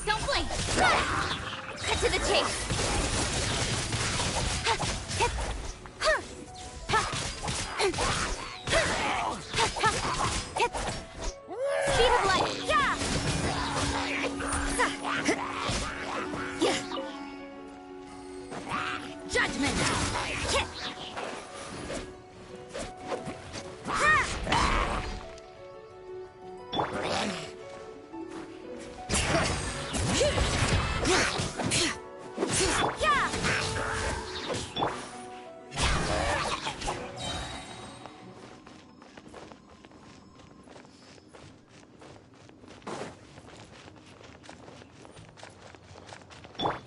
Don't blink! Cut to the chase! Speed of light! Yeah! Judgment!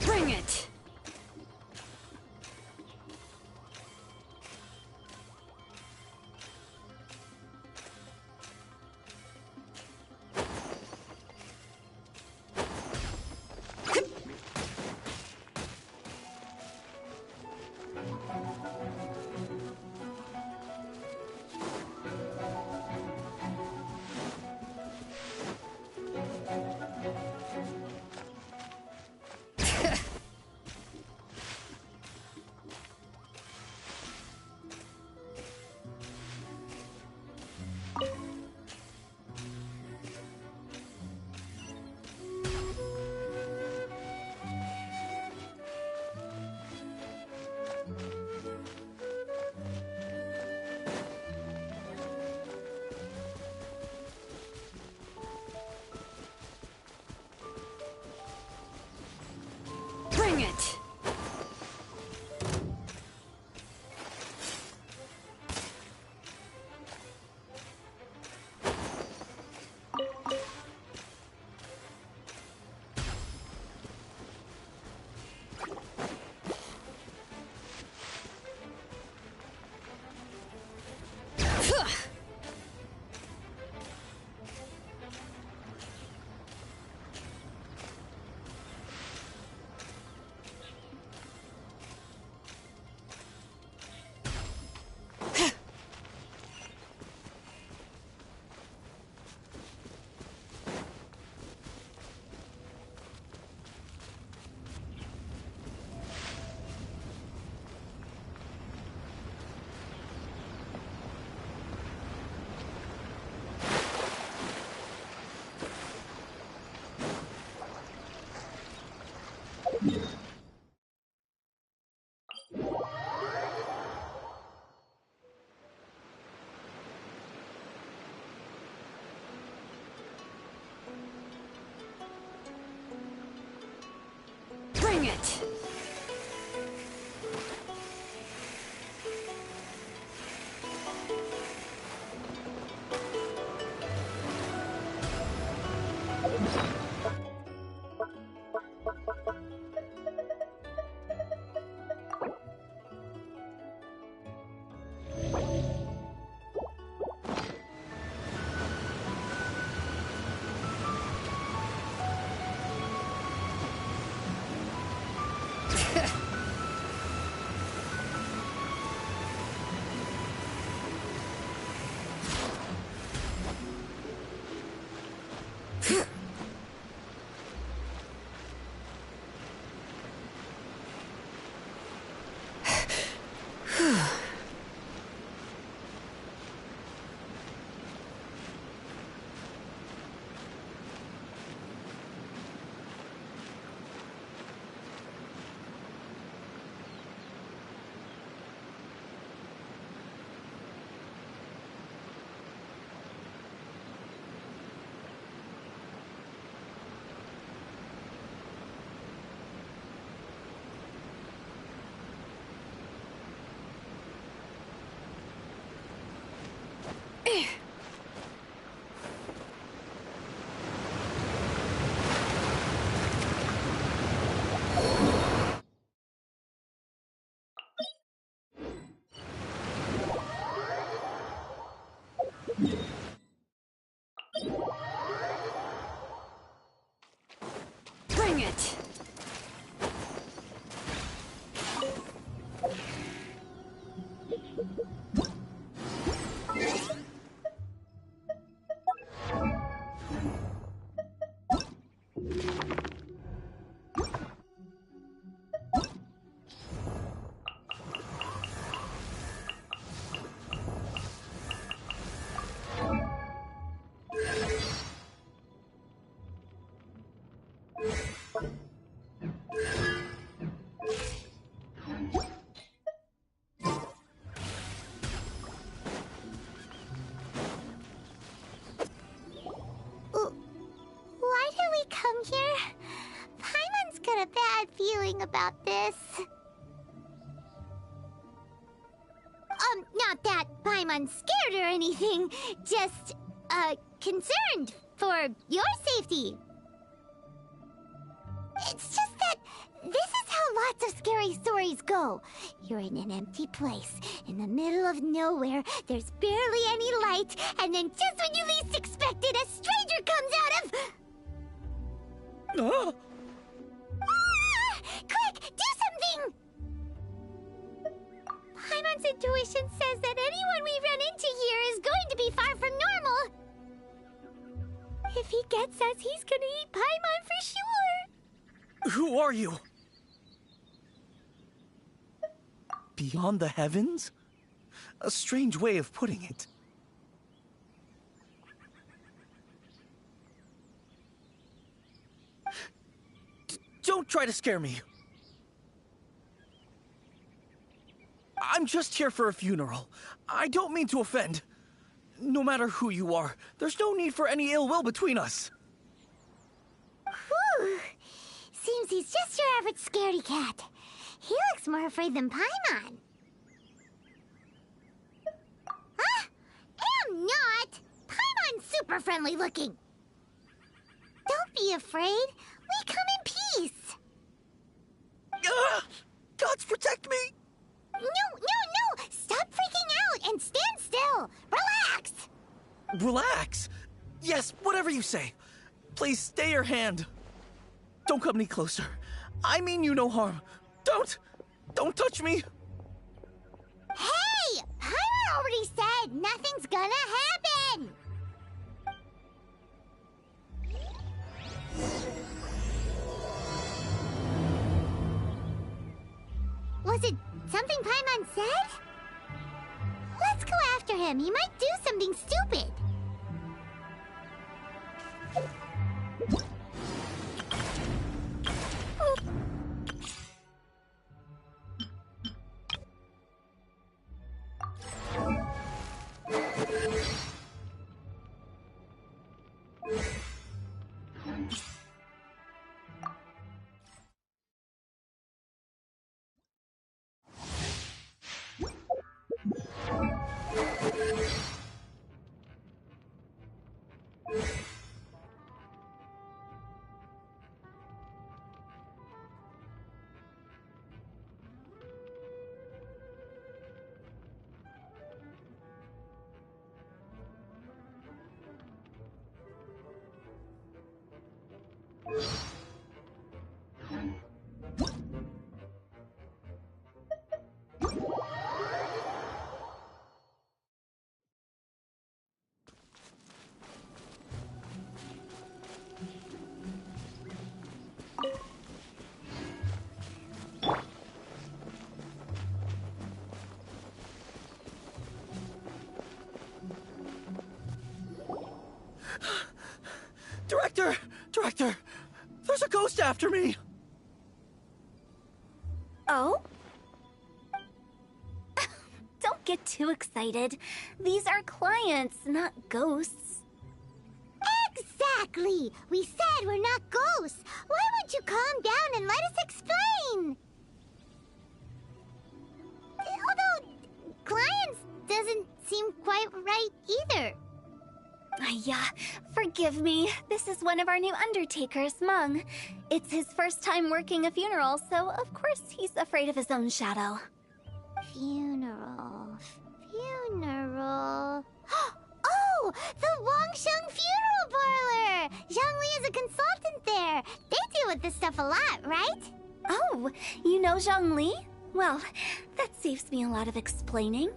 Bring it! Bring it! Bring it! it. Why did we come here? Paimon's got a bad feeling about this. Not that Paimon's scared or anything, just, concerned for your safety. It's just that this is how lots of scary stories go. You're in an empty place, in the middle of nowhere, there's barely any light, and then just when you least expect it, a stranger comes out of... Ah! Ah! Quick, do something! Paimon's intuition says that anyone we run into here is going to be far from normal. If he gets us, he's gonna eat Paimon for sure. Who are you? Beyond the heavens? A strange way of putting it. Don't try to scare me. I'm just here for a funeral. I don't mean to offend. No matter who you are, there's no need for any ill will between us. Whew. Seems he's just your average scaredy cat. He looks more afraid than Paimon. Huh? I'm not! Paimon's super friendly looking. Don't be afraid. We come in peace. Gods protect me! No! Stop freaking out and stand still. Relax. Relax. Yes, whatever you say. Please stay your hand. Don't come any closer. I mean you no harm. Don't touch me. Hey! Paimon already said nothing's gonna happen. Was it something Paimon said? Let's go after him. He might do something stupid. Director! There's a ghost after me! Oh? Don't get too excited. These are clients, not ghosts. Exactly! We said we're not ghosts. Why won't you calm down and let us explain? Although, clients doesn't seem quite right either. Yeah, forgive me. This is one of our new undertakers, Mung. It's his first time working a funeral, so of course he's afraid of his own shadow. Funeral. Oh! The Wangsheng Funeral Parlor! Zhang Li is a consultant there. They do with this stuff a lot, right? Oh, you know Zhongli? Well, that saves me a lot of explaining.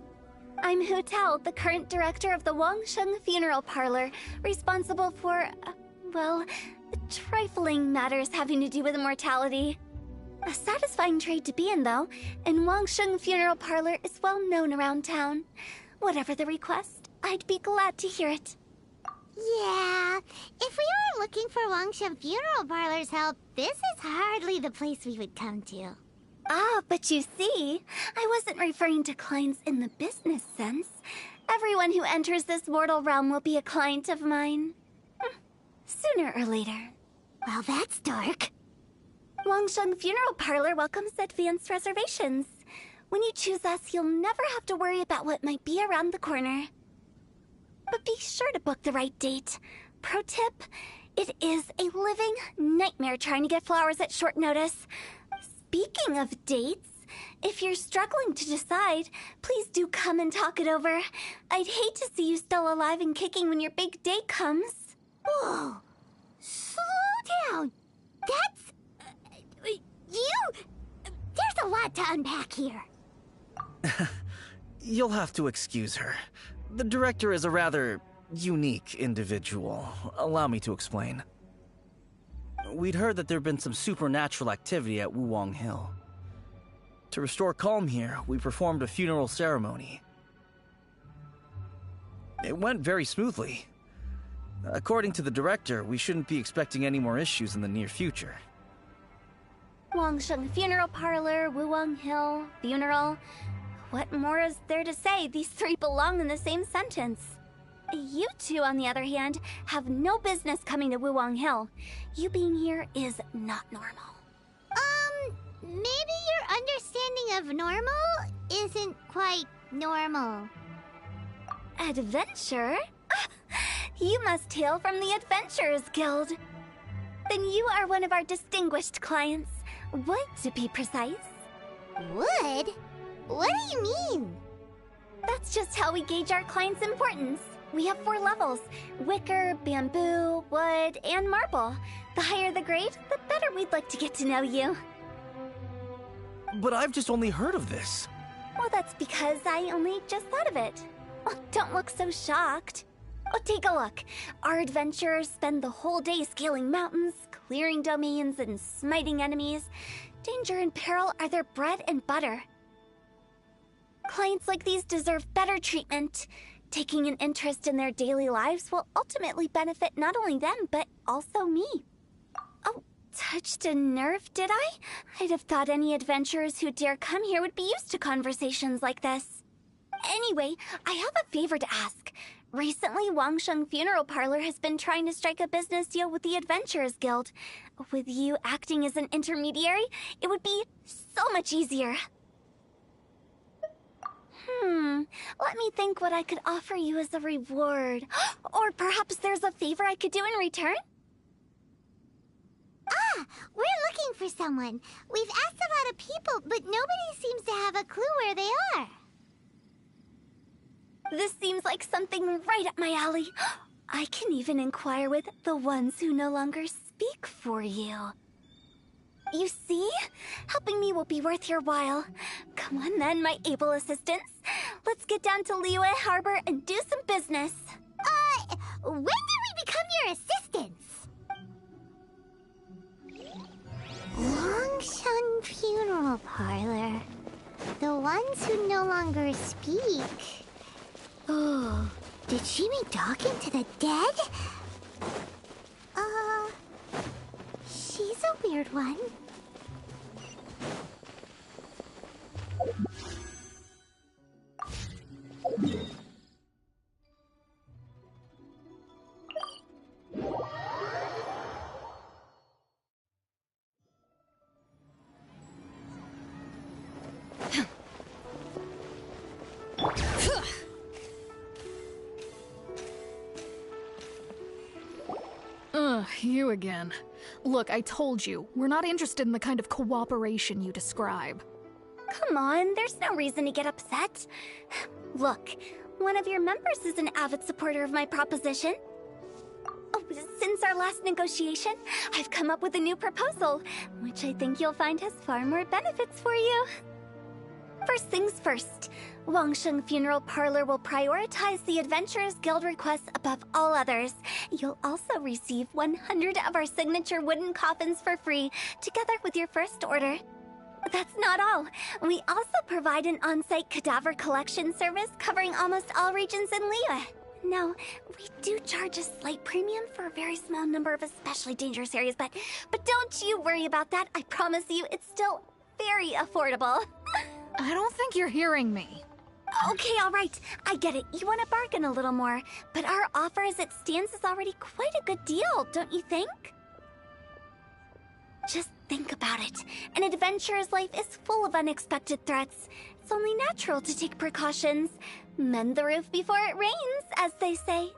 I'm Hu Tao, the current director of the Wangsheng Funeral Parlor, responsible for, well, trifling matters having to do with immortality. A satisfying trade to be in, though, and Wangsheng Funeral Parlor is well known around town. Whatever the request, I'd be glad to hear it. Yeah, if we were looking for Wangshen Funeral Parlor's help, this is hardly the place we would come to. Ah, but you see, I wasn't referring to clients in the business sense. Everyone who enters this mortal realm will be a client of mine. Sooner or later. Well, that's dark. Wangsheng Funeral Parlor welcomes advanced reservations. When you choose us, you'll never have to worry about what might be around the corner. But be sure to book the right date. Pro tip, it is a living nightmare trying to get flowers at short notice. Speaking of dates, if you're struggling to decide, please do come and talk it over. I'd hate to see you still alive and kicking when your big day comes. Whoa! Slow down! That's... There's a lot to unpack here. You'll have to excuse her. The director is a rather unique individual. Allow me to explain. We'd heard that there'd been some supernatural activity at Wuwang Hill. To restore calm here, we performed a funeral ceremony. It went very smoothly. According to the director, we shouldn't be expecting any more issues in the near future. Wangsheng Funeral Parlor, Wuwang Hill, funeral. What more is there to say? These three belong in the same sentence. You two, on the other hand, have no business coming to Wuwang Hill. You being here is not normal. Maybe your understanding of normal isn't quite normal. Adventure? You must hail from the Adventurers Guild. Then you are one of our distinguished clients. Wood, to be precise. Wood? What do you mean? That's just how we gauge our clients' importance. We have 4 levels: wicker, bamboo, wood, and marble. The higher the grade, the better we'd like to get to know you. But I've just only heard of this. Well, that's because I only just thought of it. Oh, don't look so shocked. Oh, take a look. Our adventurers spend the whole day scaling mountains, clearing domains, and smiting enemies. Danger and peril are their bread and butter. Clients like these deserve better treatment. Taking an interest in their daily lives will ultimately benefit not only them, but also me. Oh, touched a nerve, did I? I'd have thought any adventurers who dare come here would be used to conversations like this. Anyway, I have a favor to ask. Recently, Wangsheng Funeral Parlor has been trying to strike a business deal with the Adventurers Guild. With you acting as an intermediary, it would be so much easier. Let me think what I could offer you as a reward. Or perhaps there's a favor I could do in return? Ah, we're looking for someone. We've asked a lot of people, but nobody seems to have a clue where they are. This seems like something right up my alley. I can even inquire with the ones who no longer speak for you. You see? Helping me will be worth your while. Come on then, my able assistants. Let's get down to Liyue Harbor and do some business. When did we become your assistants? Wangsheng Funeral Parlor. The ones who no longer speak. Oh, did she mean talking to the dead? She's a weird one. You again. Look, I told you, we're not interested in the kind of cooperation you describe. Come on, there's no reason to get upset. Look, one of your members is an avid supporter of my proposition. Oh, Since our last negotiation, I've come up with a new proposal, which I think you'll find has far more benefits for you. First things first, Wangsheng Funeral Parlor will prioritize the Adventurers Guild requests above all others. You'll also receive 100 of our signature wooden coffins for free, together with your first order. That's not all. We also provide an on-site cadaver collection service covering almost all regions in Liyue. Now, we do charge a slight premium for a very small number of especially dangerous areas, but don't you worry about that. I promise you, it's still very affordable. I don't think you're hearing me. Okay, all right. I get it. You want to bargain a little more, but our offer as it stands is already quite a good deal, don't you think? Just think about it. An adventurer's life is full of unexpected threats. It's only natural to take precautions. Mend the roof before it rains, as they say.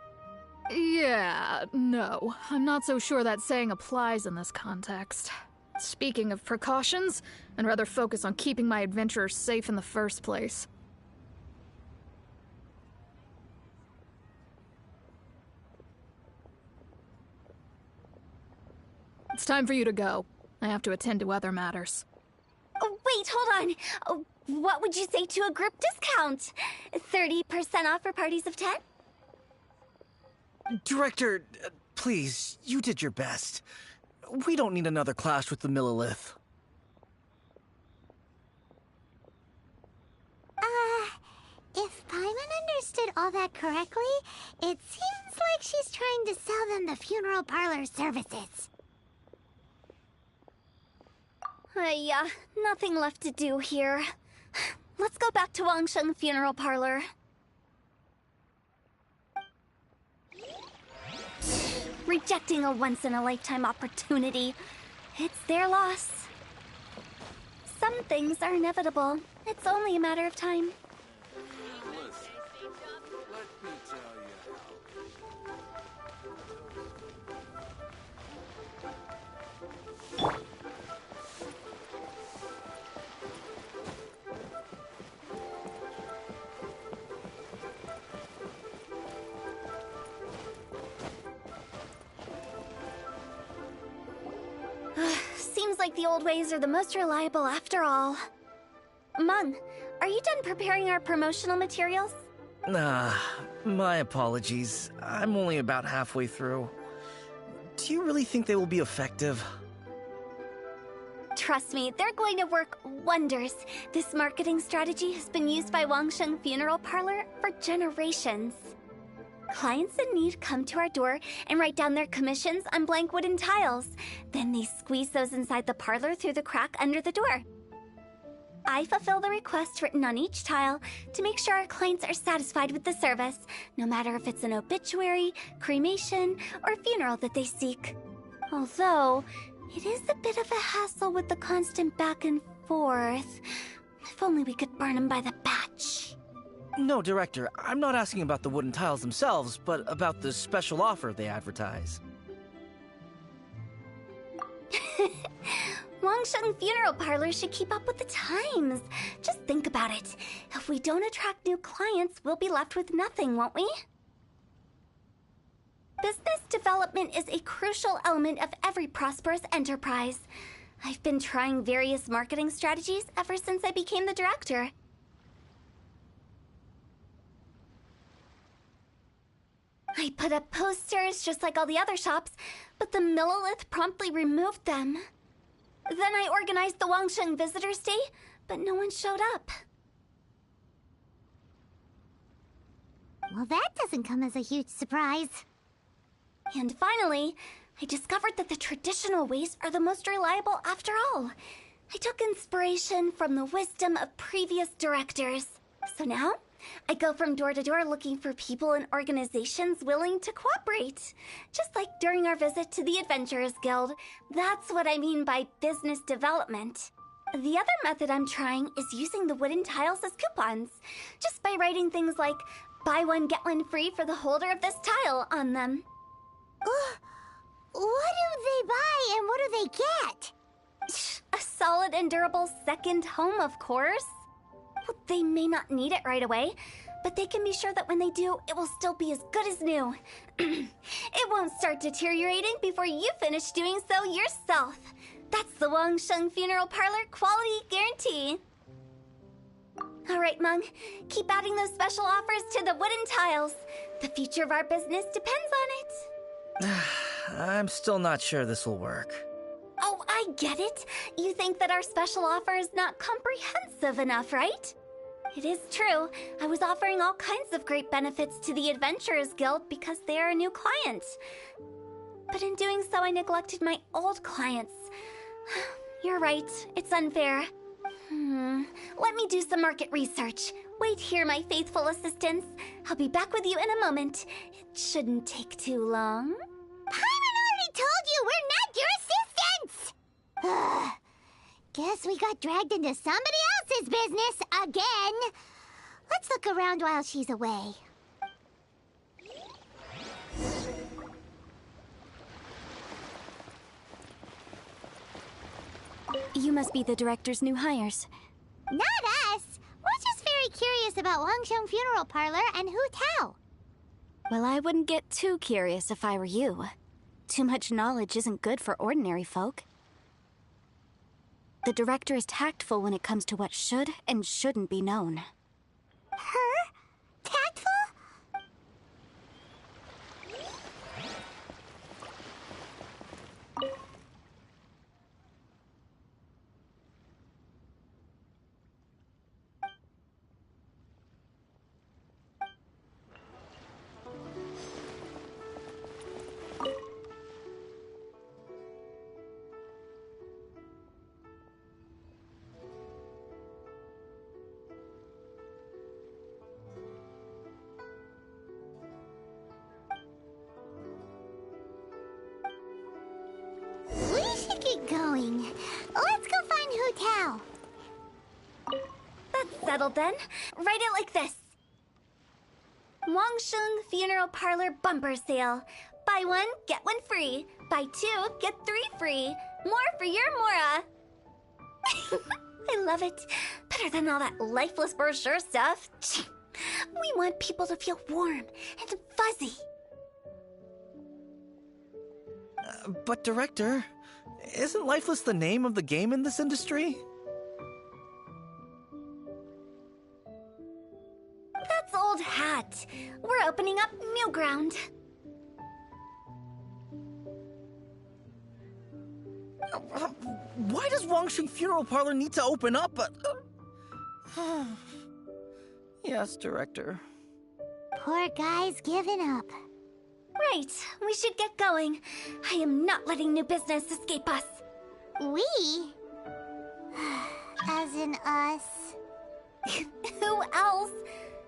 Yeah, no. I'm not so sure that saying applies in this context. Speaking of precautions, I'd rather focus on keeping my adventurers safe in the first place. It's time for you to go. I have to attend to other matters. Oh, wait, hold on. Oh, what would you say to a group discount? 30% off for parties of 10? Director, please, you did your best. We don't need another clash with the Millilith. If Paimon understood all that correctly, it seems like she's trying to sell them the funeral parlor services. Nothing left to do here. Let's go back to Wangsheng Funeral Parlor. Rejecting a once-in-a-lifetime opportunity. It's their loss. Some things are inevitable. It's only a matter of time. Let me tell you Seems like the old ways are the most reliable after all. Mung, are you done preparing our promotional materials? My apologies. I'm only about halfway through. Do you really think they will be effective? Trust me, they're going to work wonders. This marketing strategy has been used by Wangsheng Funeral Parlor for generations. Clients in need come to our door and write down their commissions on blank wooden tiles. Then they squeeze those inside the parlor through the crack under the door. I fulfill the request written on each tile to make sure our clients are satisfied with the service, no matter if it's an obituary, cremation, or funeral that they seek. Although, it is a bit of a hassle with the constant back and forth. If only we could burn them by the batch. No, Director, I'm not asking about the wooden tiles themselves, but about the special offer they advertise. Wangsheng Funeral Parlor should keep up with the times. Just think about it. If we don't attract new clients, we'll be left with nothing, won't we? Business development is a crucial element of every prosperous enterprise. I've been trying various marketing strategies ever since I became the director. I put up posters just like all the other shops, but the Millilith promptly removed them. Then I organized the Wangsheng Visitors Day, but no one showed up. Well, that doesn't come as a huge surprise. And finally, I discovered that the traditional ways are the most reliable after all. I took inspiration from the wisdom of previous directors. So now, I go from door to door looking for people and organizations willing to cooperate. Just like during our visit to the Adventurers Guild. That's what I mean by business development. The other method I'm trying is using the wooden tiles as coupons. Just by writing things like, buy one, get one free for the holder of this tile on them. What do they buy and what do they get? A solid and durable second home, of course. Well, they may not need it right away, but they can be sure that when they do, it will still be as good as new. It won't start deteriorating before you finish doing so yourself. That's the Wangsheng Funeral Parlor quality guarantee. All right, Meng, keep adding those special offers to the wooden tiles. The future of our business depends on it. I'm still not sure this will work. Oh, I get it. You think that our special offer is not comprehensive enough, right? It is true. I was offering all kinds of great benefits to the Adventurers Guild because they are a new client. But in doing so, I neglected my old clients. You're right. It's unfair. Let me do some market research. Wait here, my faithful assistants. I'll be back with you in a moment. It shouldn't take too long. Paimon already told you we're not your assistants! Guess we got dragged into somebody else's business again. Let's look around while she's away. You must be the director's new hires. Not us! We're just very curious about Wangsheng Funeral Parlor and Hu Tao. Well, I wouldn't get too curious if I were you. Too much knowledge isn't good for ordinary folk. The director is tactful when it comes to what should and shouldn't be known. Her? Tactful? Get going. Let's go find Hu Tao. That's settled then. Write it like this. Wangsheng Funeral Parlor Bumper Sale. Buy one, get one free. Buy two, get three free. More for your Mora. I love it. Better than all that lifeless brochure stuff. We want people to feel warm and fuzzy. But Director, isn't Lifeless the name of the game in this industry? That's old hat. We're opening up new ground. Why does Wangsheng Funeral Parlor need to open up? Yes, Director. Poor guy's given up. Right, we should get going. I am not letting new business escape us. We? As in us. Who else?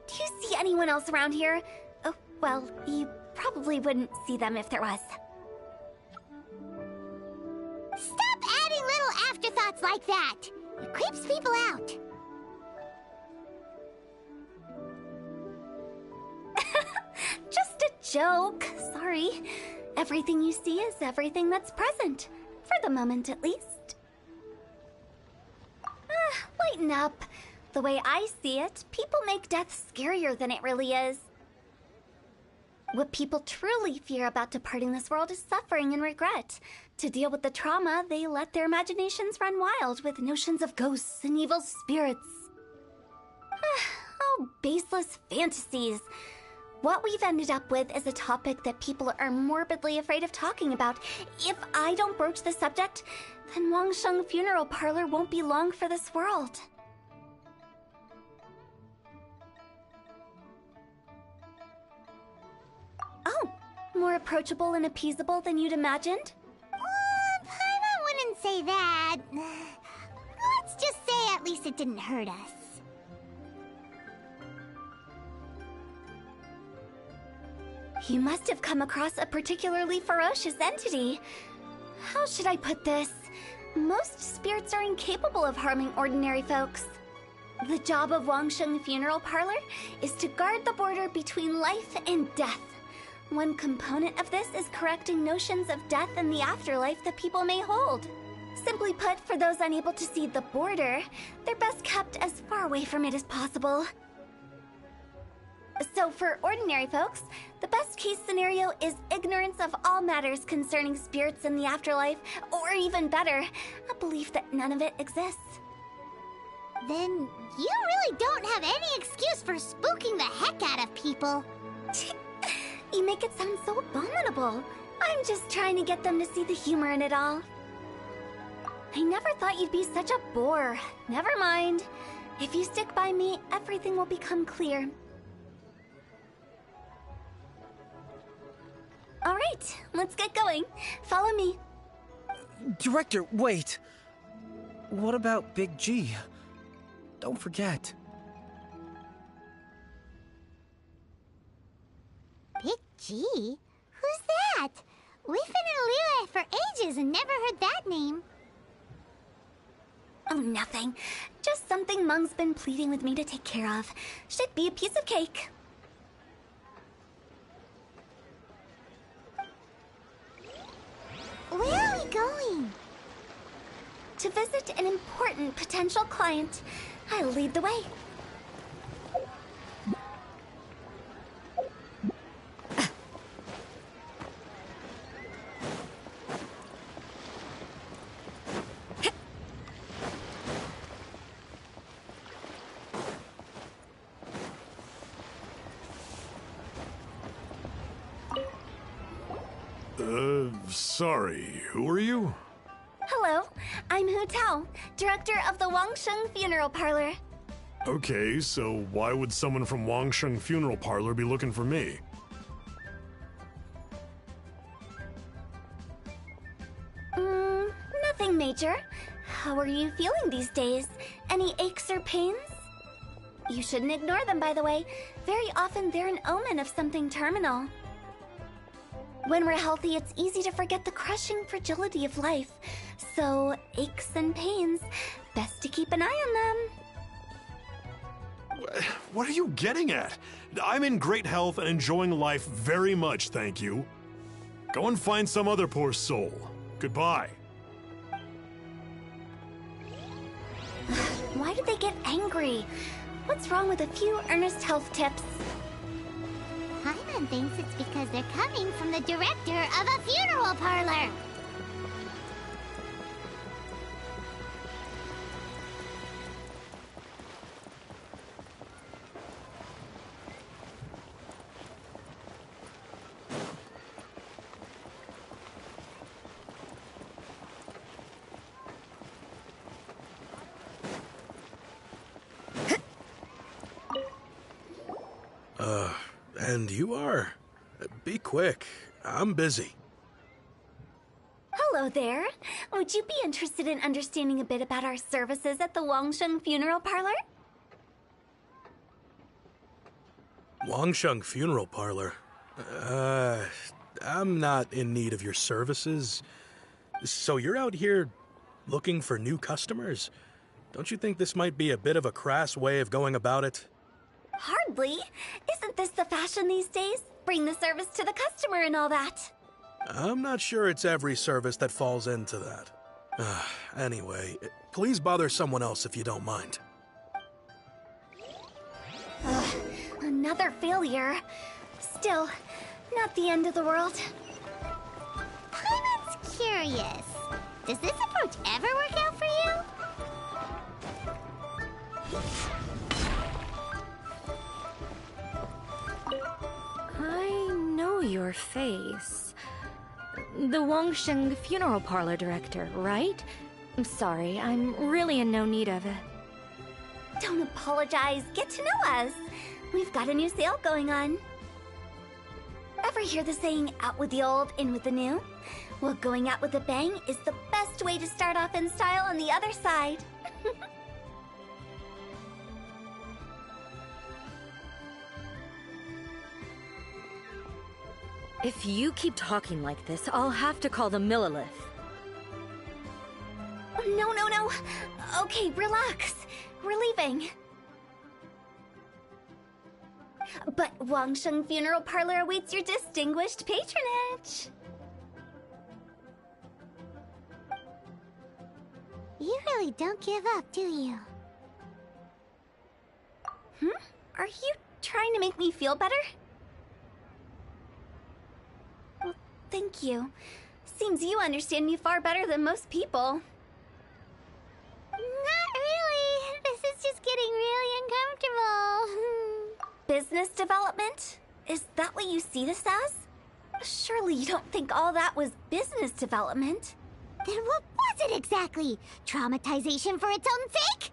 Do you see anyone else around here? Oh, well, you probably wouldn't see them if there was. Stop adding little afterthoughts like that! It creeps people out. Just a joke. Sorry. Everything you see is everything that's present. For the moment, at least. Lighten up. The way I see it, people make death scarier than it really is. What people truly fear about departing this world is suffering and regret. To deal with the trauma, they let their imaginations run wild with notions of ghosts and evil spirits. Oh, baseless fantasies. What we've ended up with is a topic that people are morbidly afraid of talking about. If I don't broach the subject, then Wangsheng Funeral Parlor won't be long for this world. Oh, more approachable and appeasable than you'd imagined? Paimon wouldn't say that. Let's just say at least it didn't hurt us. You must have come across a particularly ferocious entity. How should I put this? Most spirits are incapable of harming ordinary folks. The job of Wangsheng Funeral Parlor is to guard the border between life and death. One component of this is correcting notions of death and the afterlife that people may hold. Simply put, for those unable to see the border, they're best kept as far away from it as possible. So for ordinary folks, the best case scenario is ignorance of all matters concerning spirits in the afterlife, or even better, a belief that none of it exists. Then you really don't have any excuse for spooking the heck out of people. You make it sound so abominable. I'm just trying to get them to see the humor in it all. I never thought you'd be such a bore. Never mind. If you stick by me, everything will become clear. All right, let's get going. Follow me. Director, wait! What about Big G? Don't forget. Big G? Who's that? We've been in Liyue for ages and never heard that name. Oh, nothing. Just something Mung's been pleading with me to take care of. Should be a piece of cake. Where are we going? To visit an important potential client. I'll lead the way. Sorry, who are you? Hello, I'm Hu Tao, director of the Wangsheng Funeral Parlor. Okay, so why would someone from Wangsheng Funeral Parlor be looking for me? Nothing major. How are you feeling these days? Any aches or pains? You shouldn't ignore them, by the way. Very often they're an omen of something terminal. When we're healthy, it's easy to forget the crushing fragility of life. So, aches and pains, best to keep an eye on them. What are you getting at? I'm in great health and enjoying life very much, thank you. Go and find some other poor soul. Goodbye. Why do they get angry? What's wrong with a few earnest health tips? Paimon thinks it's because they're coming from the director of a funeral parlor. And you are? Be quick. I'm busy. Hello there. Would you be interested in understanding a bit about our services at the Wangsheng Funeral Parlor? Wangsheng Funeral Parlor? I'm not in need of your services. So you're out here looking for new customers? Don't you think this might be a bit of a crass way of going about it? Hardly. Isn't this the fashion these days? Bring the service to the customer and all that. I'm not sure it's every service that falls into that. Anyway, please bother someone else if you don't mind. Another failure. Still, not the end of the world. Paimon's curious. Does this approach ever work out for you? I know your face. The Wangsheng Funeral Parlor director, right? I'm sorry, I'm really in no need of it. Don't apologize. Get to know us. We've got a new sale going on. Ever hear the saying, out with the old, in with the new? Well, going out with a bang is the best way to start off in style on the other side. If you keep talking like this, I'll have to call the Millilith. No. Okay, relax. We're leaving. But Wangsheng Funeral Parlor awaits your distinguished patronage. You really don't give up, do you? Are you trying trying to make me feel better? Well, thank you. Seems you understand me far better than most people. Not really. This is just getting really uncomfortable. Business development? Is that what you see this as? Surely you don't think all that was business development. Then what was it exactly? Traumatization for its own sake?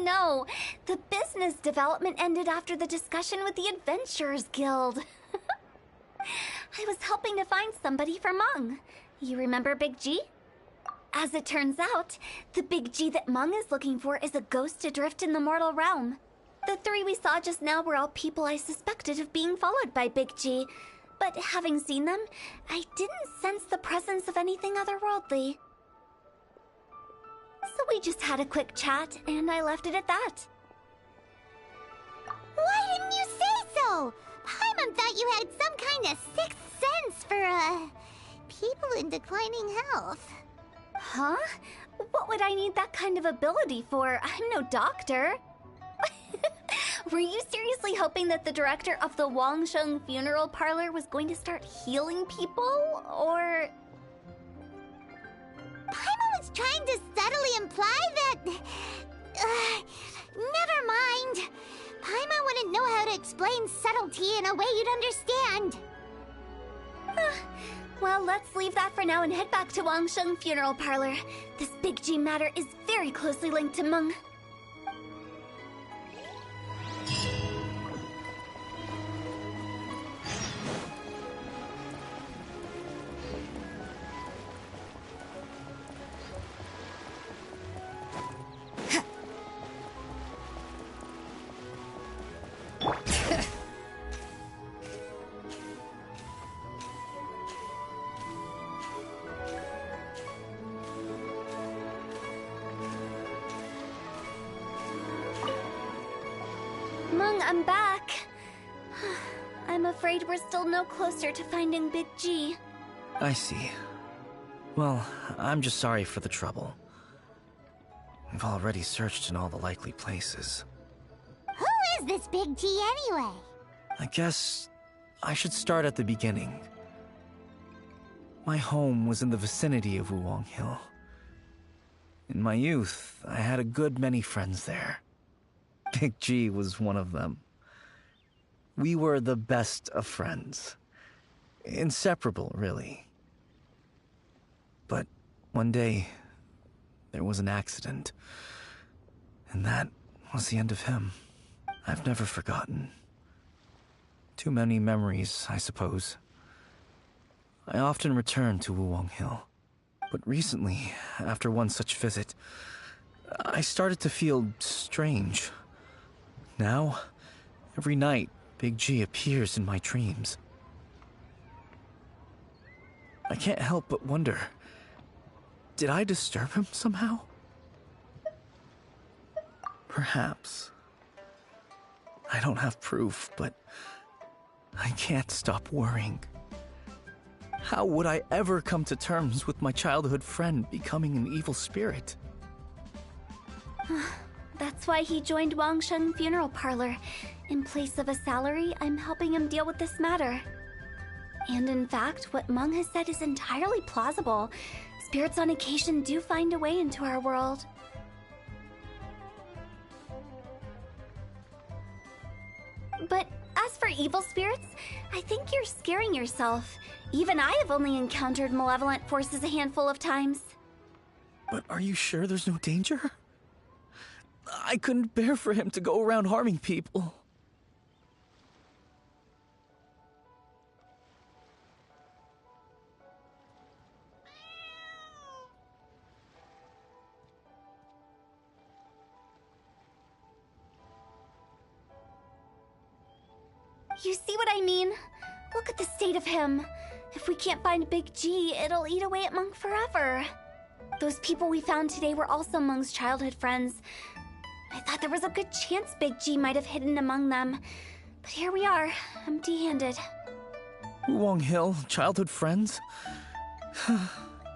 No. The business development ended after the discussion with the Adventurers Guild. I was helping to find somebody for Mung. You remember Big G? As it turns out, the Big G that Mung is looking for is a ghost adrift in the mortal realm. The three we saw just now were all people I suspected of being followed by Big G. But having seen them, I didn't sense the presence of anything otherworldly. So we just had a quick chat, and I left it at that. Why didn't you say so? Paimon thought you had some kind of sixth sense for, people in declining health. Huh? What would I need that kind of ability for? I'm no doctor. Were you seriously hoping that the director of the Wangsheng Funeral Parlor was going to start healing people, or...? Paimon was trying to subtly imply that... never mind. Paimon wouldn't know how to explain subtlety in a way you'd understand. Well, let's leave that for now and head back to Wangsheng Funeral Parlor. This Big G matter is very closely linked to Meng. Meng, I'm back. I'm afraid we're still no closer to finding Big G. I see. Well, I'm just sorry for the trouble. We've already searched in all the likely places. Who is this Big G anyway? I guess I should start at the beginning. My home was in the vicinity of Wuwang Hill. In my youth, I had a good many friends there. Big G was one of them. We were the best of friends. Inseparable, really. But one day, there was an accident. And that was the end of him. I've never forgotten. Too many memories, I suppose. I often return to Wuwang Hill. But recently, after one such visit, I started to feel strange. Now, every night, Big G appears in my dreams. I can't help but wonder, did I disturb him somehow? Perhaps. I don't have proof, but I can't stop worrying. How would I ever come to terms with my childhood friend becoming an evil spirit? That's why he joined Wangsheng Funeral Parlor. In place of a salary, I'm helping him deal with this matter. And in fact, what Meng has said is entirely plausible. Spirits on occasion do find a way into our world. But as for evil spirits, I think you're scaring yourself. Even I have only encountered malevolent forces a handful of times. But are you sure there's no danger? I couldn't bear for him to go around harming people. You see what I mean? Look at the state of him. If we can't find Big G, it'll eat away at Meng forever. Those people we found today were also Meng's childhood friends. I thought there was a good chance Big G might have hidden among them. But here we are, empty-handed. Wuwang Hill, childhood friends?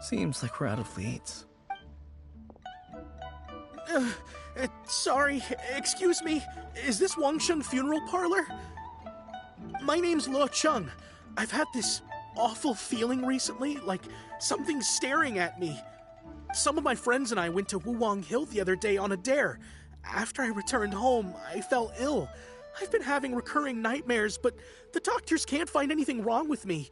Seems like we're out of leads. Sorry, excuse me. Is this Wangsheng Funeral Parlor? My name's Lo Chung. I've had this awful feeling recently, like something's staring at me. Some of my friends and I went to Wuwang Hill the other day on a dare. After I returned home, I fell ill. I've been having recurring nightmares, but the doctors can't find anything wrong with me.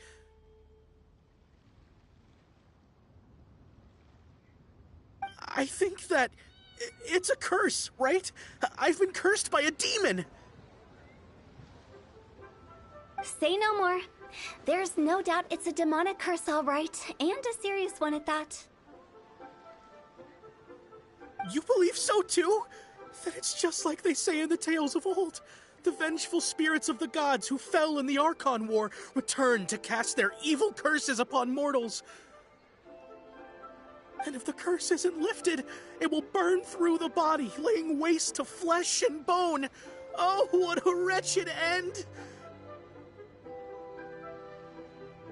I think that it's a curse, right? I've been cursed by a demon. Say no more. There's no doubt it's a demonic curse, all right, and a serious one at that. You believe so too? Then it's just like they say in the tales of old. The vengeful spirits of the gods who fell in the Archon War return to cast their evil curses upon mortals. And if the curse isn't lifted, it will burn through the body, laying waste to flesh and bone. Oh, what a wretched end!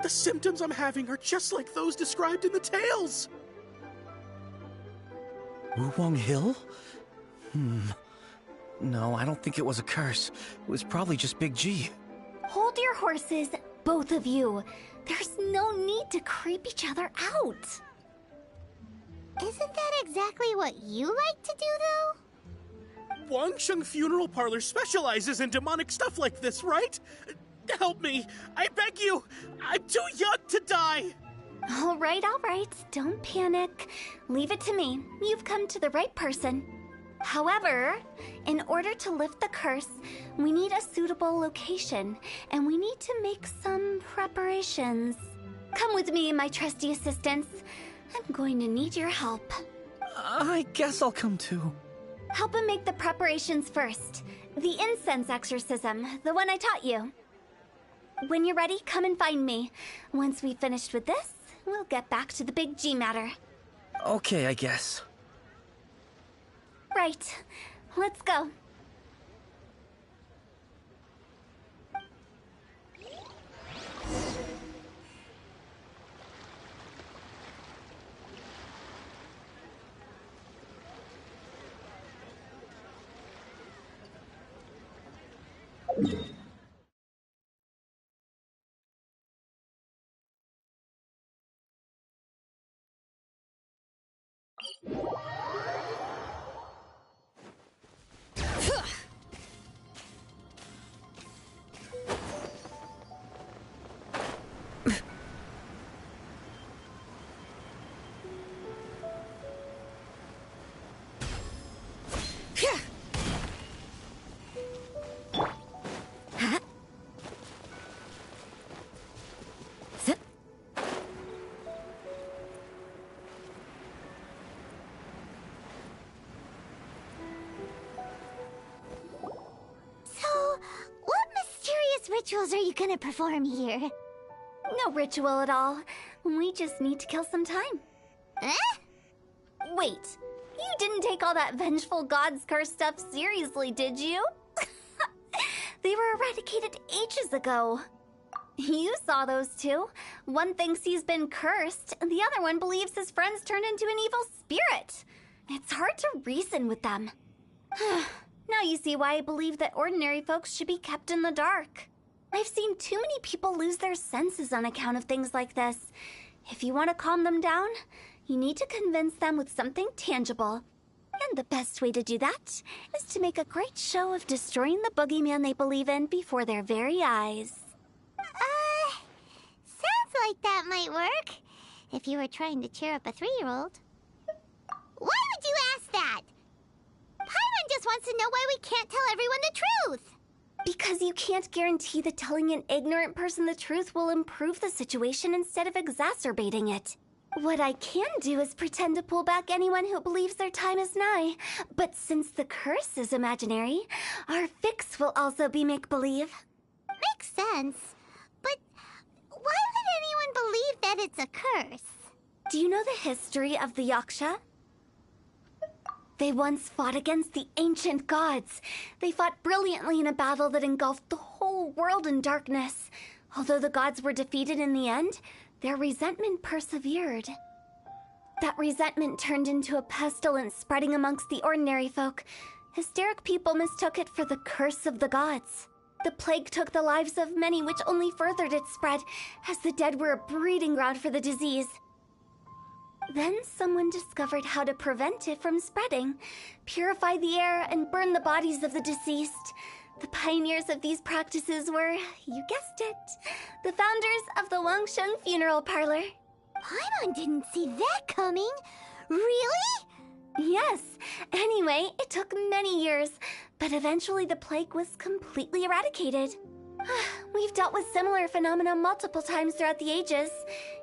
The symptoms I'm having are just like those described in the tales. Wuwang Hill? No, I don't think it was a curse. It was probably just Big G. Hold your horses, both of you. There's no need to creep each other out. Isn't that exactly what you like to do, though? Wangsheng Funeral Parlor specializes in demonic stuff like this, right? Help me! I beg you! I'm too young to die! All right. Don't panic. Leave it to me. You've come to the right person. However, in order to lift the curse, we need a suitable location, and we need to make some preparations. Come with me, my trusty assistants. I'm going to need your help. I guess I'll come too. Help him make the preparations first. The incense exorcism, the one I taught you. When you're ready, come and find me. Once we've finished with this, we'll get back to the Big G matter. Okay, I guess. Right. Let's go. Rituals are you gonna perform here? No ritual at all. We just need to kill some time. Eh? Wait, you didn't take all that vengeful god's curse stuff seriously, did you? They were eradicated ages ago. You saw those two. One thinks he's been cursed, and the other one believes his friends turned into an evil spirit. It's hard to reason with them. Now you see why I believe that ordinary folks should be kept in the dark. I've seen too many people lose their senses on account of things like this. If you want to calm them down, you need to convince them with something tangible. And the best way to do that is to make a great show of destroying the boogeyman they believe in before their very eyes. Sounds like that might work. If you were trying to cheer up a 3-year-old. Why would you ask that? Paimon just wants to know why we can't tell everyone the truth. Because you can't guarantee that telling an ignorant person the truth will improve the situation instead of exacerbating it. What I can do is pretend to pull back anyone who believes their time is nigh. But since the curse is imaginary, our fix will also be make-believe. Makes sense. But why would anyone believe that it's a curse? Do you know the history of the Yaksha? They once fought against the ancient gods. They fought brilliantly in a battle that engulfed the whole world in darkness. Although the gods were defeated in the end, their resentment persevered. That resentment turned into a pestilence spreading amongst the ordinary folk. Hysteric people mistook it for the curse of the gods. The plague took the lives of many, which only furthered its spread, as the dead were a breeding ground for the disease. Then someone discovered how to prevent it from spreading, purify the air, and burn the bodies of the deceased. The pioneers of these practices were, you guessed it, the founders of the Wangsheng Funeral Parlor. Paimon didn't see that coming. Really? Yes. Anyway, it took many years, but eventually the plague was completely eradicated. We've dealt with similar phenomena multiple times throughout the ages.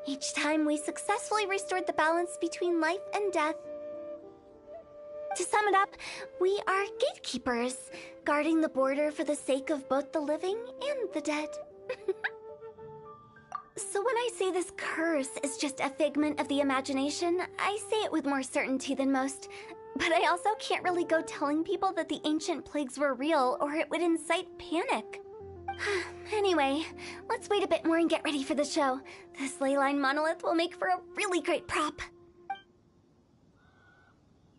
Each time we successfully restored the balance between life and death. To sum it up, we are gatekeepers, guarding the border for the sake of both the living and the dead. So when I say this curse is just a figment of the imagination, I say it with more certainty than most. But I also can't really go telling people that the ancient plagues were real, or it would incite panic. Anyway, let's wait a bit more and get ready for the show. This ley line monolith will make for a really great prop.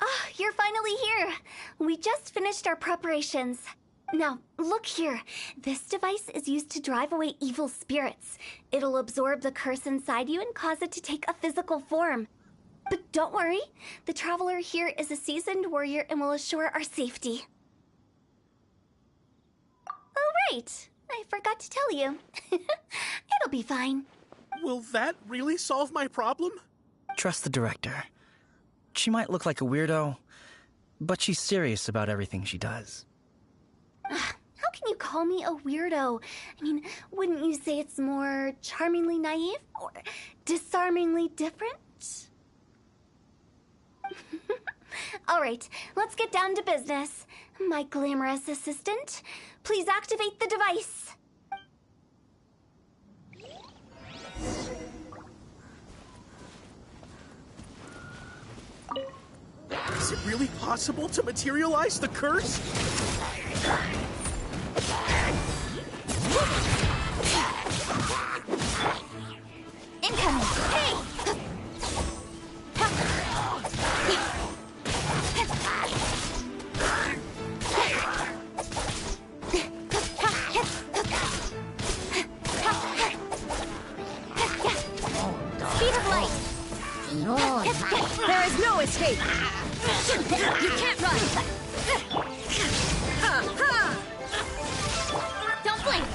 Ah, you're finally here! We just finished our preparations. Now, look here. This device is used to drive away evil spirits. It'll absorb the curse inside you and cause it to take a physical form. But don't worry, the traveler here is a seasoned warrior and will assure our safety. Oh, right. I forgot to tell you. It'll be fine. Will that really solve my problem? Trust the director. She might look like a weirdo, but she's serious about everything she does. How can you call me a weirdo? I mean, wouldn't you say it's more charmingly naive or disarmingly different? All right, let's get down to business. My glamorous assistant, please activate the device. Is it really possible to materialize the curse? Incoming! Hey! Speed of light! There is no escape! You can't run! Don't blink!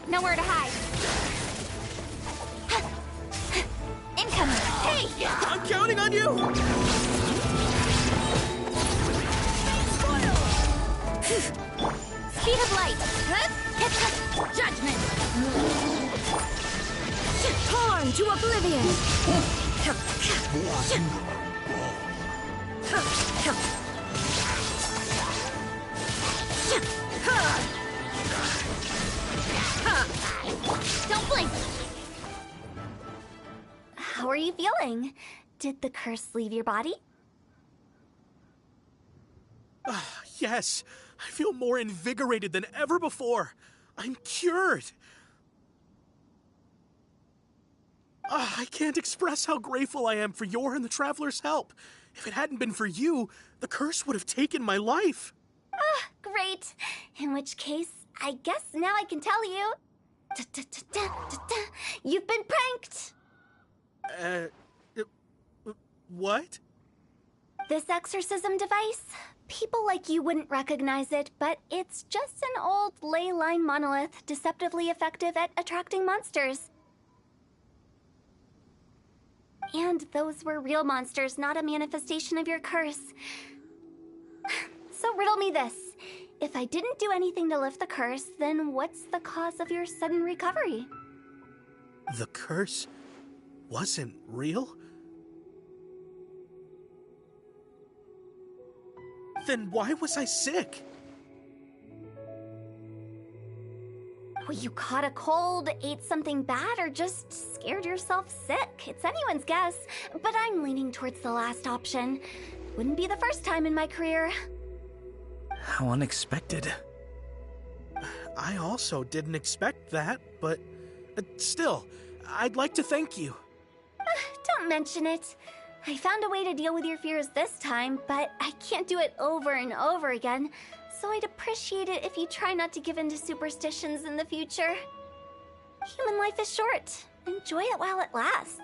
Nowhere to hide. Incoming! Hey! I'm counting on you! Speed of light! Judgment! Torn to oblivion! Don't blink! How are you feeling? Did the curse leave your body? Yes, I feel more invigorated than ever before. I'm cured. I can't express how grateful I am for your and the Traveler's help. If it hadn't been for you, the curse would have taken my life. Great. In which case, I guess now I can tell you. You've been pranked! What? This exorcism device, people like you wouldn't recognize it, but it's just an old ley line monolith deceptively effective at attracting monsters. And those were real monsters, not a manifestation of your curse. So riddle me this. If I didn't do anything to lift the curse, then what's the cause of your sudden recovery? The curse wasn't real? Then why was I sick? Well, you caught a cold, ate something bad, or just scared yourself sick. It's anyone's guess, but I'm leaning towards the last option. Wouldn't be the first time in my career. How unexpected. I also didn't expect that, but still, I'd like to thank you. Don't mention it. I found a way to deal with your fears this time, but I can't do it over and over again, so I'd appreciate it if you try not to give in to superstitions in the future. Human life is short. Enjoy it while it lasts.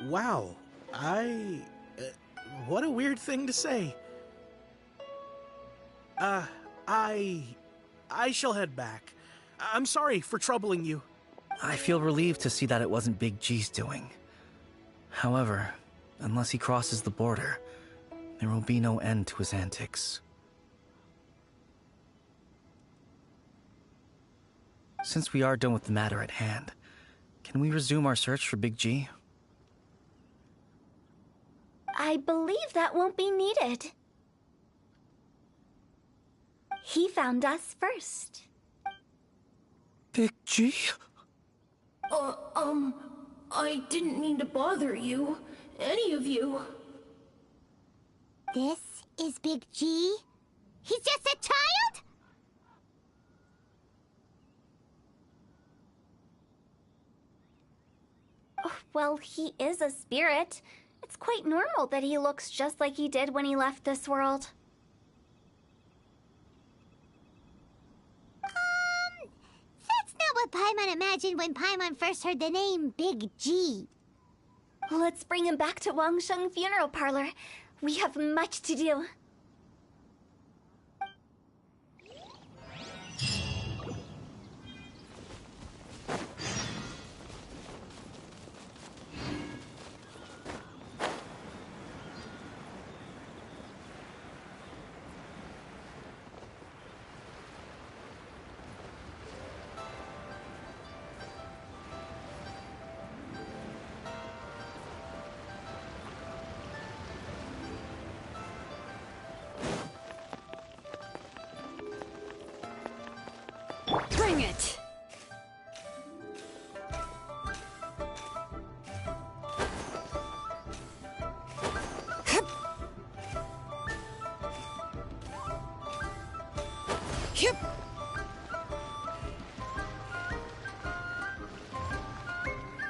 Wow, what a weird thing to say. I shall head back. I'm sorry for troubling you. I feel relieved to see that it wasn't Big G's doing. However, unless he crosses the border, there will be no end to his antics. Since we are done with the matter at hand, can we resume our search for Big G? I believe that won't be needed. He found us first. Big G? I didn't mean to bother you. Any of you. This is Big G? He's just a child? Oh, well, he is a spirit. It's quite normal that he looks just like he did when he left this world. That's not what Paimon imagined when Paimon first heard the name Big G. Let's bring him back to Wangsheng Funeral Parlor. We have much to do. Bring it! Yep.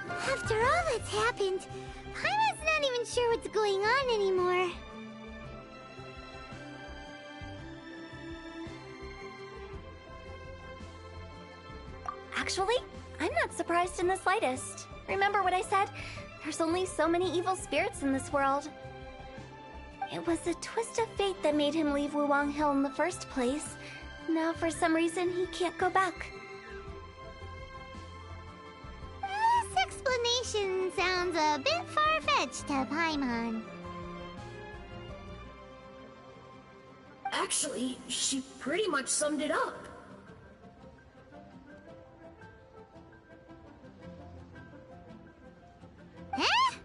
After all that's happened, Paimon's not even sure what's going on anymore. Actually, I'm not surprised in the slightest. Remember what I said? There's only so many evil spirits in this world. It was a twist of fate that made him leave Wuwang Hill in the first place. Now, for some reason, he can't go back. This explanation sounds a bit far-fetched to Paimon. Actually, she pretty much summed it up. Huh?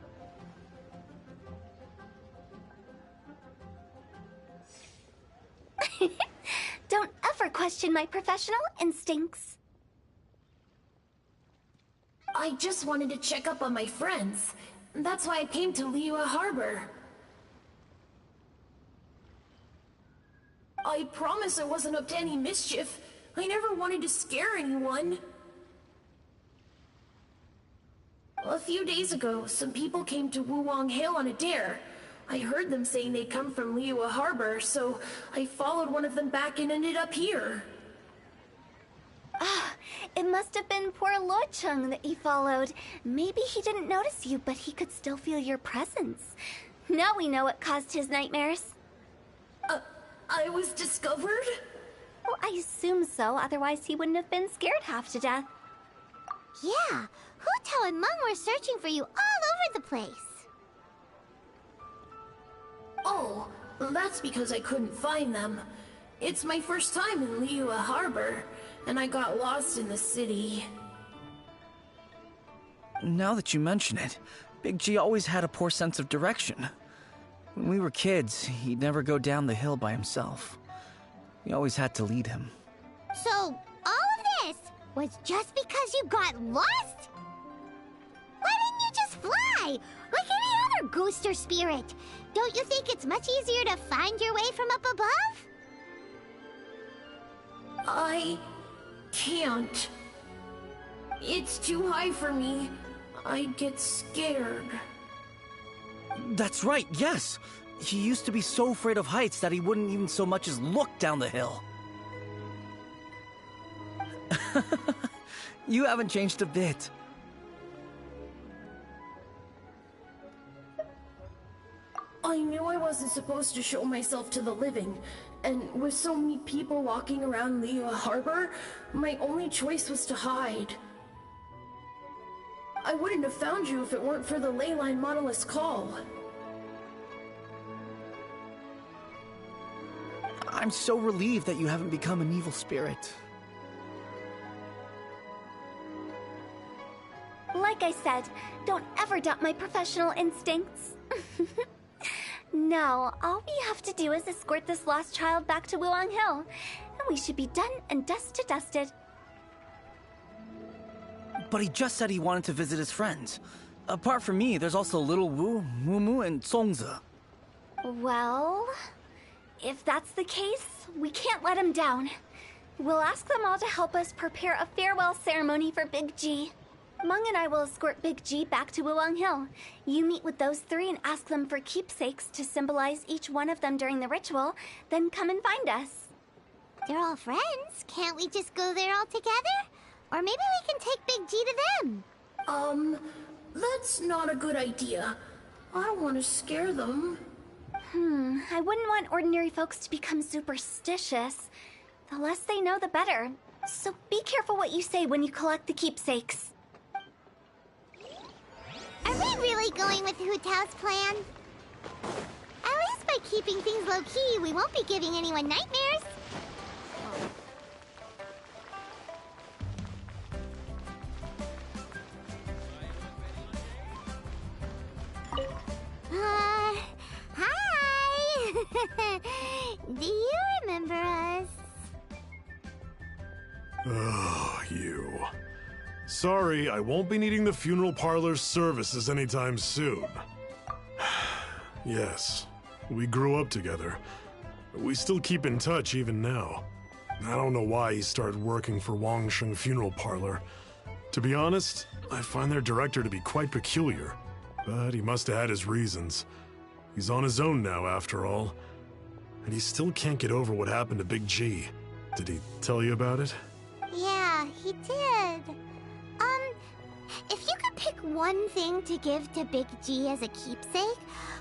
Don't ever question my professional instincts. I just wanted to check up on my friends. That's why I came to Liyue Harbor. I promise I wasn't up to any mischief. I never wanted to scare anyone. A few days ago, some people came to Wuwang Hill on a dare. I heard them saying they'd come from Liyue Harbor, so I followed one of them back and ended up here. Ah, it must have been poor Luocheng that you followed. Maybe he didn't notice you, but he could still feel your presence. Now we know what caused his nightmares. I was discovered? Well, I assume so, otherwise he wouldn't have been scared half to death. Yeah, Hu Tao and Meng were searching for you all over the place. Oh, that's because I couldn't find them. It's my first time in Liyue Harbor, and I got lost in the city. Now that you mention it, Big G always had a poor sense of direction. When we were kids, he'd never go down the hill by himself. We always had to lead him. So, all of this was just because you got lost? Why didn't you just fly, like any you're ghost or spirit. Don't you think it's much easier to find your way from up above? I can't. It's too high for me. I'd get scared. That's right, yes! He used to be so afraid of heights that he wouldn't even so much as look down the hill. You haven't changed a bit. I knew I wasn't supposed to show myself to the living, and with so many people walking around Liyue Harbor, my only choice was to hide. I wouldn't have found you if it weren't for the Leyline Monolith's call. I'm so relieved that you haven't become an evil spirit. Like I said, don't ever doubt my professional instincts. No, all we have to do is escort this lost child back to Wuong Hill, and we should be done and dusted. But he just said he wanted to visit his friends. Apart from me, there's also Little Wu, Mumu, and Songzi. Well, if that's the case, we can't let him down. We'll ask them all to help us prepare a farewell ceremony for Big G. Meng and I will escort Big G back to Wuong Hill. You meet with those three and ask them for keepsakes to symbolize each one of them during the ritual, then come and find us. They're all friends. Can't we just go there all together? Or maybe we can take Big G to them. That's not a good idea. I don't want to scare them. I wouldn't want ordinary folks to become superstitious. The less they know, the better. So be careful what you say when you collect the keepsakes. Are we really going with Hu Tao's plan? At least by keeping things low-key, we won't be giving anyone nightmares. Hi! Do you remember us? Oh, you. Sorry, I won't be needing the funeral parlor's services anytime soon. Yes, we grew up together. We still keep in touch even now. I don't know why he started working for Wangsheng Funeral Parlor. To be honest, I find their director to be quite peculiar. But he must have had his reasons. He's on his own now, after all. And he still can't get over what happened to Big G. Did he tell you about it? Yeah, he did. If you could pick one thing to give to Big G as a keepsake,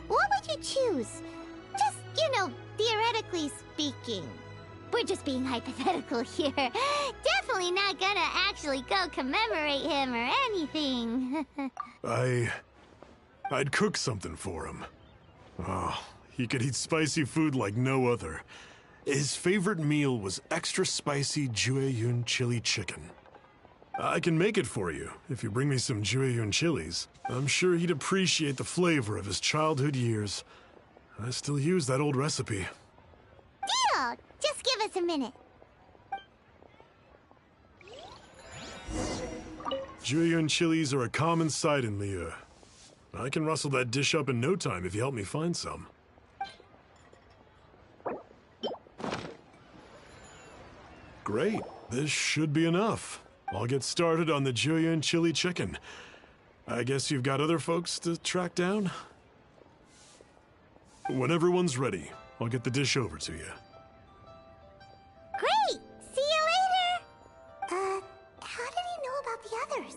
what would you choose? Just, theoretically speaking. We're just being hypothetical here. Definitely not gonna actually go commemorate him or anything. I'd cook something for him. Oh, he could eat spicy food like no other. His favorite meal was extra spicy Jueyun chili chicken. I can make it for you if you bring me some Jueyun chilies. I'm sure he'd appreciate the flavor of his childhood years. I still use that old recipe. Deal! Just give us a minute. Jueyun chilies are a common sight in Liyue. I can rustle that dish up in no time if you help me find some. Great, this should be enough. I'll get started on the Jueyun chili chicken. I guess you've got other folks to track down? When everyone's ready, I'll get the dish over to you. Great! See you later! How did he know about the others?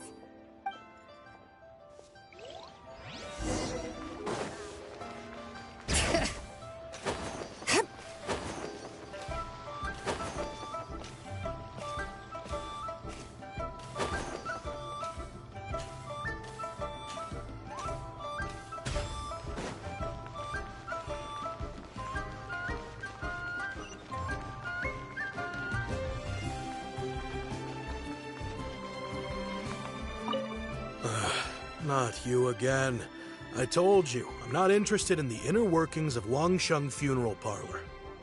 Not you again. I told you, I'm not interested in the inner workings of Wangsheng Funeral Parlor.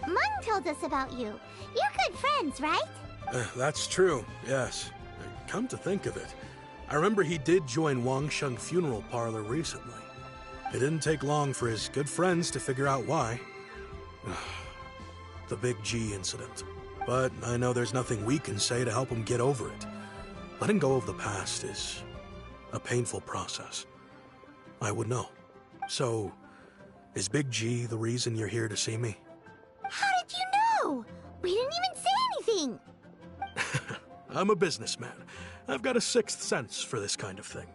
Meng told us about you. You're good friends, right? That's true, yes. Come to think of it, I remember he did join Wangsheng Funeral Parlor recently. It didn't take long for his good friends to figure out why. The Big G incident. But I know there's nothing we can say to help him get over it. Letting go of the past is a painful process. I would know. So, is Big G the reason you're here to see me? How did you know? We didn't even say anything. I'm a businessman. I've got a sixth sense for this kind of thing.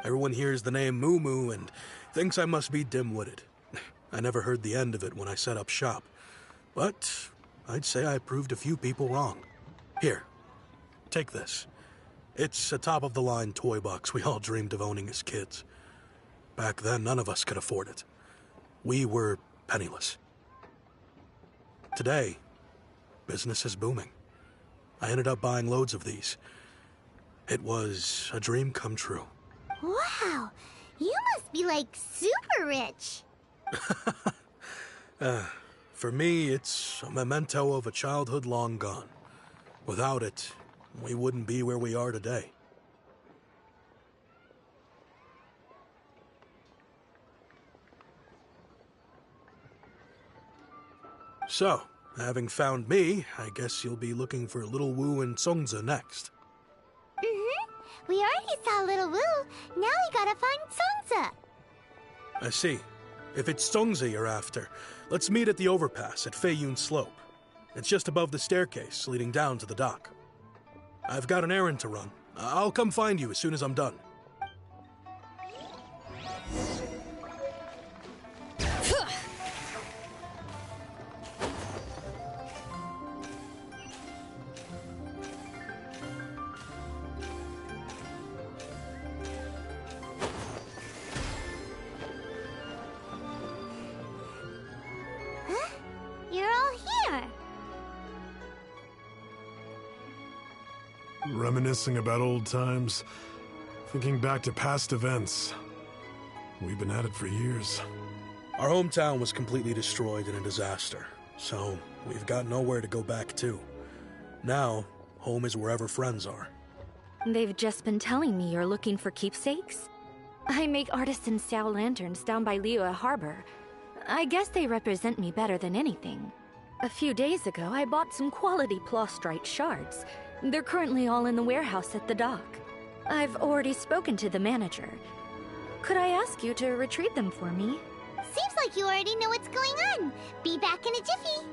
Everyone hears the name Moo Moo and thinks I must be dim-witted. I never heard the end of it when I set up shop. But I'd say I proved a few people wrong. Here, take this. It's a top-of-the-line toy box we all dreamed of owning as kids. Back then, none of us could afford it. We were penniless. Today, business is booming. I ended up buying loads of these. It was a dream come true. Wow, you must be like super rich. For me, it's a memento of a childhood long gone. Without it, we wouldn't be where we are today. So, having found me, I guess you'll be looking for Little Wu and Songza next. We already saw Little Wu. Now we gotta find Songza. I see. If it's Songza you're after, let's meet at the overpass at Feiyun Slope. It's just above the staircase leading down to the dock. I've got an errand to run. I'll come find you as soon as I'm done. You're all here. Reminiscing about old times, thinking back to past events. We've been at it for years. Our hometown was completely destroyed in a disaster, so we've got nowhere to go back to. Now, home is wherever friends are. They've just been telling me you're looking for keepsakes? I make artisan Sao lanterns down by Liyue Harbor. I guess they represent me better than anything. A few days ago, I bought some quality plastrite shards. They're currently all in the warehouse at the dock. I've already spoken to the manager. Could I ask you to retrieve them for me? Seems like you already know what's going on. Be back in a jiffy.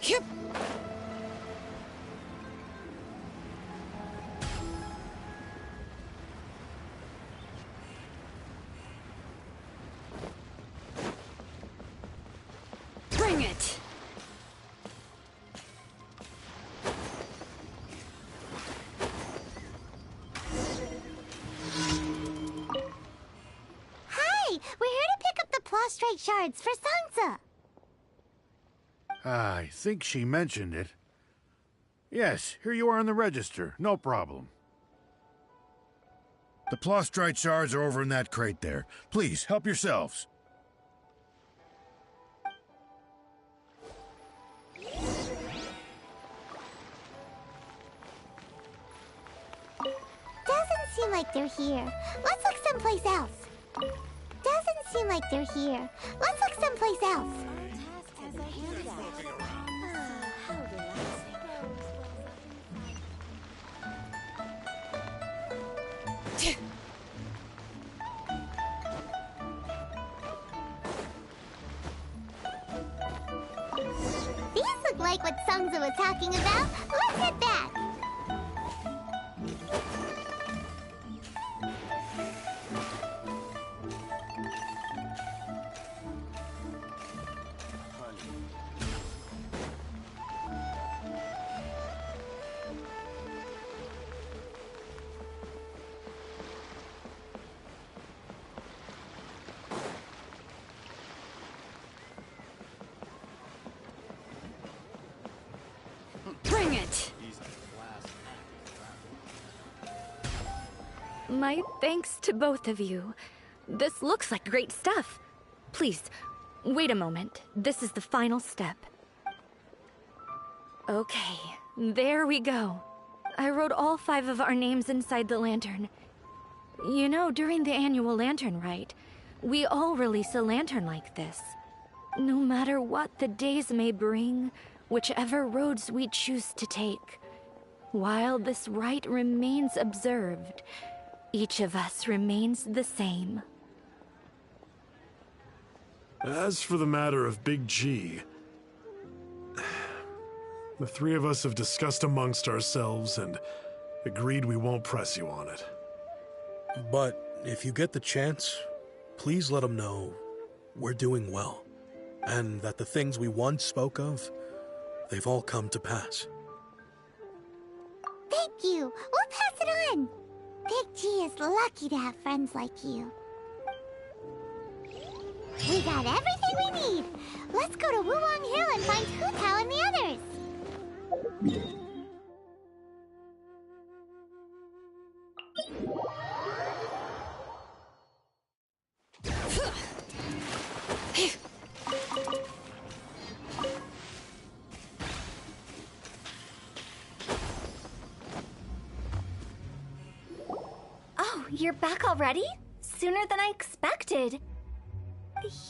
Yep. Bring it. Hi, we're here to pick up the plastrite shards for Sansa. I think she mentioned it. Yes, here you are on the register. No problem. The plastrite shards are over in that crate there. Please, help yourselves. Doesn't seem like they're here. Let's look someplace else. Doesn't seem like they're here. Let's look someplace else. These look like what Sungza was talking about. Let's head back. Bring it! My thanks to both of you. This looks like great stuff. Please, Wait a moment. This is the final step. Okay, there we go. I wrote all 5 of our names inside the lantern. You know, during the annual lantern rite, we all release a lantern like this. No matter what the days may bring, whichever roads we choose to take, while this rite remains observed, each of us remains the same. As for the matter of Big G, the 3 of us have discussed amongst ourselves and agreed we won't press you on it. But if you get the chance, please let them know we're doing well, and that the things we once spoke of, they've all come to pass. Thank you. We'll pass it on. Big G is lucky to have friends like you. We got everything we need. Let's go to Wulong Hill and find Hu Tao and the others. Oh, you're back already? Sooner than I expected.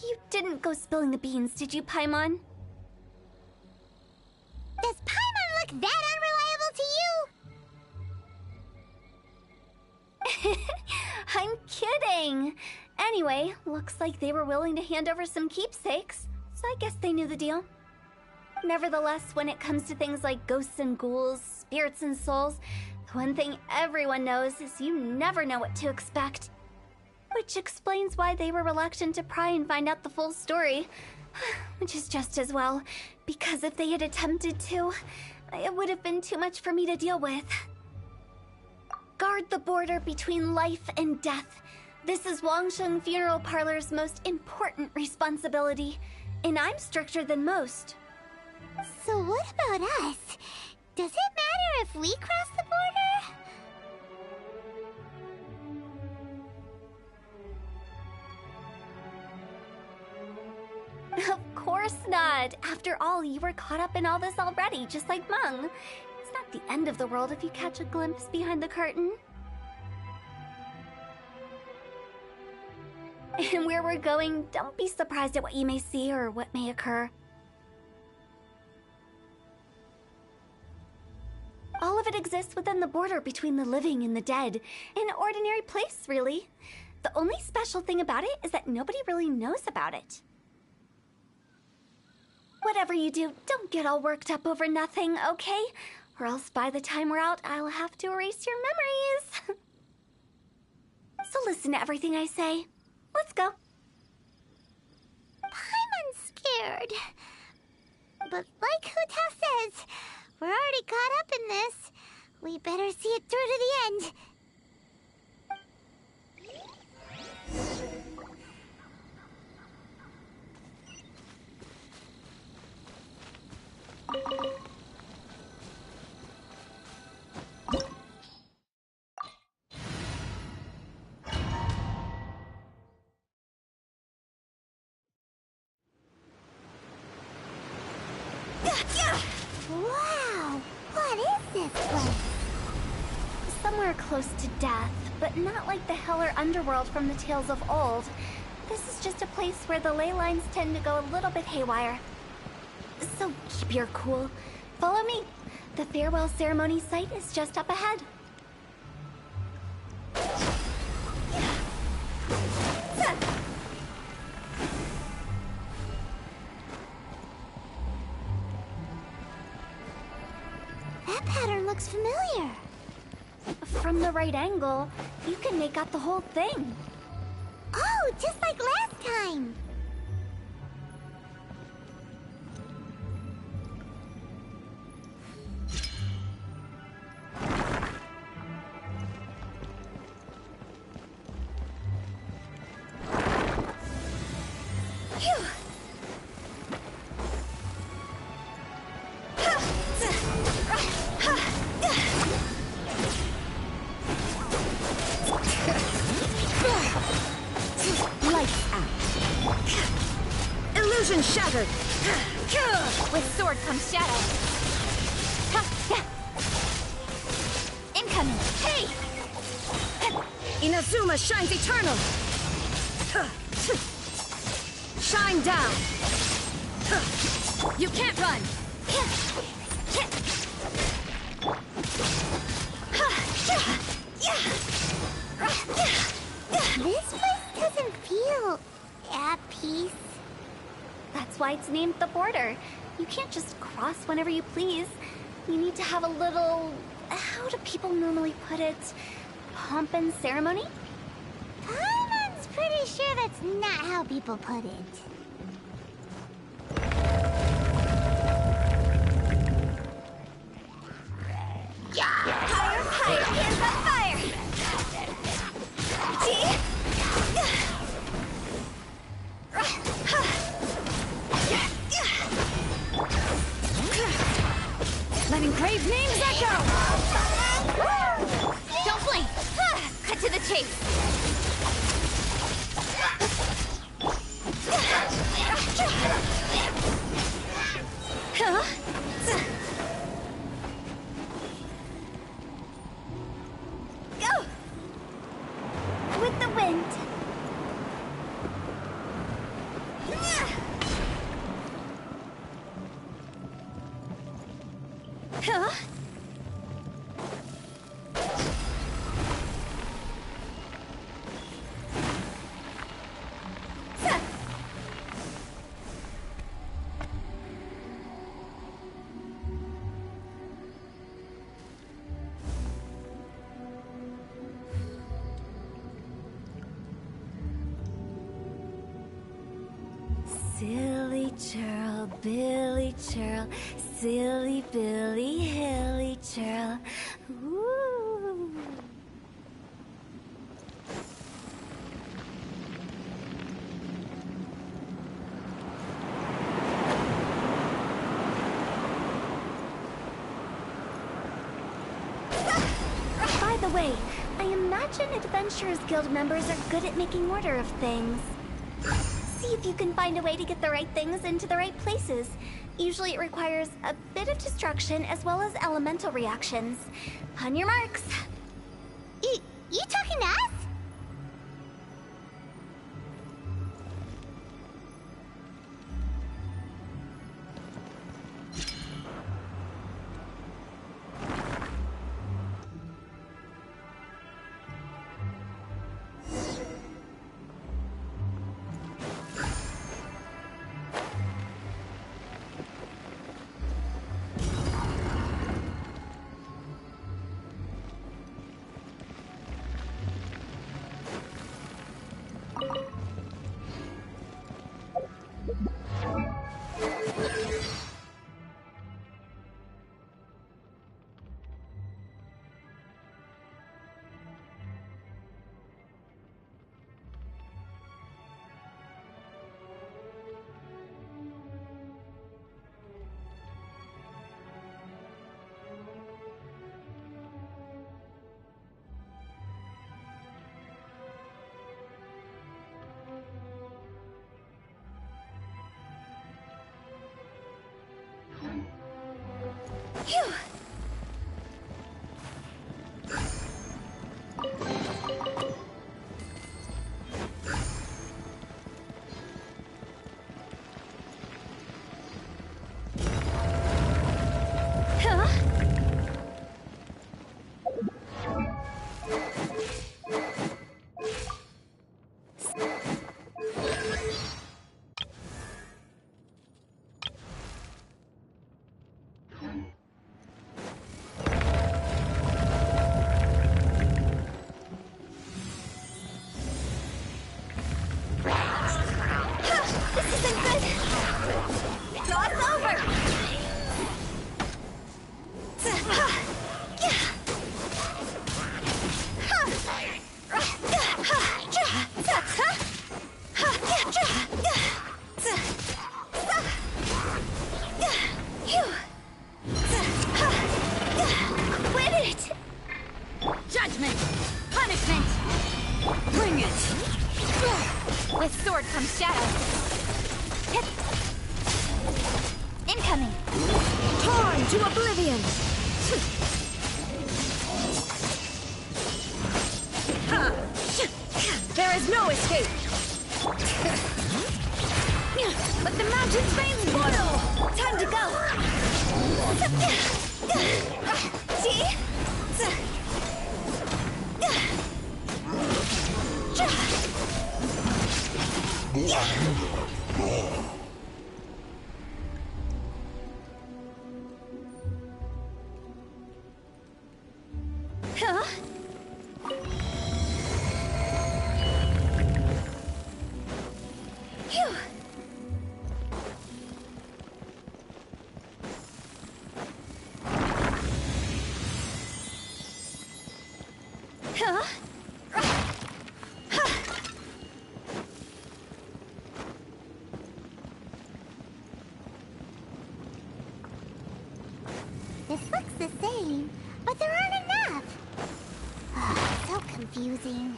You didn't go spilling the beans, did you, Paimon? Does Paimon look that unreliable to you? I'm kidding. Anyway, looks like they were willing to hand over some keepsakes, so I guess they knew the deal. Nevertheless, when it comes to things like ghosts and ghouls, spirits and souls, the one thing everyone knows is you never know what to expect. Which explains why they were reluctant to pry and find out the full story. Which is just as well, because if they had attempted to, it would have been too much for me to deal with. Guard the border between life and death. This is Wangsheng Funeral Parlor's most important responsibility, and I'm stricter than most. So what about us? Does it matter if we cross the border? Of course not. After all, you were caught up in all this already, just like Meng. It's not the end of the world if you catch a glimpse behind the curtain. And where we're going, don't be surprised at what you may see or what may occur. All of it exists within the border between the living and the dead. An ordinary place, really. The only special thing about it is that nobody really knows about it. Whatever you do, don't get all worked up over nothing, okay? Or else by the time we're out, I'll have to erase your memories. So listen to everything I say. Let's go. Paimon's scared. But like Hu Tao says, we're already caught up in this. We better see it through to the end. Wow! What is this place? Somewhere close to death, but not like the hell or underworld from the tales of old. This is just a place where the ley lines tend to go a little bit haywire. So keep your cool. Follow me. The farewell ceremony site is just up ahead. That pattern looks familiar. From the right angle, you can make out the whole thing. Oh, just like last time. Lights out. shattered. With sword comes shadow. Incoming! Hey! Inazuma shines eternal. Shine down. You can't run. This place doesn't feel at peace. That's why it's named the border. You can't just cross whenever you please. You need to have a little... how do people normally put it? Pomp and ceremony? Paimon's pretty sure that's not how people put it. Fire, fire, hands on fire! See? Let engraved names echo! Don't blink! Cut to the chase! Huh? Go! With the wind. Huh? Silly churl, Billy churl, silly Billy, hilly churl. Ooh. By the way, I imagine Adventurers Guild members are good at making order of things. See if you can find a way to get the right things into the right places. Usually it requires a bit of destruction as well as elemental reactions. On your marks. You talking to us? Phew! Huh? This isn't good! Cross over! Quit it! Judgment! Punishment! Bring it! With sword comes shadow. into oblivion! There is no escape! Let the mountain's veins boil! Time to go! See? Huh? Phew. Huh? This looks the same, but there aren't enough. So confusing.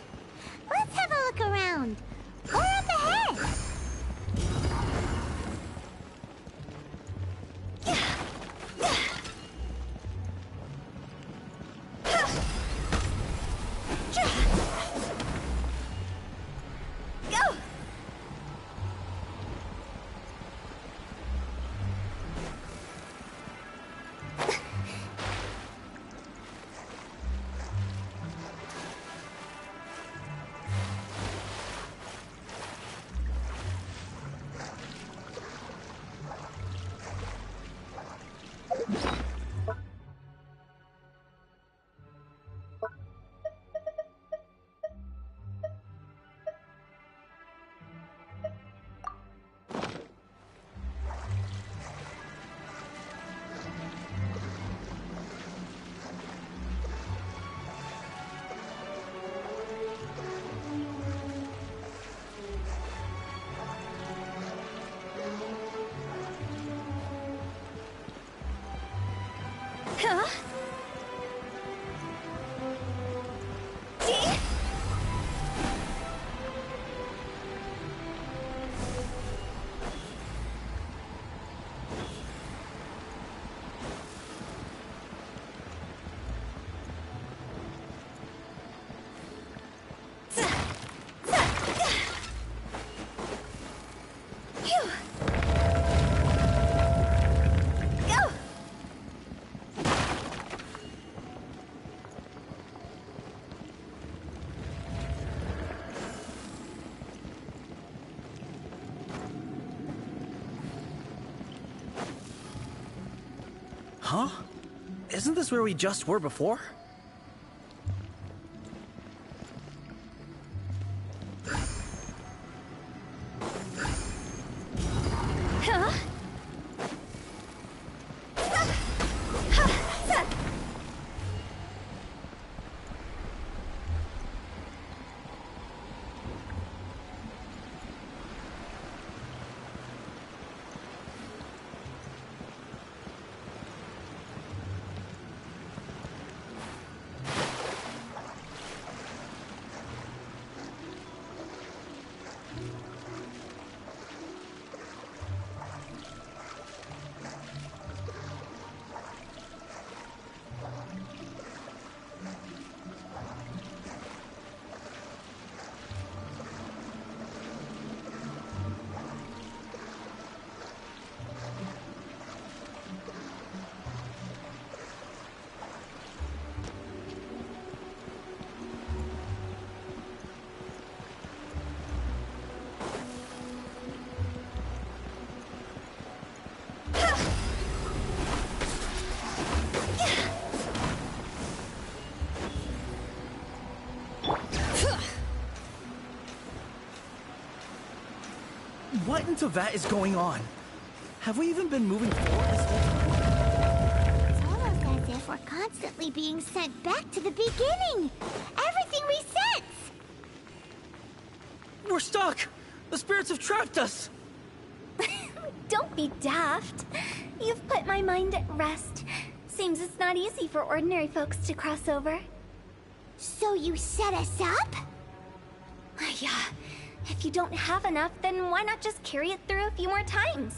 Let's have a look around. Or up ahead. Go! Huh? See? Phew. Go! Huh? Isn't this where we just were before? Huh? What in Teyvat is going on? Have we even been moving forward this whole time? It's almost as if we're constantly being sent back to the beginning. Everything resets. We're stuck! The spirits have trapped us! Don't be daft. You've put my mind at rest. Seems it's not easy for ordinary folks to cross over. So you set us up? Yeah. If you don't have enough, then why not just carry it through a few more times?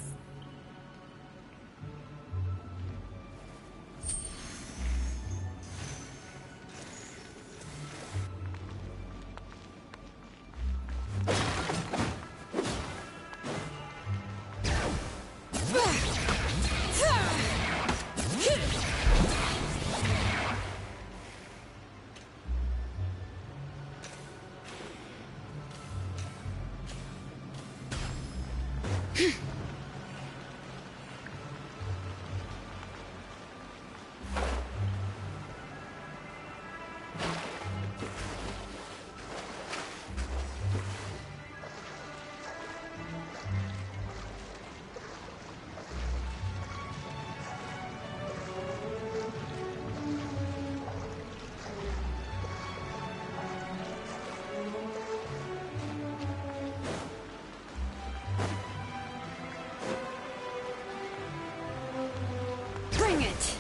Bring it!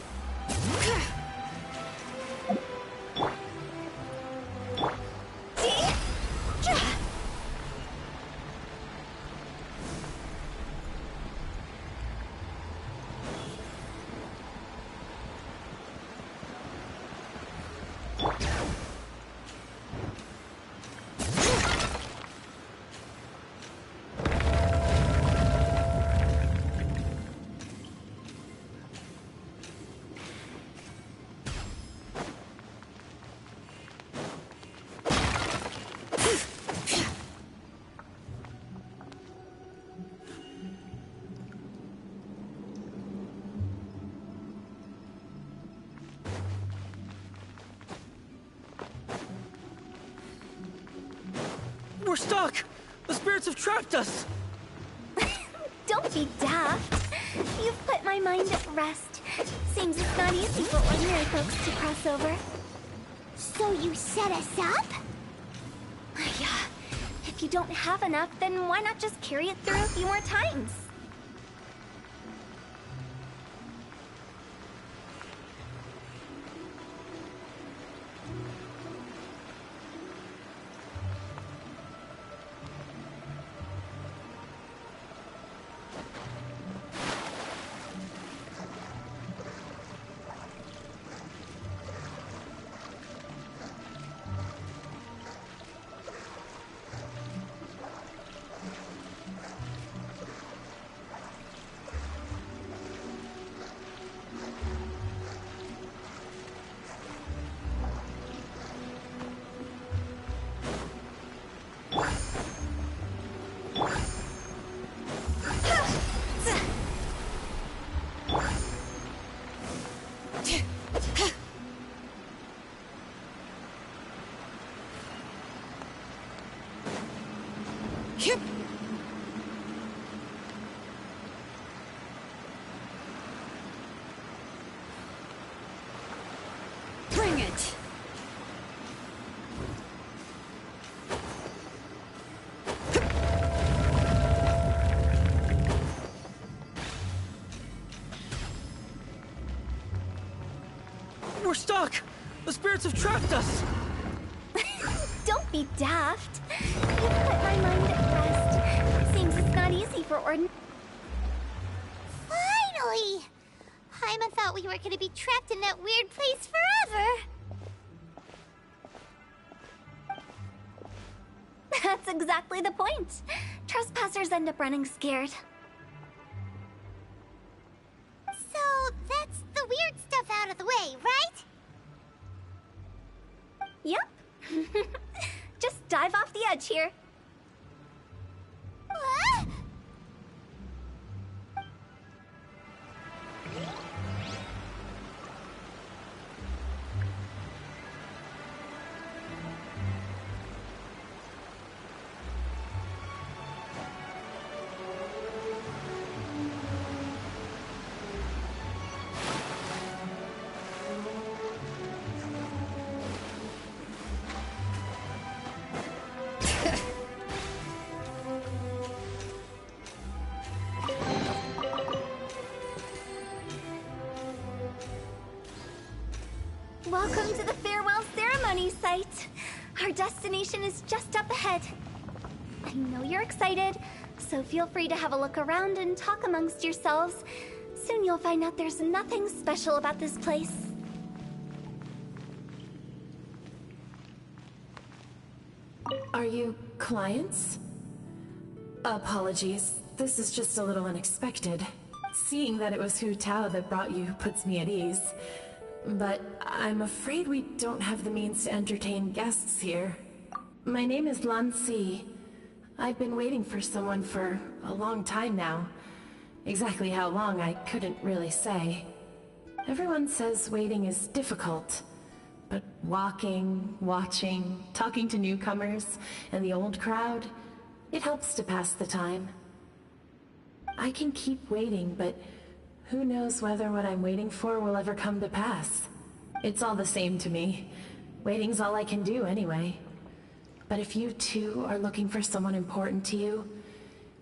We're stuck! The spirits have trapped us! Don't be daft. You've put my mind at rest. Seems it's not easy for ordinary folks to cross over. So you set us up? Yeah. If you don't have enough, then why not just carry it through a few more times? Bring it! We're stuck! The spirits have trapped us! Don't be daft. You've put my mind at rest. Seems it's not easy for ordinary... Finally! Paimon thought we were gonna be trapped in that weird place forever. That's exactly the point. Trespassers end up running scared. So that's the weird stuff out of the way, right? Yep. Just dive off the edge here. What? Welcome to the farewell ceremony site. Our destination is just up ahead. I know you're excited, so feel free to have a look around and talk amongst yourselves. Soon you'll find out there's nothing special about this place. Are you clients? Apologies, this is just a little unexpected. Seeing that it was Hu Tao that brought you puts me at ease. But I'm afraid we don't have the means to entertain guests here. My name is Lan Si. I've been waiting for someone for a long time now. Exactly how long, I couldn't really say. Everyone says waiting is difficult, But walking, watching, talking to newcomers, and the old crowd, it helps to pass the time. I can keep waiting, but who knows whether what I'm waiting for will ever come to pass. It's all the same to me. Waiting's all I can do anyway. But if you too are looking for someone important to you,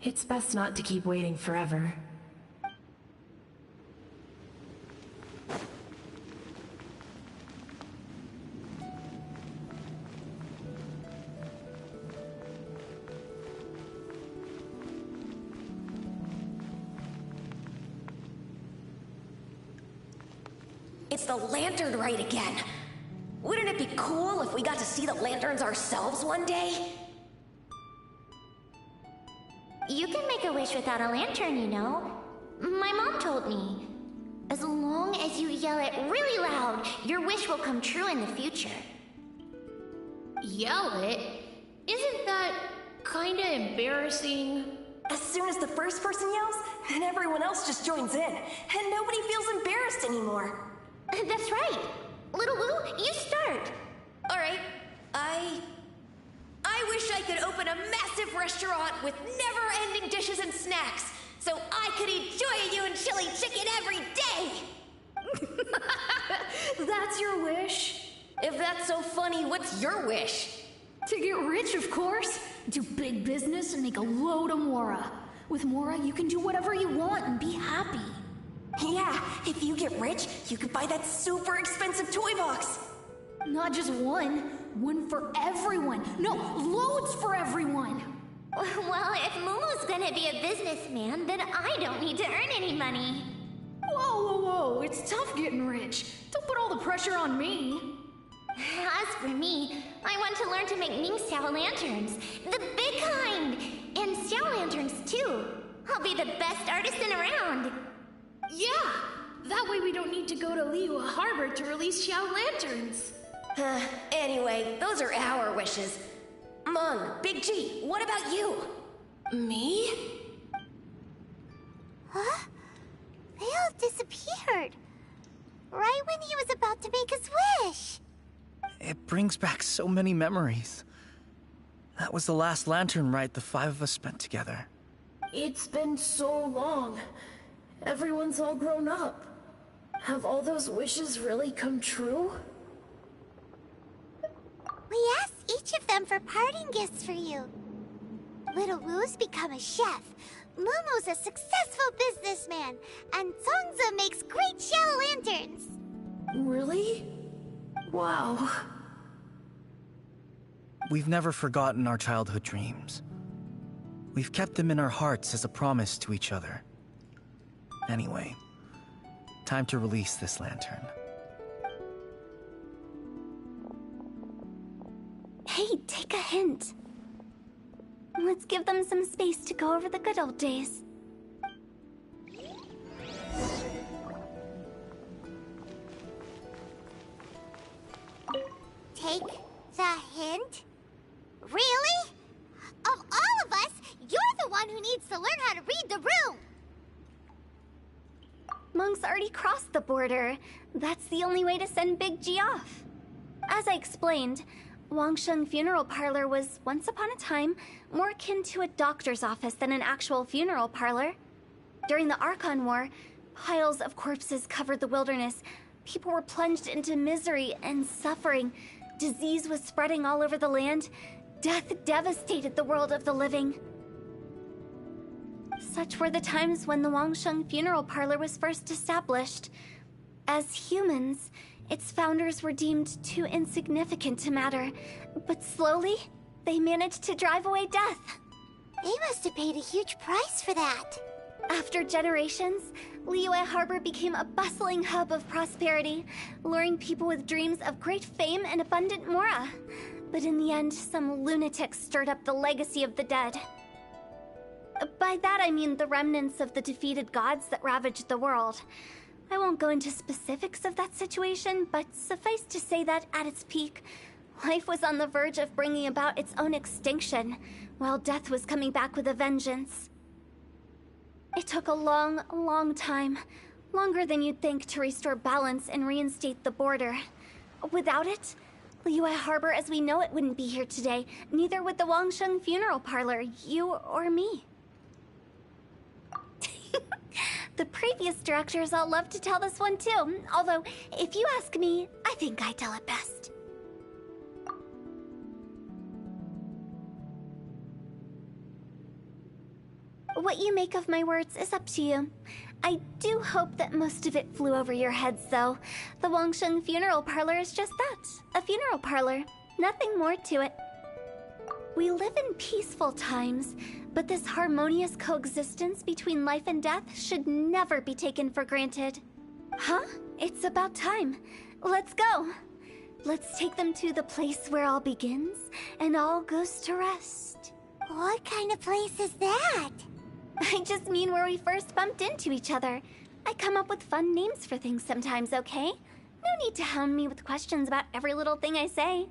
it's best not to keep waiting forever. It's the lantern rite again. Wouldn't it be cool if we got to see the lanterns ourselves one day? You can make a wish without a lantern, you know. My mom told me. As long as you yell it really loud, your wish will come true in the future. Yell it? Isn't that kinda embarrassing? As soon as the first person yells, then everyone else just joins in, and nobody feels embarrassed anymore. That's right. Little Wu, you start. All right, I wish I could open a massive restaurant with never-ending dishes and snacks, so I could eat Joy and chili chicken every day! That's your wish? If that's so funny, what's your wish? To get rich, of course. Do big business and make a load of Mora. With Mora, you can do whatever you want and be happy. Yeah, if you get rich, you could buy that super expensive toy box. Not just one. One for everyone. No, loads for everyone. Well, if Momo's gonna be a businessman, then I don't need to earn any money. Whoa, whoa, whoa. It's tough getting rich. Don't put all the pressure on me. As for me, I want to learn to make Ming Xiao lanterns. The big kind! And Xiao lanterns, too. I'll be the best artisan around. Yeah! That way we don't need to go to Liyue Harbor to release Xiao lanterns. Anyway, those are our wishes. Mung, Big G, what about you? Me? Huh? They all disappeared. Right when he was about to make his wish. It brings back so many memories. That was the last lantern rite the five of us spent together. It's been so long. Everyone's all grown up. Have all those wishes really come true? We asked each of them for parting gifts for you. Little Wu's become a chef, Momo's a successful businessman, and Songza makes great shell lanterns. Really? Wow. We've never forgotten our childhood dreams. We've kept them in our hearts as a promise to each other. Anyway, time to release this lantern. Hey, take a hint. Let's give them some space to go over the good old days. Take the hint? Really? Of all of us, you're the one who needs to learn how to read the room! Monk's already crossed the border. That's the only way to send Big G off. As I explained, Wangsheng Funeral Parlor was, once upon a time, more akin to a doctor's office than an actual funeral parlor. During the Archon War, piles of corpses covered the wilderness. People were plunged into misery and suffering. Disease was spreading all over the land. Death devastated the world of the living. Such were the times when the Wangsheng Funeral Parlor was first established. As humans, its founders were deemed too insignificant to matter, but slowly, they managed to drive away death. They must have paid a huge price for that. After generations, Liyue Harbor became a bustling hub of prosperity, luring people with dreams of great fame and abundant mora. But in the end, some lunatics stirred up the legacy of the dead. By that I mean the remnants of the defeated gods that ravaged the world. I won't go into specifics of that situation, but suffice to say that at its peak, life was on the verge of bringing about its own extinction, while death was coming back with a vengeance. It took a long, long time, longer than you'd think, to restore balance and reinstate the border. Without it, Liyue Harbor as we know it wouldn't be here today. Neither would the Wangsheng Funeral Parlor, you or me. The previous directors all love to tell this one too, although, if you ask me, I think I tell it best. What you make of my words is up to you. I do hope that most of it flew over your heads, though. The Wangsheng Funeral Parlor is just that, a funeral parlor. Nothing more to it. We live in peaceful times, but this harmonious coexistence between life and death should never be taken for granted. Huh? It's about time. Let's go. Let's take them to the place where all begins and all goes to rest. What kind of place is that? I just mean where we first bumped into each other. I come up with fun names for things sometimes, okay? No need to hound me with questions about every little thing I say.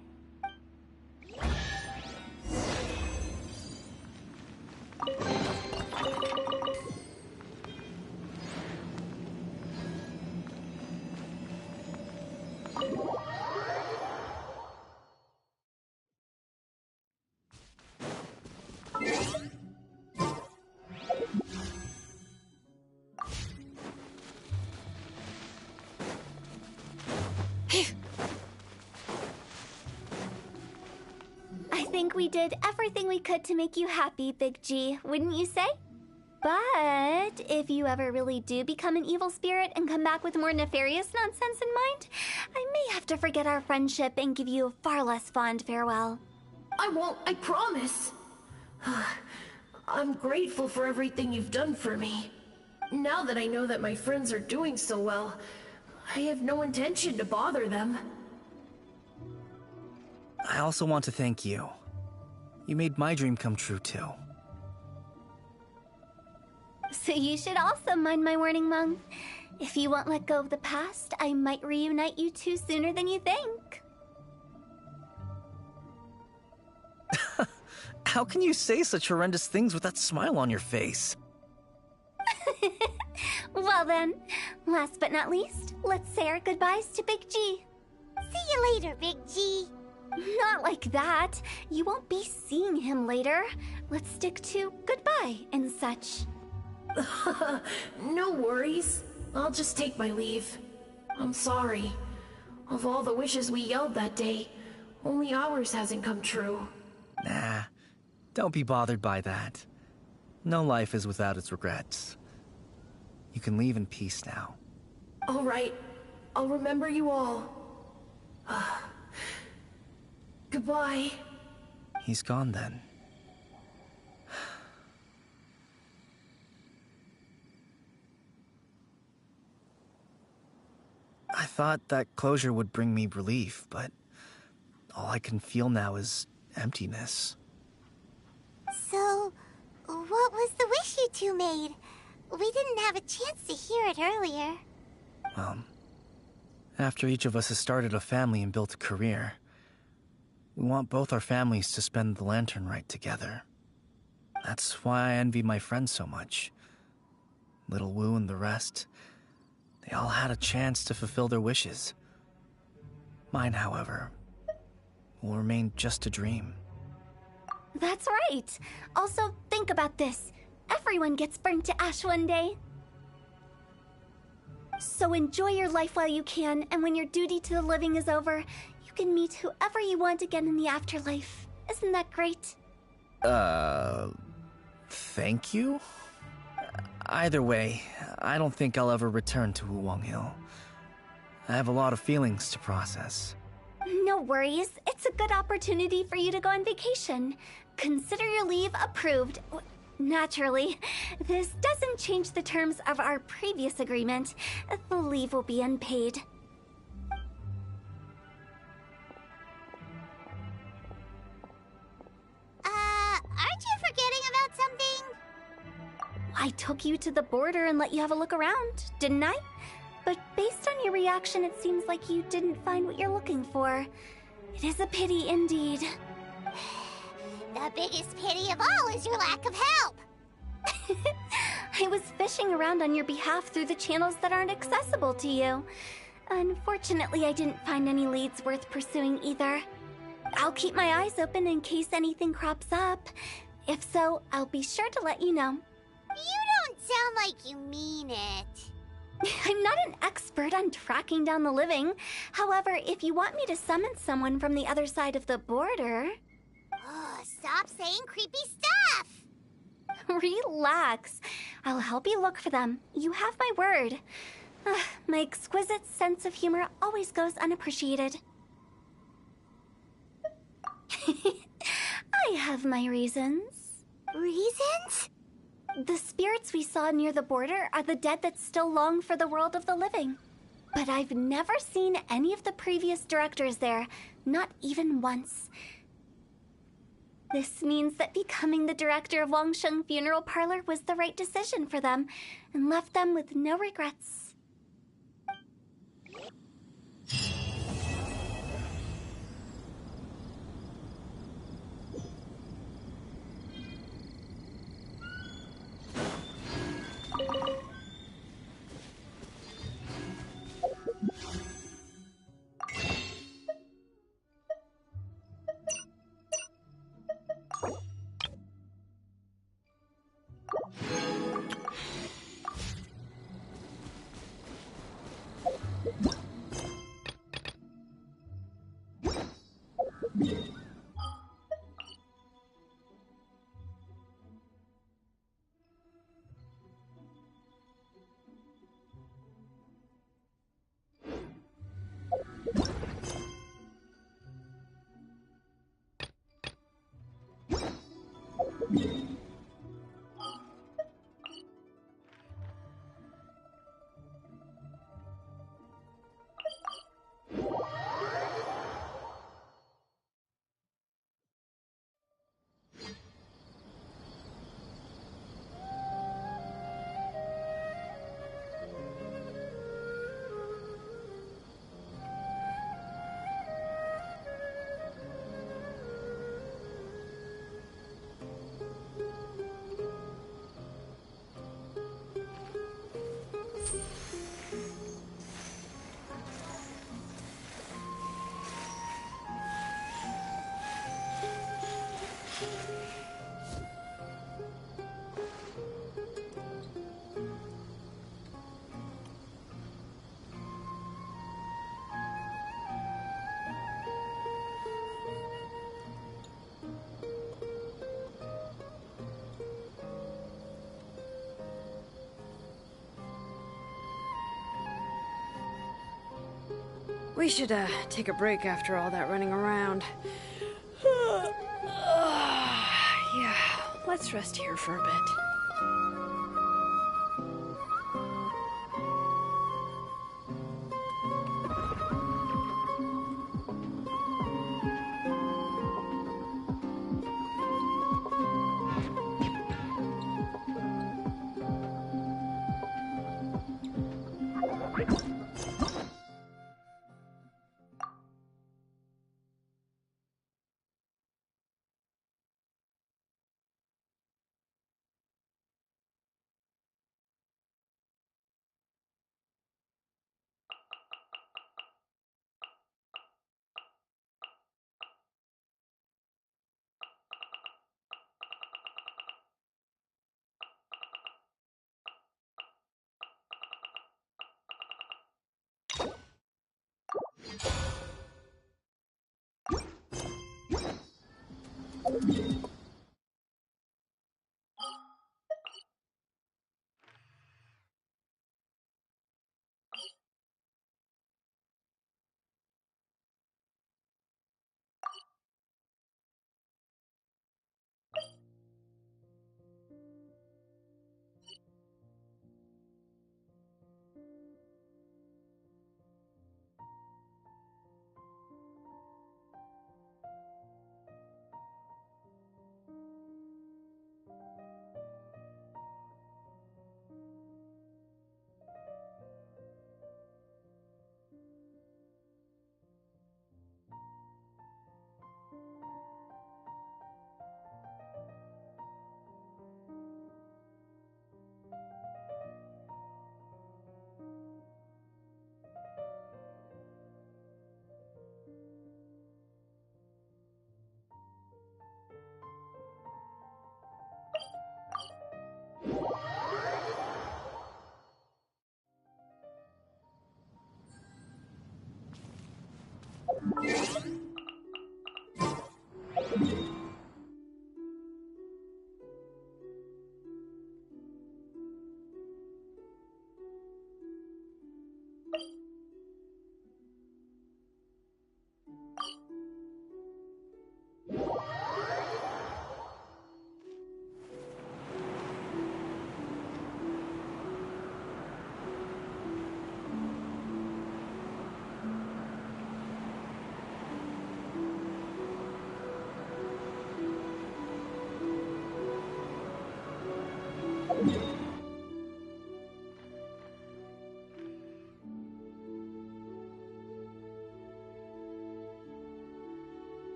I think we did everything we could to make you happy, Big G, wouldn't you say? But if you ever really do become an evil spirit and come back with more nefarious nonsense in mind, I may have to forget our friendship and give you a far less fond farewell. I won't, I promise. I'm grateful for everything you've done for me. Now that I know that my friends are doing so well, I have no intention to bother them. I also want to thank you. You made my dream come true, too. So you should also mind my warning, Mung. If you won't let go of the past, I might reunite you two sooner than you think. How can you say such horrendous things with that smile on your face? Well then, last but not least, let's say our goodbyes to Big G. See you later, Big G. Not like that. You won't be seeing him later. Let's stick to goodbye and such. No worries. I'll just take my leave. I'm sorry. Of all the wishes we yelled that day, only ours hasn't come true. Nah, don't be bothered by that. No life is without its regrets. You can leave in peace now. All right. I'll remember you all. Goodbye. He's gone then. I thought that closure would bring me relief, but all I can feel now is emptiness. So, what was the wish you two made? We didn't have a chance to hear it earlier. Well, after each of us has started a family and built a career, we want both our families to spend the Lantern Rite together. That's why I envy my friends so much. Little Wu and the rest, they all had a chance to fulfill their wishes. Mine, however, will remain just a dream. That's right. Also, think about this. Everyone gets burnt to ash one day. So enjoy your life while you can, and when your duty to the living is over, you can meet whoever you want again in the afterlife. Isn't that great? Thank you? Either way, I don't think I'll ever return to Wuwang Hill. I have a lot of feelings to process. No worries. It's a good opportunity for you to go on vacation. Consider your leave approved. Naturally, this doesn't change the terms of our previous agreement. The leave will be unpaid. Aren't you forgetting about something? I took you to the border and let you have a look around, didn't I? But based on your reaction, it seems like you didn't find what you're looking for. It is a pity indeed. The biggest pity of all is your lack of help. I was fishing around on your behalf through the channels that aren't accessible to you. Unfortunately, I didn't find any leads worth pursuing either. I'll keep my eyes open in case anything crops up. If so, I'll be sure to let you know. You don't sound like you mean it. I'm not an expert on tracking down the living. However, if you want me to summon someone from the other side of the border... Oh, stop saying creepy stuff! Relax. I'll help you look for them. You have my word. My exquisite sense of humor always goes unappreciated. I have my reasons. Reasons? The spirits we saw near the border are the dead that still long for the world of the living. But I've never seen any of the previous directors there, not even once. This means that becoming the director of Wangsheng Funeral Parlor was the right decision for them, and left them with no regrets. We should, take a break after all that running around. Yeah, let's rest here for a bit.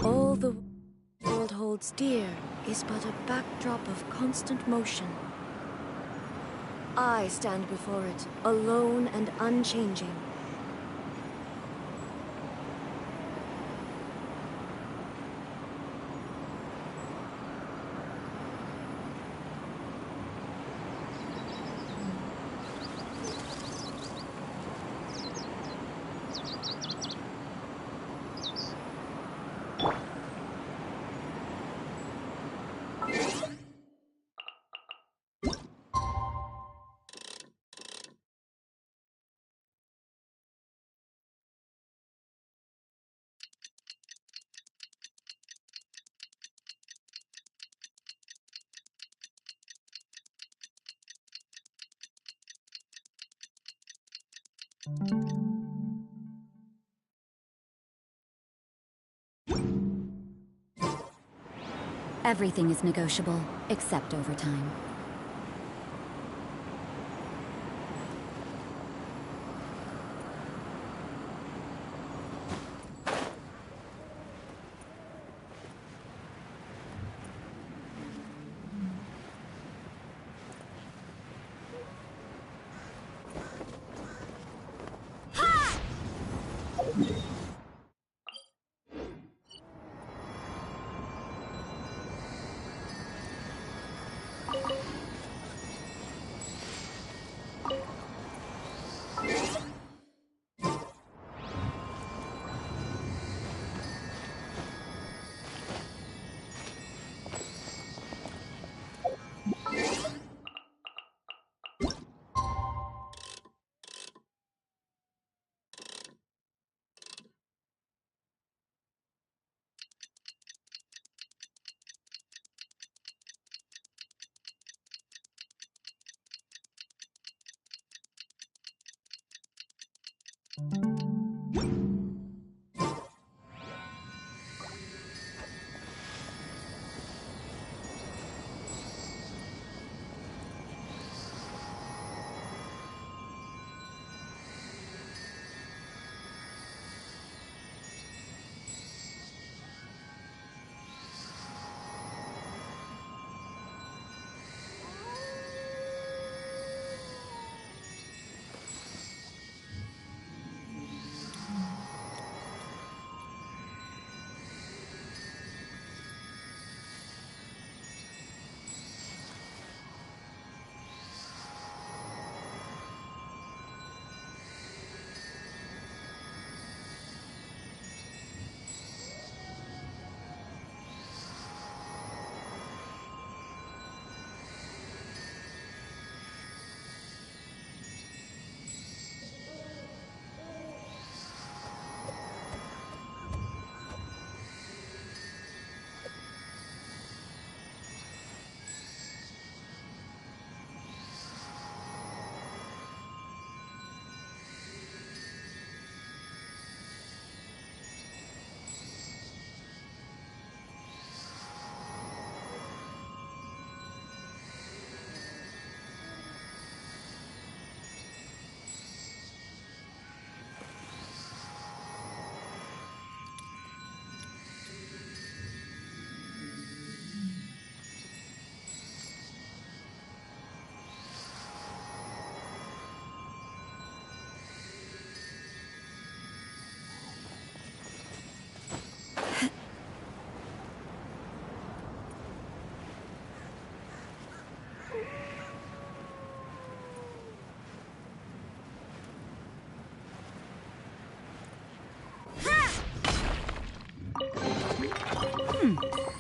All the world holds dear is but a backdrop of constant motion. I stand before it, alone and unchanging. Everything is negotiable, except overtime.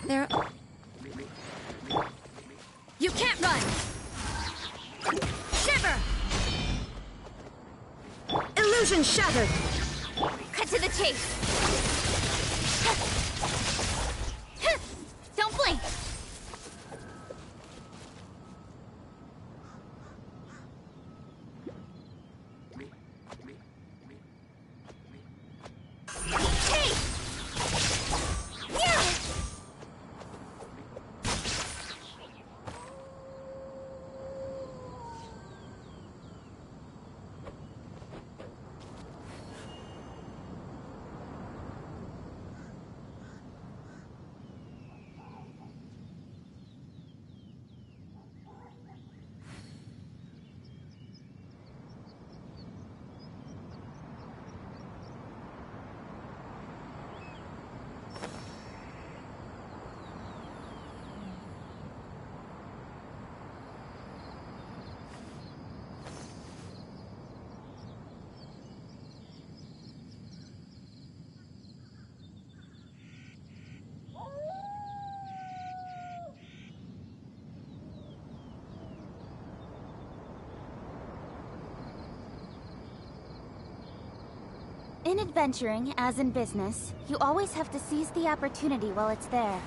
There... You can't run! Shiver! Illusion shattered! Cut to the chase! Don't blink! Hey! Yeah! In adventuring, as in business, you always have to seize the opportunity while it's there.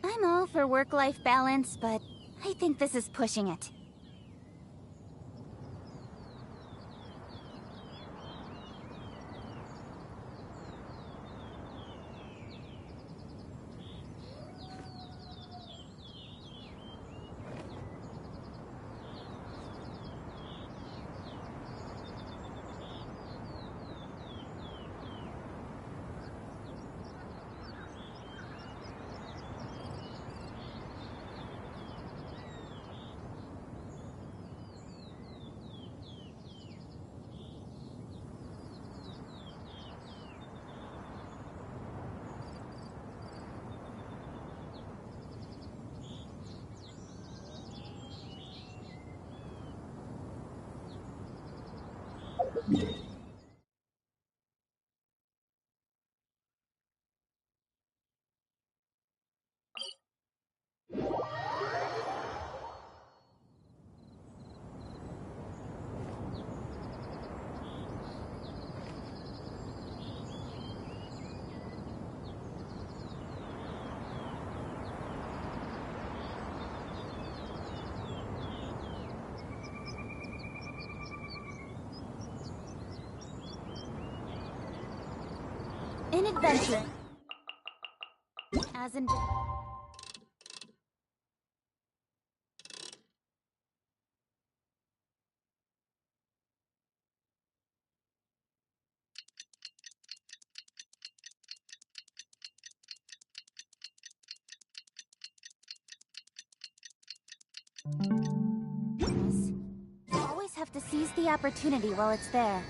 I'm all for work-life balance, but I think this is pushing it. In adventure, as in... You always have to seize the opportunity while it's there.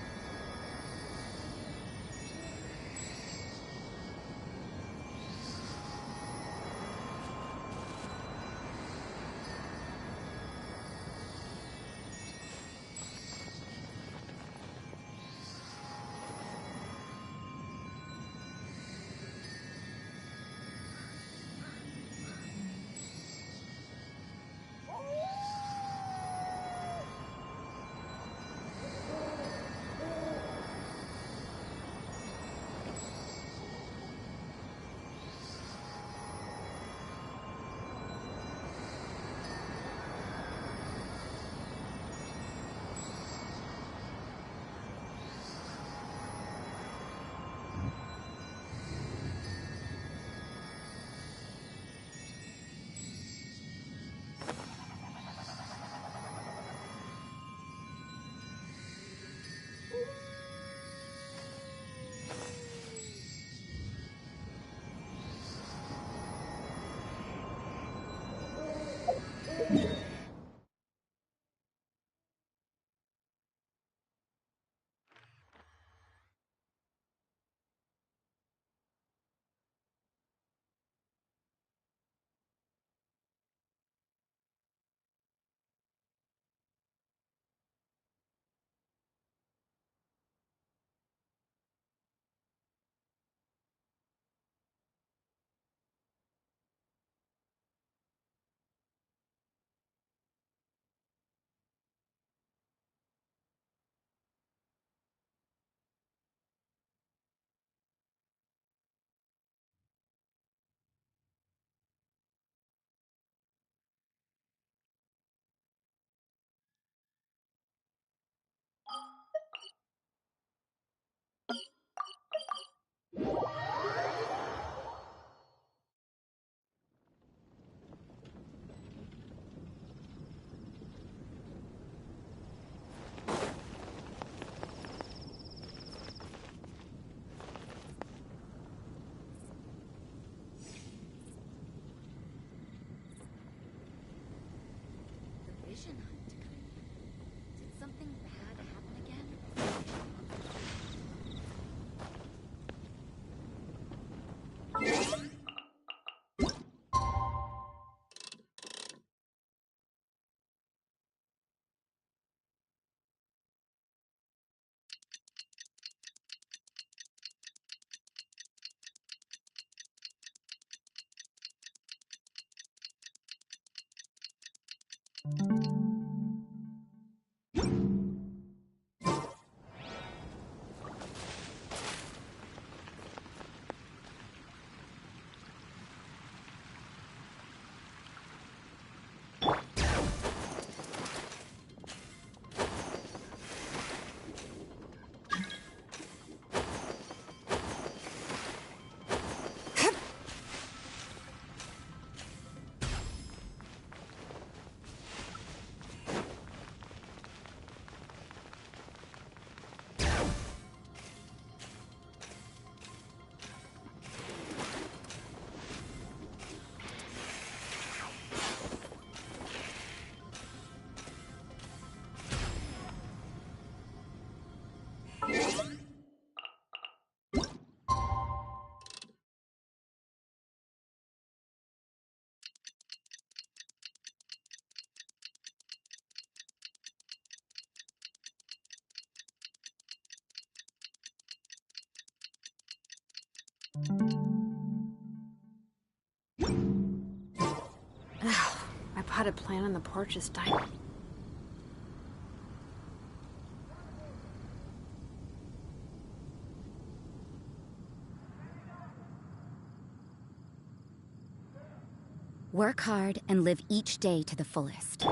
vacation hunt, kind of. Did something bad happen again? My potted plant on the porch is dying. Work hard and live each day to the fullest.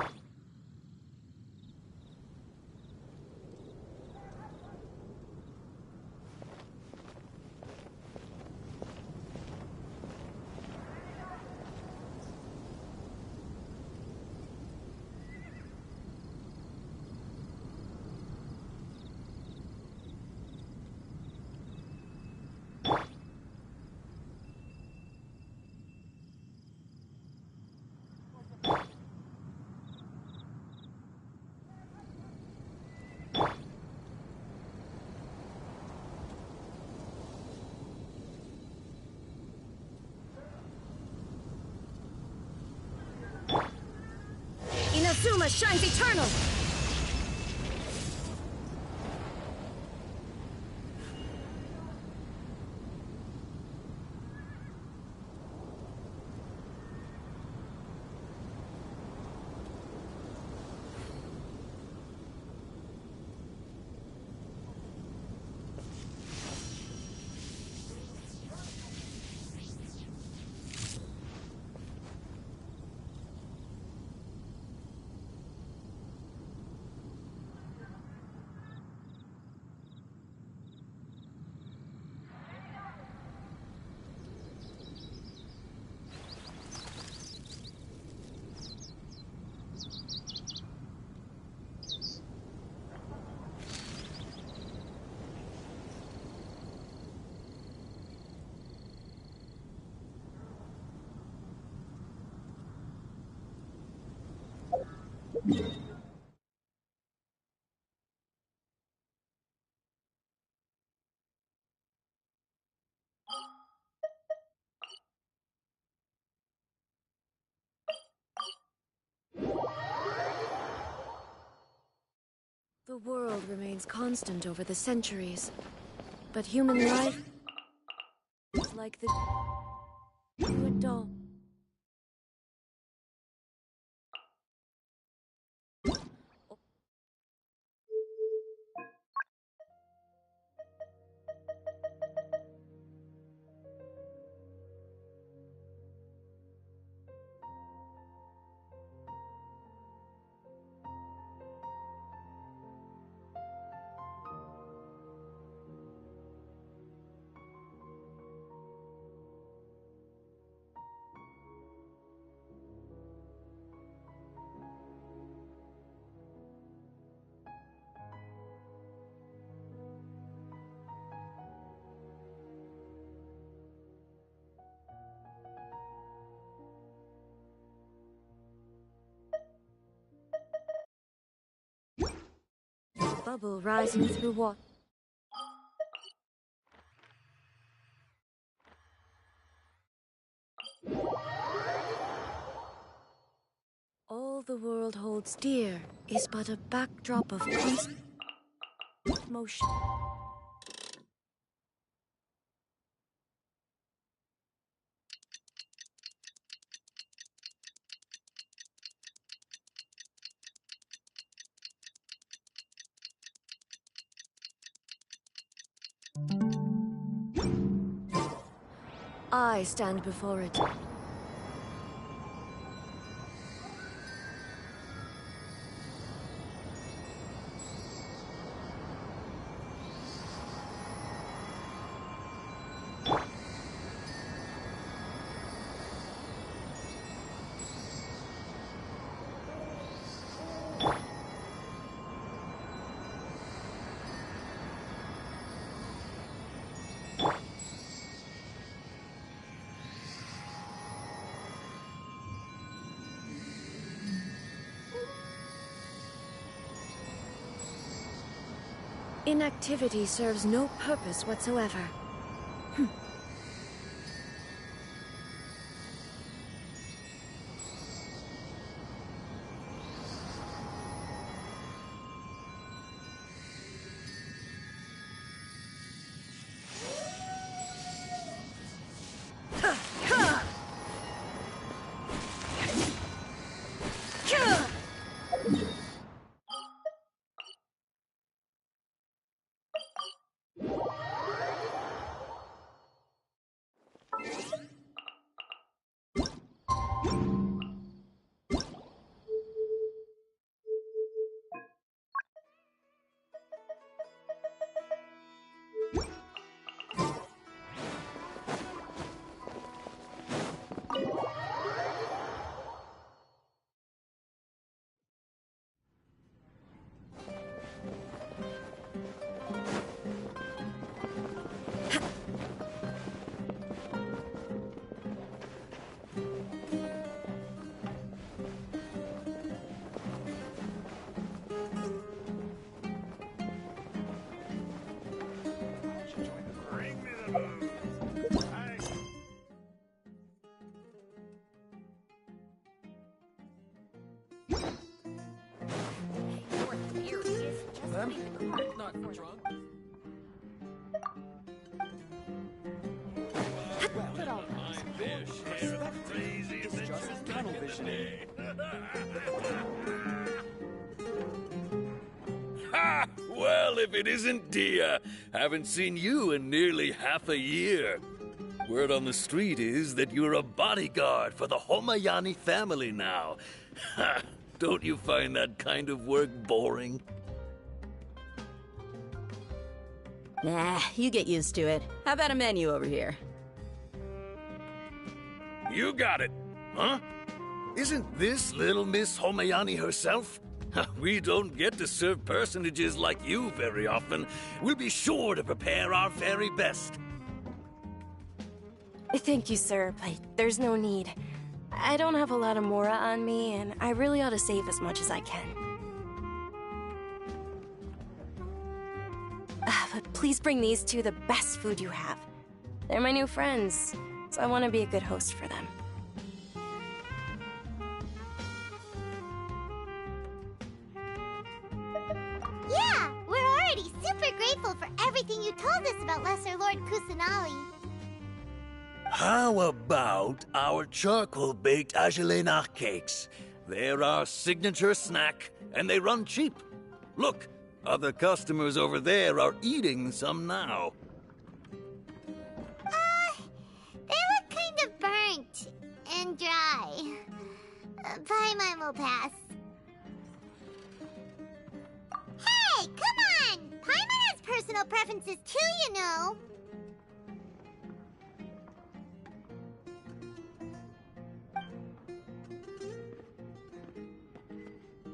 Inazuma shines eternal! The world remains constant over the centuries, but human life is like the to a doll. Bubble rising through water. All the world holds dear is but a backdrop of constant motion. I stand before it. Inactivity serves no purpose whatsoever. Not drunk. My fish is crazy as just tunnel vision. Ha! Well, if it isn't Dia, haven't seen you in nearly half a year. Word on the street is that you're a bodyguard for the Homayani family now. Ha! Don't you find that kind of work boring? Nah, you get used to it. How about a menu over here? You got it, huh? Isn't this little Miss Homayani herself? We don't get to serve personages like you very often. We'll be sure to prepare our very best. Thank you, sir, but there's no need. I don't have a lot of Mora on me, and I really ought to save as much as I can. But please bring these two the best food you have. They're my new friends, so I want to be a good host for them. Yeah, we're already super grateful for everything you told us about Lesser Lord Kusanali. How about our charcoal-baked Agelena cakes? They're our signature snack, and they run cheap. Look, other customers over there are eating some now. They look kind of burnt and dry. Paimon will pass. Hey, come on! Paimon has personal preferences too, you know.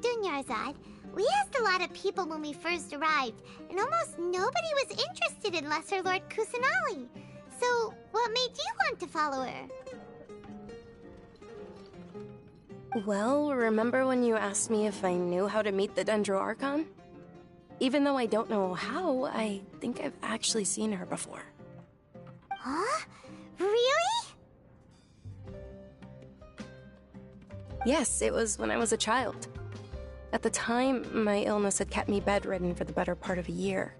Dunyarzad, we asked a lot of people when we first arrived, and almost nobody was interested in Lesser Lord Kusanali. So, what made you want to follow her? Well, remember when you asked me if I knew how to meet the Dendro Archon? Even though I don't know how, I think I've actually seen her before. Huh? Really? Yes, it was when I was a child. At the time, my illness had kept me bedridden for the better part of a year.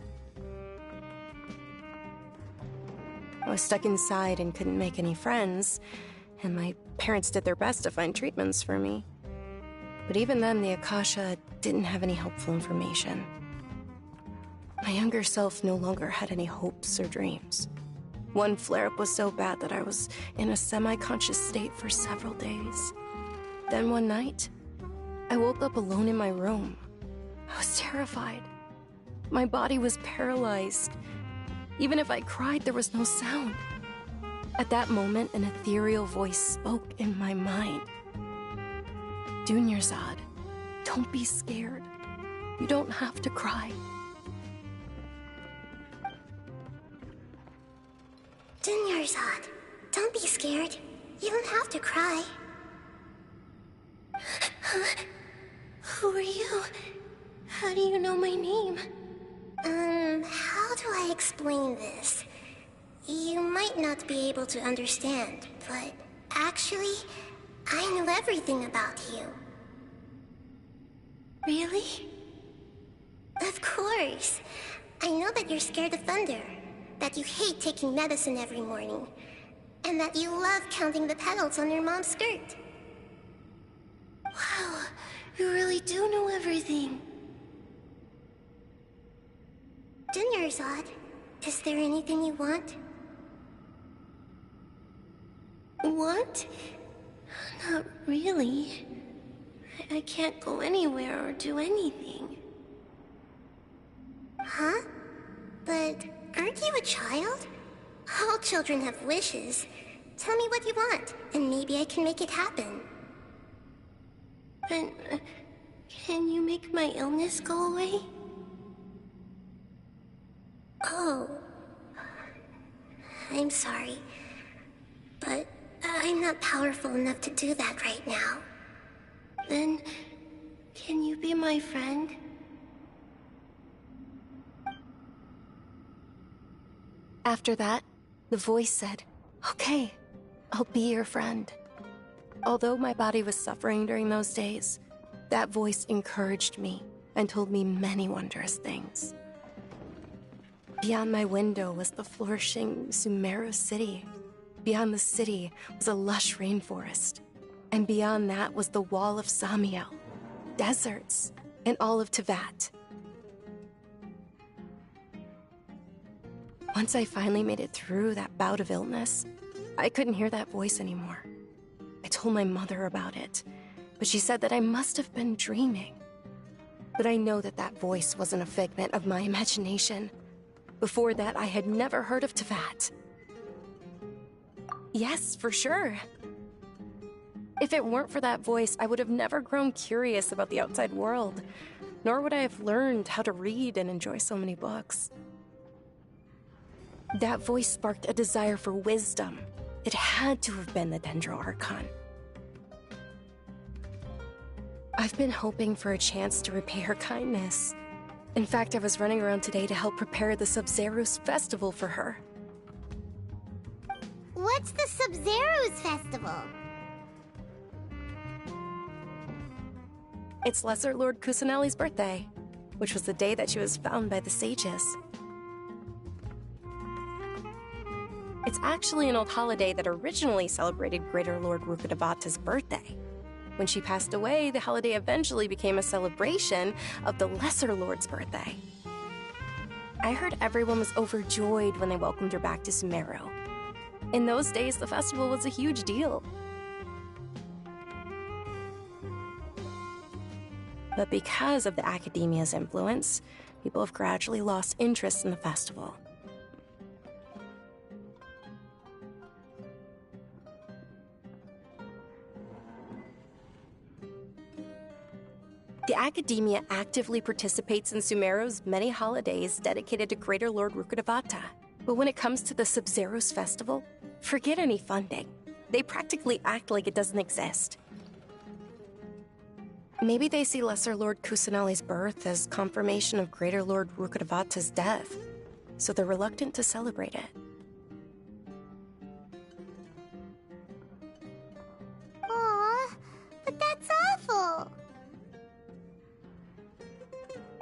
I was stuck inside and couldn't make any friends, and my parents did their best to find treatments for me. But even then, the Akasha didn't have any helpful information. My younger self no longer had any hopes or dreams. One flare-up was so bad that I was in a semi-conscious state for several days. Then one night, I woke up alone in my room. I was terrified. My body was paralyzed. Even if I cried, there was no sound. At that moment, an ethereal voice spoke in my mind. Dunyarzad, don't be scared. You don't have to cry. Dunyarzad, don't be scared. You don't have to cry. Who are you? How do you know my name? How do I explain this? You might not be able to understand, but actually, I know everything about you. Really? Of course. I know that you're scared of thunder, that you hate taking medicine every morning, and that you love counting the petals on your mom's skirt. Wow, you really do know everything. Dunyarzad, is there anything you want? Want? Not really. I can't go anywhere or do anything. Huh? But aren't you a child? All children have wishes. Tell me what you want, and maybe I can make it happen. But can you make my illness go away? Oh. I'm sorry. But I'm not powerful enough to do that right now. Then, can you be my friend? After that, the voice said, "Okay, I'll be your friend." Although my body was suffering during those days, that voice encouraged me and told me many wondrous things. Beyond my window was the flourishing Sumeru city. Beyond the city was a lush rainforest. And beyond that was the wall of Samiel, deserts, and all of Tevat. Once I finally made it through that bout of illness, I couldn't hear that voice anymore. I told my mother about it, but she said that I must have been dreaming. But I know that that voice wasn't a figment of my imagination. Before that, I had never heard of Tevat. Yes, for sure. If it weren't for that voice, I would have never grown curious about the outside world, nor would I have learned how to read and enjoy so many books. That voice sparked a desire for wisdom. It had to have been the Dendro Archon. I've been hoping for a chance to repay her kindness. In fact, I was running around today to help prepare the Sub-Zerus festival for her. What's the Sub-Zerus festival? It's Lesser Lord Kusanali's birthday, which was the day that she was found by the sages. It's actually an old holiday that originally celebrated Greater Lord Rukkhadevata's birthday. When she passed away, the holiday eventually became a celebration of the Lesser Lord's birthday. I heard everyone was overjoyed when they welcomed her back to Sumeru. In those days, the festival was a huge deal. But because of the Academia's influence, people have gradually lost interest in the festival. The Academia actively participates in Sumeru's many holidays dedicated to Greater Lord Rukkhadevata. But when it comes to the Sub-Zerus festival, forget any funding. They practically act like it doesn't exist. Maybe they see Lesser Lord Kusanali's birth as confirmation of Greater Lord Rukkhadevata's death, so they're reluctant to celebrate it. Aw, but that's awful.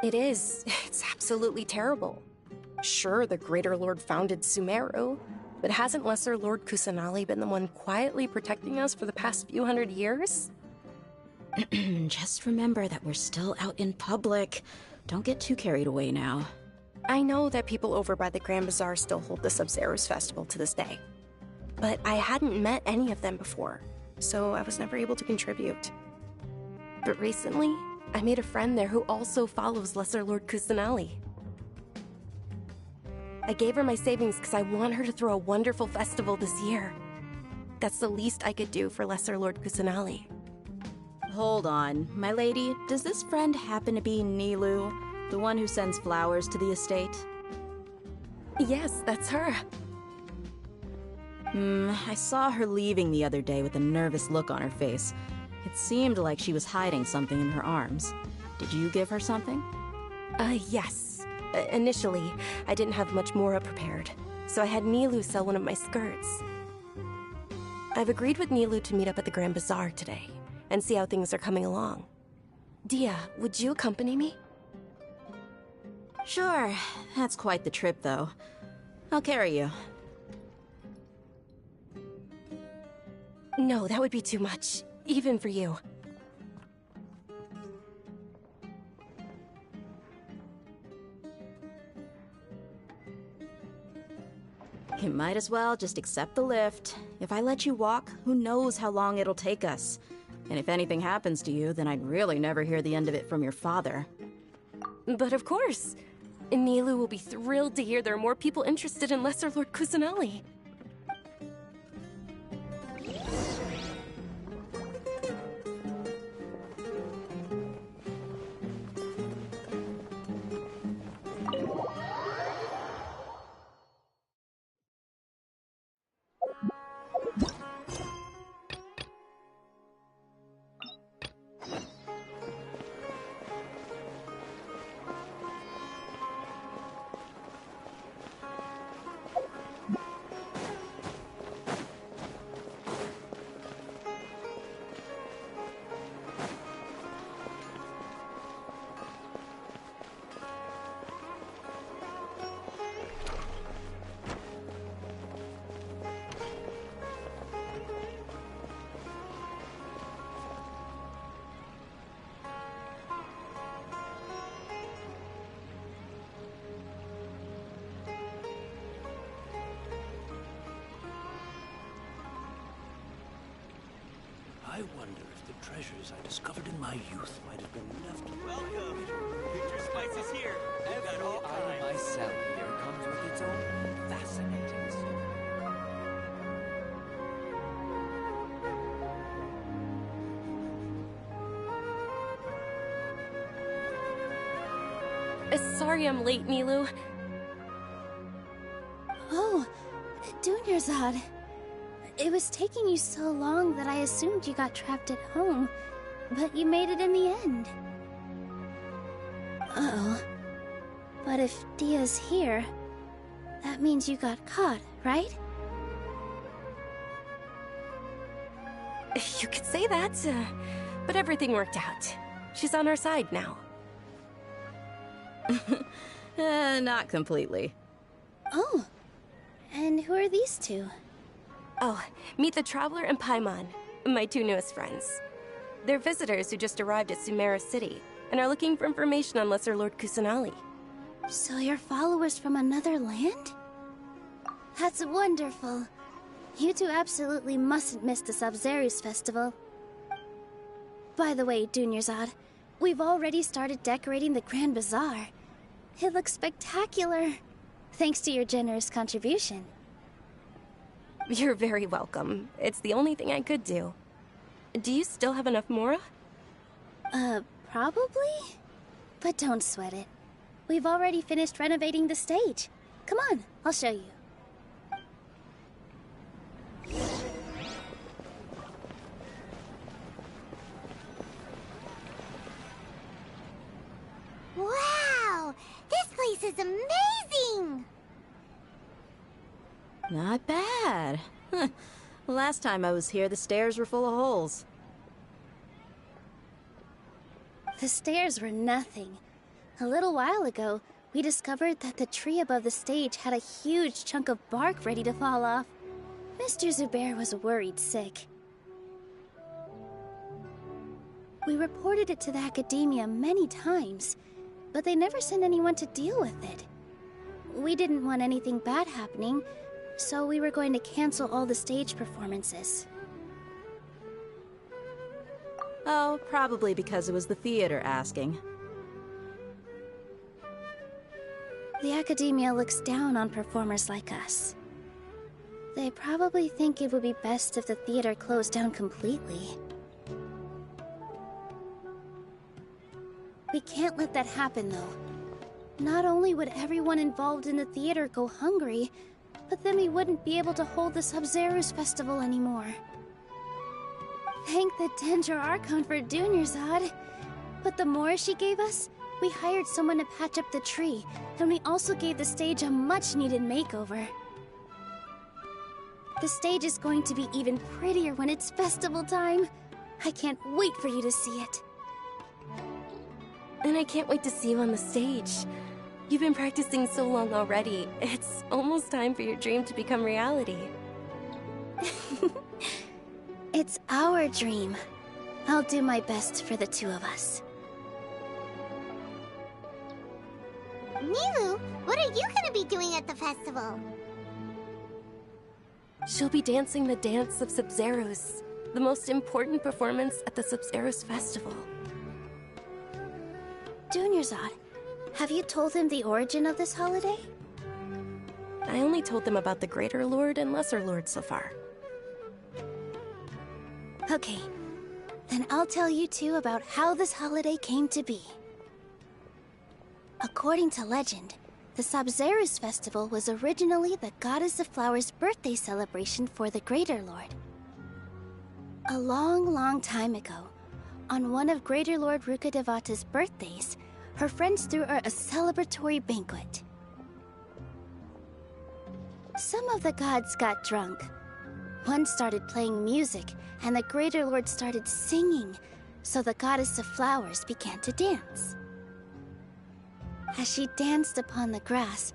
It is. It's absolutely terrible. Sure, the Greater Lord founded Sumeru, but hasn't Lesser Lord Kusanali been the one quietly protecting us for the past few hundred years? Just remember that we're still out in public. Don't get too carried away now. I know that people over by the Grand Bazaar still hold the Sub-Zero's festival to this day. But I hadn't met any of them before, so I was never able to contribute. But recently, I made a friend there who also follows Lesser Lord Kusanali. I gave her my savings because I want her to throw a wonderful festival this year. That's the least I could do for Lesser Lord Kusanali. Hold on, my lady. Does this friend happen to be Nilu, the one who sends flowers to the estate? Yes, that's her. I saw her leaving the other day with a nervous look on her face. It seemed like she was hiding something in her arms. Did you give her something? Yes. Initially, I didn't have much Mora prepared, so I had Nilu sell one of my skirts. I've agreed with Nilu to meet up at the Grand Bazaar today, and see how things are coming along. Dia, would you accompany me? Sure. That's quite the trip, though. I'll carry you. No, that would be too much, even for you. You might as well just accept the lift. If I let you walk, who knows how long it'll take us. And if anything happens to you, then I'd really never hear the end of it from your father. But of course. Nilu will be thrilled to hear there are more people interested in Lesser Lord Kusanali. I wonder if the treasures I discovered in my youth might have been left. Welcome! Get your spices here. Every item I sell here comes with its own fascinating story. Sorry I'm late, Nilu. Oh, Dunyarzad. It was taking you so long that I assumed you got trapped at home, but you made it in the end. Uh-oh. But if Dia's here, that means you got caught, right? You could say that, but everything worked out. She's on our side now. Not completely. Oh, and who are these two? Oh, meet the Traveler and Paimon, my two newest friends. They're visitors who just arrived at Sumeru City and are looking for information on Lesser Lord Kusanali. So you're followers from another land? That's wonderful. You two absolutely mustn't miss the Sub-Zero's festival. By the way, Dunyarzad, we've already started decorating the Grand Bazaar. It looks spectacular, thanks to your generous contribution. You're very welcome. It's the only thing I could do. Do you still have enough Mora? Probably? But don't sweat it. We've already finished renovating the stage. Come on, I'll show you. Not bad. Last time I was here, the stairs were full of holes. The stairs were nothing. A little while ago, we discovered that the tree above the stage had a huge chunk of bark ready to fall off. Mr. Zubair was worried sick. We reported it to the academia many times, but they never sent anyone to deal with it. We didn't want anything bad happening, so we were going to cancel all the stage performances. Oh, probably because it was the theater asking. The academia looks down on performers like us. They probably think it would be best if the theater closed down completely. We can't let that happen, though. Not only would everyone involved in the theater go hungry, but then we wouldn't be able to hold the Sub-Zero's festival anymore. Thank the Sumeru Archon for Dunyarzad. But the more she gave us, we hired someone to patch up the tree, and we also gave the stage a much-needed makeover. The stage is going to be even prettier when it's festival time. I can't wait for you to see it. And I can't wait to see you on the stage. You've been practicing so long already. It's almost time for your dream to become reality. It's our dream. I'll do my best for the two of us. Nilu, what are you gonna be doing at the festival? She'll be dancing the dance of Sub-Zeros, the most important performance at the Sub-Zeros festival. Dunyarzad, have you told him the origin of this holiday? I only told them about the Greater Lord and Lesser Lord so far. Okay, then I'll tell you two about how this holiday came to be. According to legend, the Sub-Zeros festival was originally the Goddess of Flowers' birthday celebration for the Greater Lord. A long, long time ago, on one of Greater Lord Rukkhadevata's birthdays, her friends threw her a celebratory banquet. Some of the gods got drunk. One started playing music, and the Greater Lord started singing, so the Goddess of Flowers began to dance. As she danced upon the grass,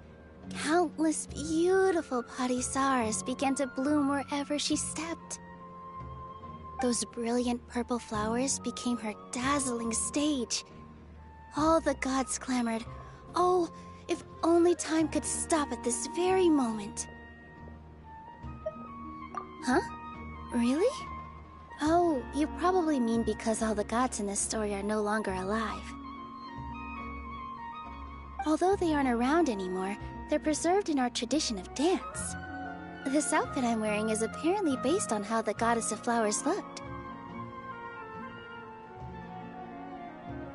countless beautiful parisaras began to bloom wherever she stepped. Those brilliant purple flowers became her dazzling stage. All the gods clamored, "Oh, if only time could stop at this very moment." Huh? Really? Oh, you probably mean because all the gods in this story are no longer alive. Although they aren't around anymore, they're preserved in our tradition of dance. This outfit I'm wearing is apparently based on how the Goddess of Flowers looked.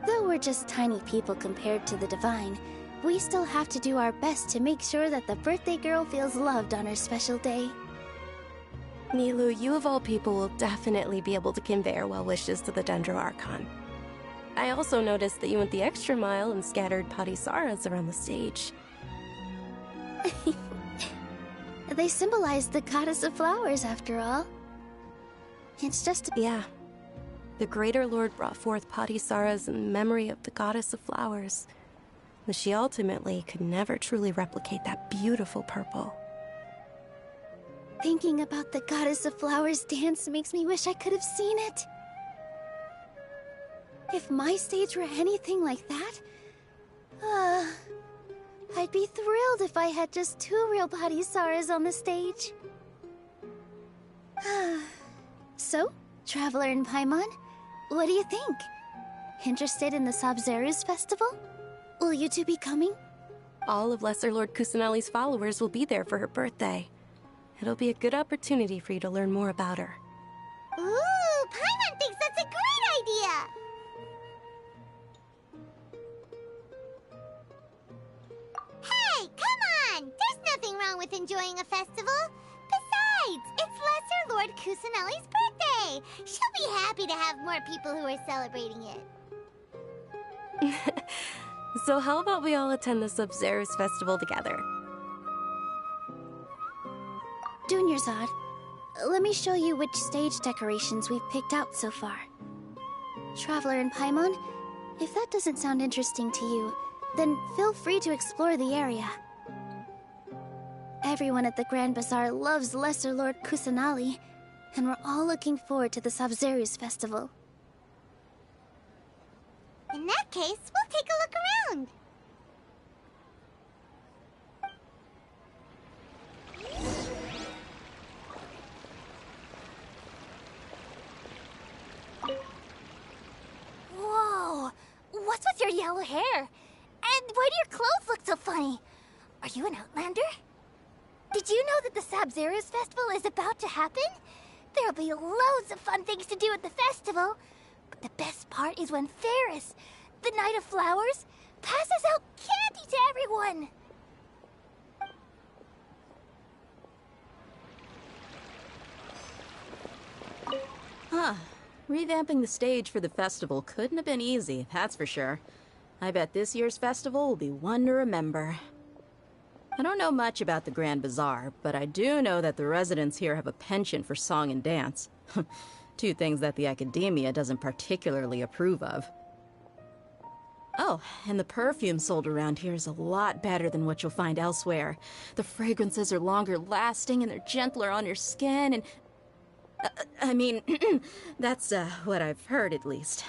Though we're just tiny people compared to the Divine, we still have to do our best to make sure that the birthday girl feels loved on her special day. Nilu, you of all people will definitely be able to convey our well wishes to the Sumeru Archon. I also noticed that you went the extra mile and scattered parisaras around the stage. They symbolize the Goddess of Flowers, after all. It's just... Yeah. The Greater Lord brought forth parisaras in memory of the Goddess of Flowers, but she ultimately could never truly replicate that beautiful purple. Thinking about the Goddess of Flowers dance makes me wish I could have seen it. If my stage were anything like that, I'd be thrilled if I had just 2 real parisaras on the stage. So, Traveler and Paimon, what do you think? Interested in the Sub-Zeros festival? Will you two be coming? All of Lesser Lord Kusanali's followers will be there for her birthday. It'll be a good opportunity for you to learn more about her. Ooh, Paimon thinks that's a great idea! Hey, come on! There's nothing wrong with enjoying a festival. Besides, it's Lesser Lord Kusanali's birthday. She'll be happy to have more people who are celebrating it. So how about we all attend the Sub-Zeros festival together? Dunyarzad, let me show you which stage decorations we've picked out so far. Traveler and Paimon, if that doesn't sound interesting to you, then feel free to explore the area. Everyone at the Grand Bazaar loves Lesser Lord Kusanali, and we're all looking forward to the Sabzeruz festival. In that case, we'll take a look around. Whoa! What's with your yellow hair? And why do your clothes look so funny? Are you an Outlander? Did you know that the Sabzeruz festival is about to happen? There'll be loads of fun things to do at the festival. But the best part is when Ferris, the Knight of Flowers, passes out candy to everyone. Huh. Revamping the stage for the festival couldn't have been easy, that's for sure. I bet this year's festival will be one to remember. I don't know much about the Grand Bazaar, but I do know that the residents here have a penchant for song and dance. Two things that the academia doesn't particularly approve of. Oh, and the perfume sold around here is a lot better than what you'll find elsewhere. The fragrances are longer lasting and they're gentler on your skin and... I mean, that's what I've heard at least.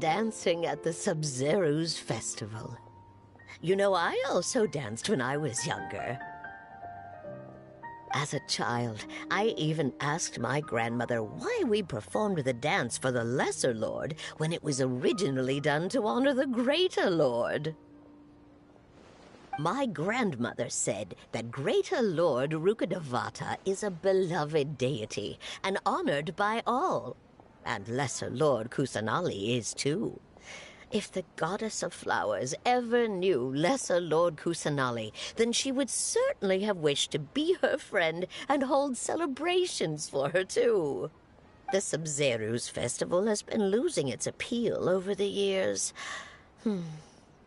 Dancing at the Sabzeruz festival. You know, I also danced when I was younger. As a child, I even asked my grandmother why we performed the dance for the Lesser Lord when it was originally done to honor the Greater Lord. My grandmother said that Greater Lord Rukkhadevata is a beloved deity and honored by all. And Lesser Lord Kusanali is too. If the Goddess of Flowers ever knew Lesser Lord Kusanali, then she would certainly have wished to be her friend and hold celebrations for her too. The Sabzeruz festival has been losing its appeal over the years.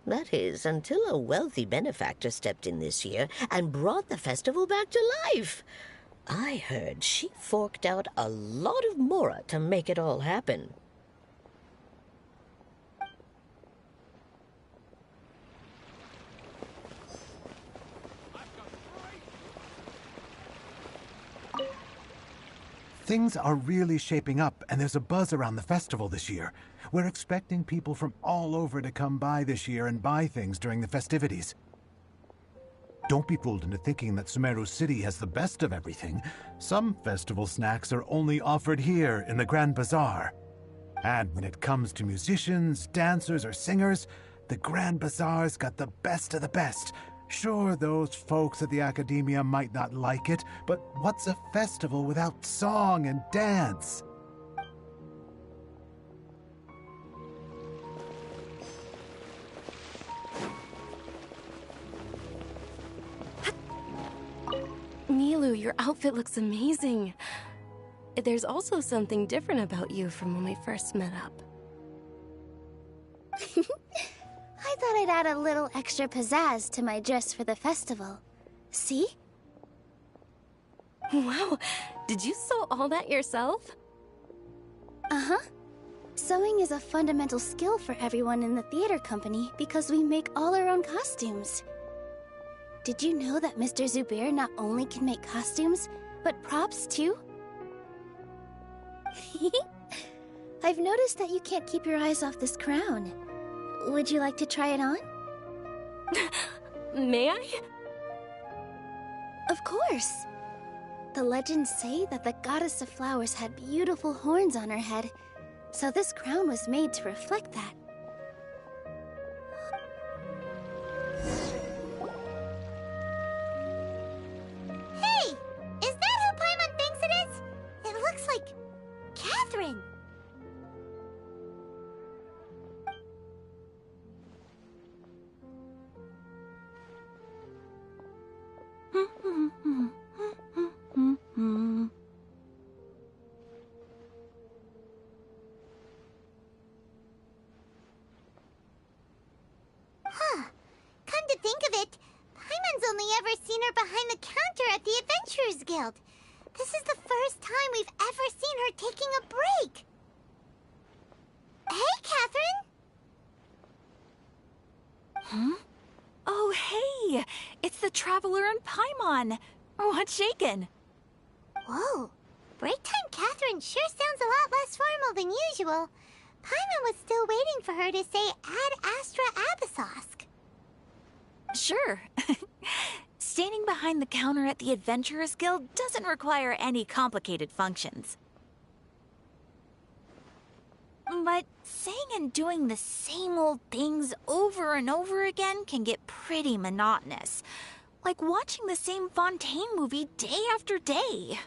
That is, until a wealthy benefactor stepped in this year and brought the festival back to life. I heard she forked out a lot of mora to make it all happen. Things are really shaping up, and there's a buzz around the festival this year. We're expecting people from all over to come by this year and buy things during the festivities. Don't be fooled into thinking that Sumeru City has the best of everything. Some festival snacks are only offered here in the Grand Bazaar. And when it comes to musicians, dancers, or singers, the Grand Bazaar's got the best of the best. Sure, those folks at the Academia might not like it, but what's a festival without song and dance? Milu, your outfit looks amazing. There's also something different about you from when we first met up. I thought I'd add a little extra pizzazz to my dress for the festival. See? Wow, did you sew all that yourself? Uh-huh. Sewing is a fundamental skill for everyone in the theater company because we make all our own costumes. Did you know that Mr. Zubair not only can make costumes, but props too? I've noticed that you can't keep your eyes off this crown. Would you like to try it on? May I? Of course. The legends say that the Goddess of Flowers had beautiful horns on her head, so this crown was made to reflect that. Hey! Is that Huh. Come to think of it, Paimon's only ever seen her behind the counter at the Adventurers Guild. This is the first time we've ever seen her taking a break. Hey, Catherine! Huh? Oh, hey! It's the Traveler and Paimon! What's shaken? Whoa. Break time Catherine sure sounds a lot less formal than usual. Paimon was still waiting for her to say Ad Astra Abyssosque. Sure. Standing behind the counter at the Adventurers Guild doesn't require any complicated functions. But saying and doing the same old things over and over again can get pretty monotonous. Like watching the same Fontaine movie day after day.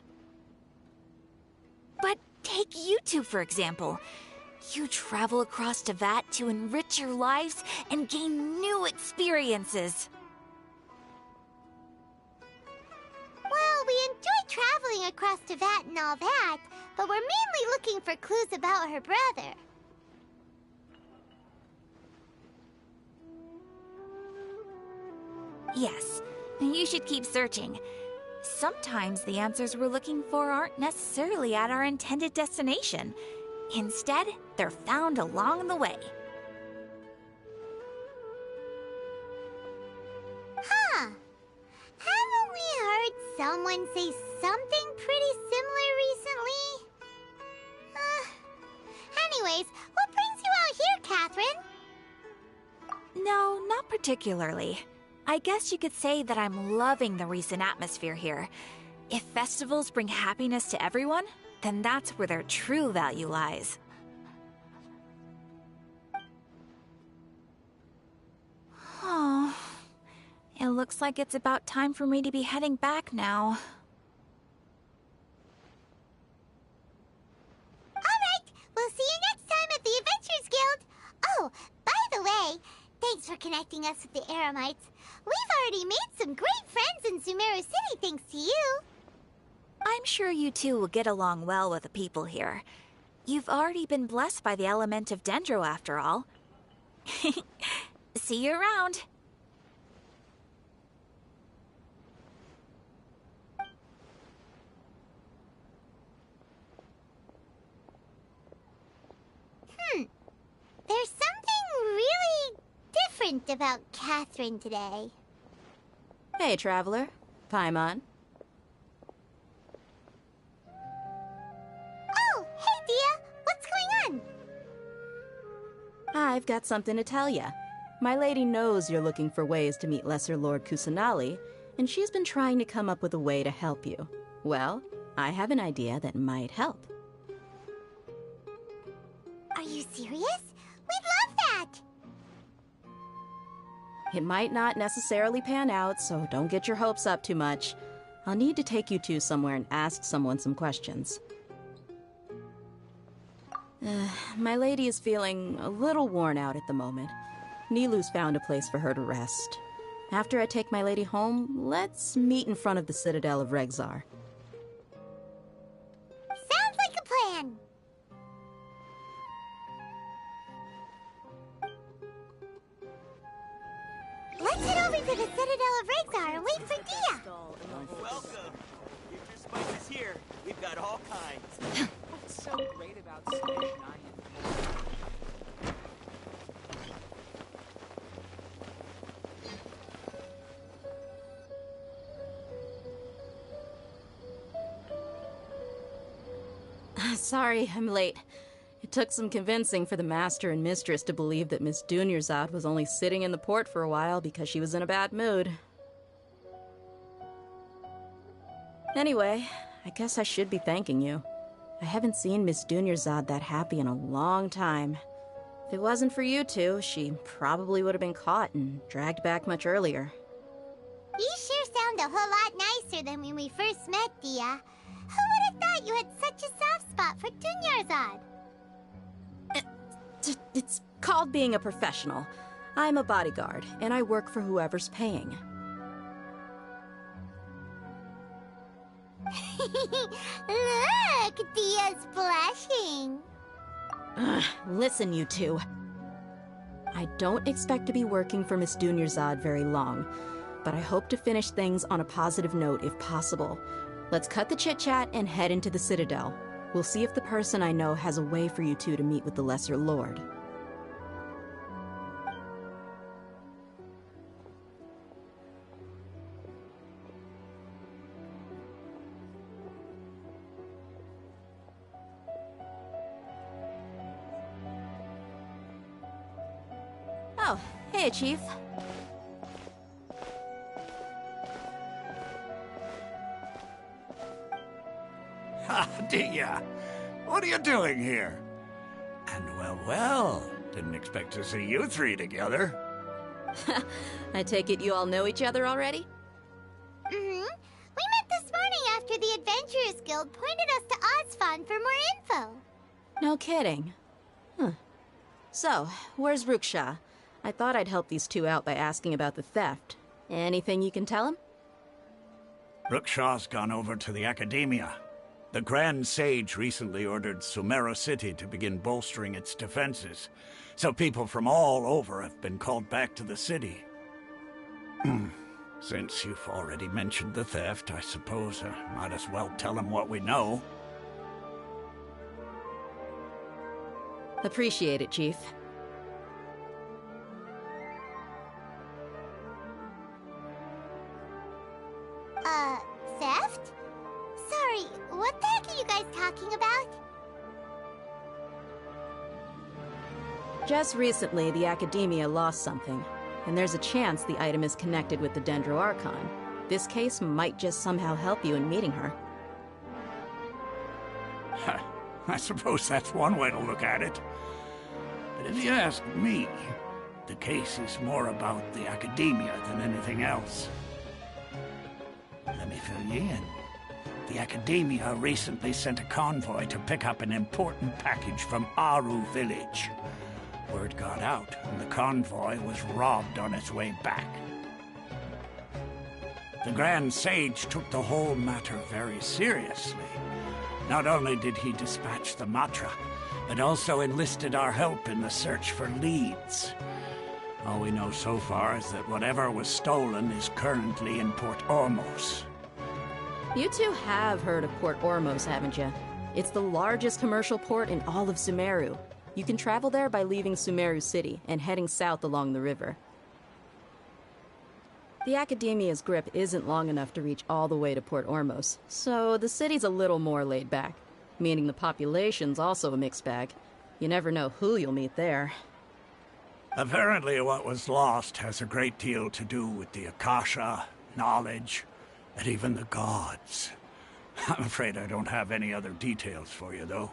But take you two, for example. You travel across Tevat to enrich your lives and gain new experiences. Well, we enjoy traveling across Tevat and all that, but we're mainly looking for clues about her brother. Yes, you should keep searching. Sometimes the answers we're looking for aren't necessarily at our intended destination. Instead, they're found along the way. Huh. Haven't we heard someone say something pretty similar recently? Anyways, what brings you out here, Catherine? No, not particularly. I guess you could say that I'm loving the recent atmosphere here. If festivals bring happiness to everyone, then that's where their true value lies. Oh, it looks like it's about time for me to be heading back now. Alright, we'll see you next time at the Adventurers Guild. Oh, by the way, thanks for connecting us with the Eremites. We've already made some great friends in Sumeru City thanks to you. I'm sure you two will get along well with the people here. You've already been blessed by the element of Dendro after all. See you around. There's something really different about Catherine today. Hey, Traveler. Paimon. Oh, hey, Dia. What's going on? I've got something to tell ya. My lady knows you're looking for ways to meet Lesser Lord Kusanali, and she's been trying to come up with a way to help you. Well, I have an idea that might help. Are you serious? We'd love that! It might not necessarily pan out, so don't get your hopes up too much. I'll need to take you two somewhere and ask someone some questions. My lady is feeling a little worn out at the moment. Nilu's found a place for her to rest. After I take my lady home, let's meet in front of the Citadel of Regzar. Sounds like a plan! Let's head over to the Citadel of Regzar and wait for Dia! Welcome! Get your spices here. We've got all kinds. What's so great about Spanish Sorry, I'm late. It took some convincing for the Master and Mistress to believe that Miss Dunyarzad was only sitting in the port for a while because she was in a bad mood. Anyway, I guess I should be thanking you. I haven't seen Miss Dunyarzad that happy in a long time. If it wasn't for you two, she probably would have been caught and dragged back much earlier. You sure sound a whole lot nicer than when we first met, Dia. Who would have thought you had such a soft spot for Dunyarzad? It's called being a professional. I'm a bodyguard, and I work for whoever's paying. Look, Dia's blushing. Listen, you two. I don't expect to be working for Miss Dunyarzad very long, but I hope to finish things on a positive note if possible. Let's cut the chit-chat and head into the Citadel. We'll see if the person I know has a way for you two to meet with the Lesser Lord. Oh, hey, Chief. Ha, Dia! What are you doing here? And well, didn't expect to see you three together. I take it you all know each other already? We met this morning after the Adventurers Guild pointed us to Ozfon for more info. No kidding. Huh. So, where's Ruksha? I thought I'd help these two out by asking about the theft. Anything you can tell him? Ruksha's gone over to the Academia. The Grand Sage recently ordered Sumeru City to begin bolstering its defenses, so people from all over have been called back to the city. Since you've already mentioned the theft, I suppose I might as well tell him what we know. Appreciate it, Chief. Theft? Sorry, what the heck are you guys talking about? Just recently, the Academia lost something, and there's a chance the item is connected with the Dendro Archon. This case might just somehow help you in meeting her. I suppose that's one way to look at it. But if you ask me, the case is more about the Academia than anything else. Let me fill you in. The Academia recently sent a convoy to pick up an important package from Aru village. Word got out, and the convoy was robbed on its way back. The Grand Sage took the whole matter very seriously. Not only did he dispatch the Matra, but also enlisted our help in the search for leads. All we know so far is that whatever was stolen is currently in Port Ormos. You two have heard of Port Ormos, haven't you? It's the largest commercial port in all of Sumeru. You can travel there by leaving Sumeru City and heading south along the river. The Academia's grip isn't long enough to reach all the way to Port Ormos, so the city's a little more laid back, meaning the population's also a mixed bag. You never know who you'll meet there. Apparently what was lost has a great deal to do with the Akasha, knowledge, and even the gods. I'm afraid I don't have any other details for you, though.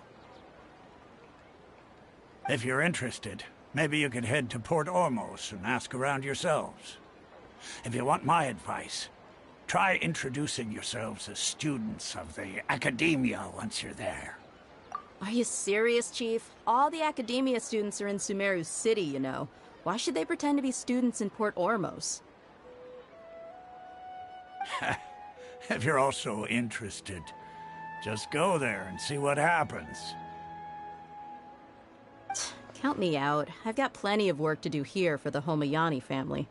If you're interested, maybe you could head to Port Ormos and ask around yourselves. If you want my advice, try introducing yourselves as students of the Academia once you're there. Are you serious, Chief? All the Academia students are in Sumeru City, you know. Why should they pretend to be students in Port Ormos? If you're also interested, just go there and see what happens. Count me out. I've got plenty of work to do here for the Homayani family.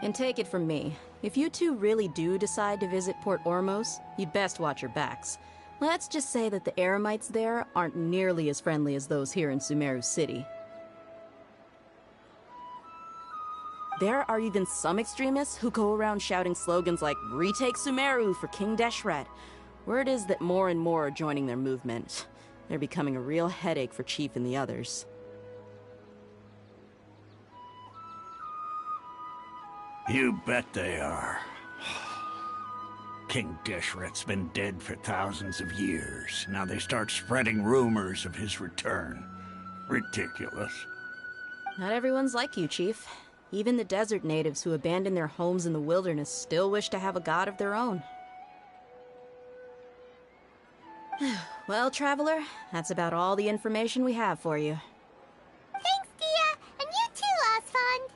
And take it from me, if you two really do decide to visit Port Ormos, you'd best watch your backs. Let's just say that the Eremites there aren't nearly as friendly as those here in Sumeru City. There are even some extremists who go around shouting slogans like, "Retake Sumeru for King Deshret." Word is that more and more are joining their movement. They're becoming a real headache for Chief and the others. You bet they are. King Deshret's been dead for thousands of years. Now they start spreading rumors of his return. Ridiculous. Not everyone's like you, Chief. Even the desert natives who abandoned their homes in the wilderness still wish to have a god of their own. Well, Traveler, that's about all the information we have for you. Thanks, Dia! And you too, Osfond!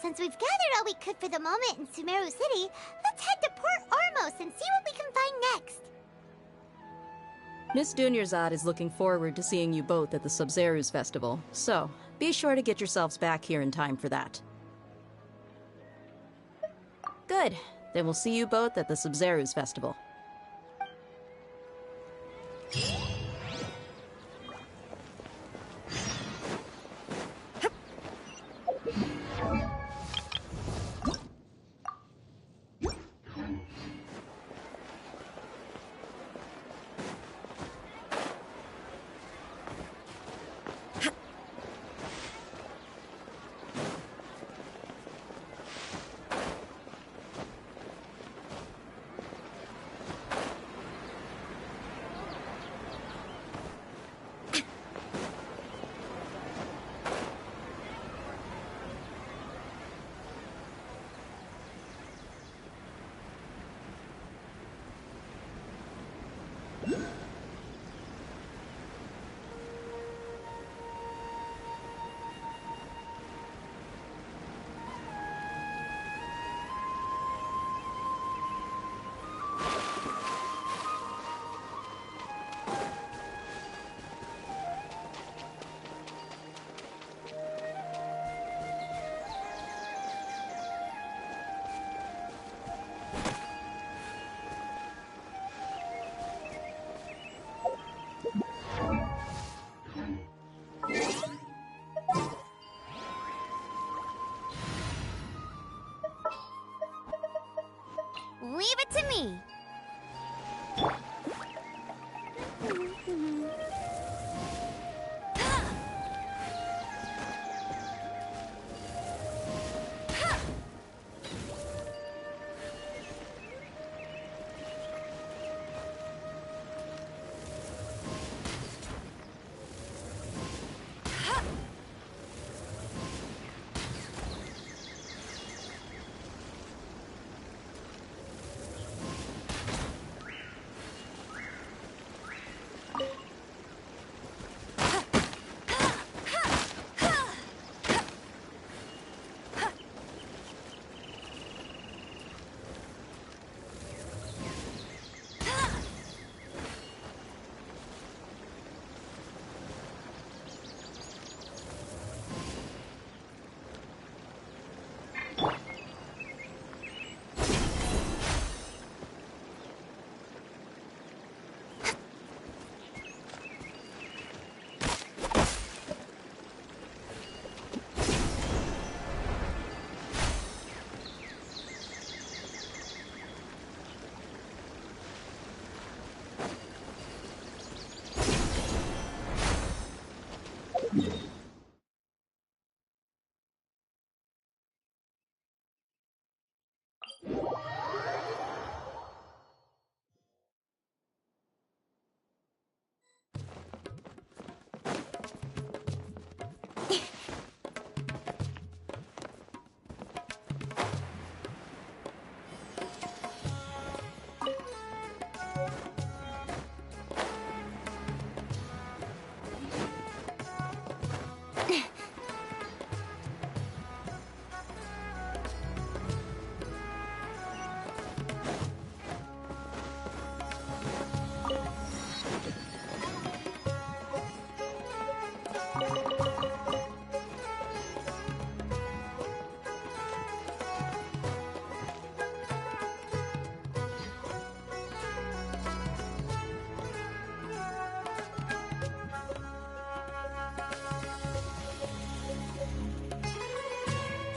Since we've gathered all we could for for the moment in Sumeru City, let's head to Port Ormos and see what we can find next. Miss Dunyarzad is looking forward to seeing you both at the Sub-Zeru's festival, so be sure to get yourselves back here in time for that. Good. Then we'll see you both at the Sub-Zeru's festival. Leave it to me.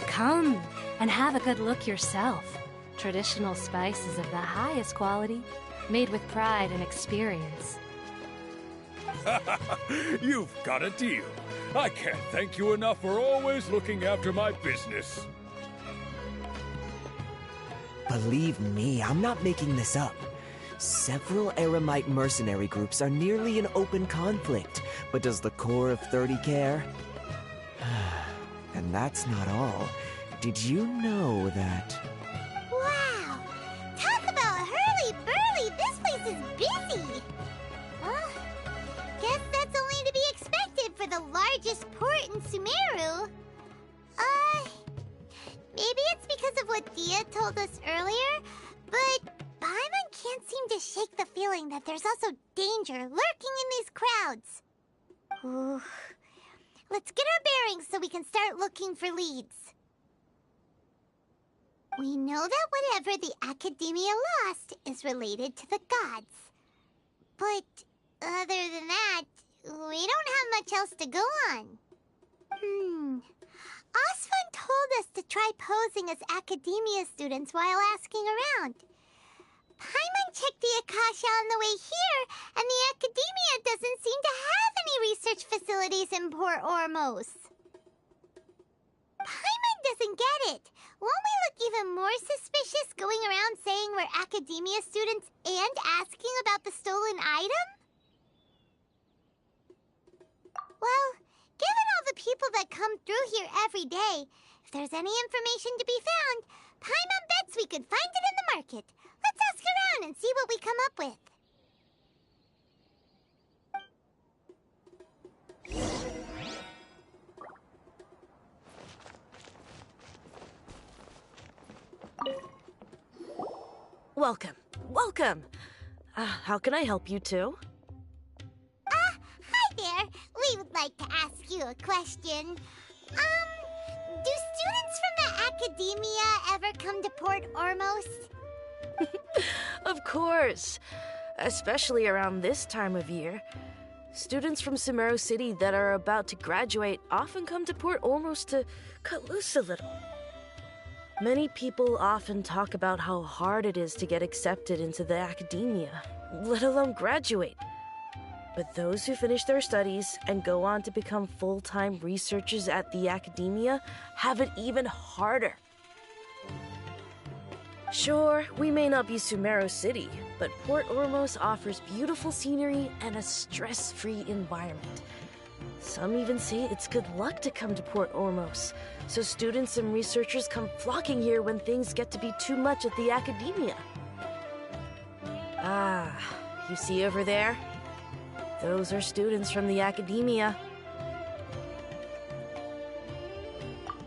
Come and have a good look yourself. Traditional spices of the highest quality, made with pride and experience. You've got a deal. I can't thank you enough for always looking after my business. Believe me, I'm not making this up. Several Eremite mercenary groups are nearly in open conflict, but does the core of 30 care? And that's not all. Did you know that... Wow! Talk about hurly-burly! This place is busy! Guess that's only to be expected for the largest port in Sumeru. Maybe it's because of what but there's also danger lurking in these crowds. Ooh. Let's get our bearings so we can start looking for leads. We know that whatever the Academia lost is related to the gods. But other than that, we don't have much else to go on. Osvan told us to try posing as Academia students while asking around. Paimon checked the Akasha on the way here, and the Academia doesn't seem to have any research facilities in Port Ormos. Paimon doesn't get it. Won't we look even more suspicious going around saying we're Academia students and asking about the stolen item? Well, given all the people that come through here every day, if there's any information to be found, Paimon bets we could find it in the market. Let's ask around and see what we come up with. Welcome. Welcome. How can I help you two? Hi there. We would like to ask you a question. Do students from the Academia ever come to Port Ormos? Of course. Especially around this time of year. Students from Sumeru City that are about to graduate often come to Port Ormos to cut loose a little. Many people often talk about how hard it is to get accepted into the Academia, let alone graduate. But those who finish their studies and go on to become full-time researchers at the Academia have it even harder. Sure, we may not be Sumeru City, but Port Ormos offers beautiful scenery and a stress-free environment. Some even say it's good luck to come to Port Ormos, so students and researchers come flocking here when things get to be too much at the Academia. Ah, you see over there? Those are students from the Academia.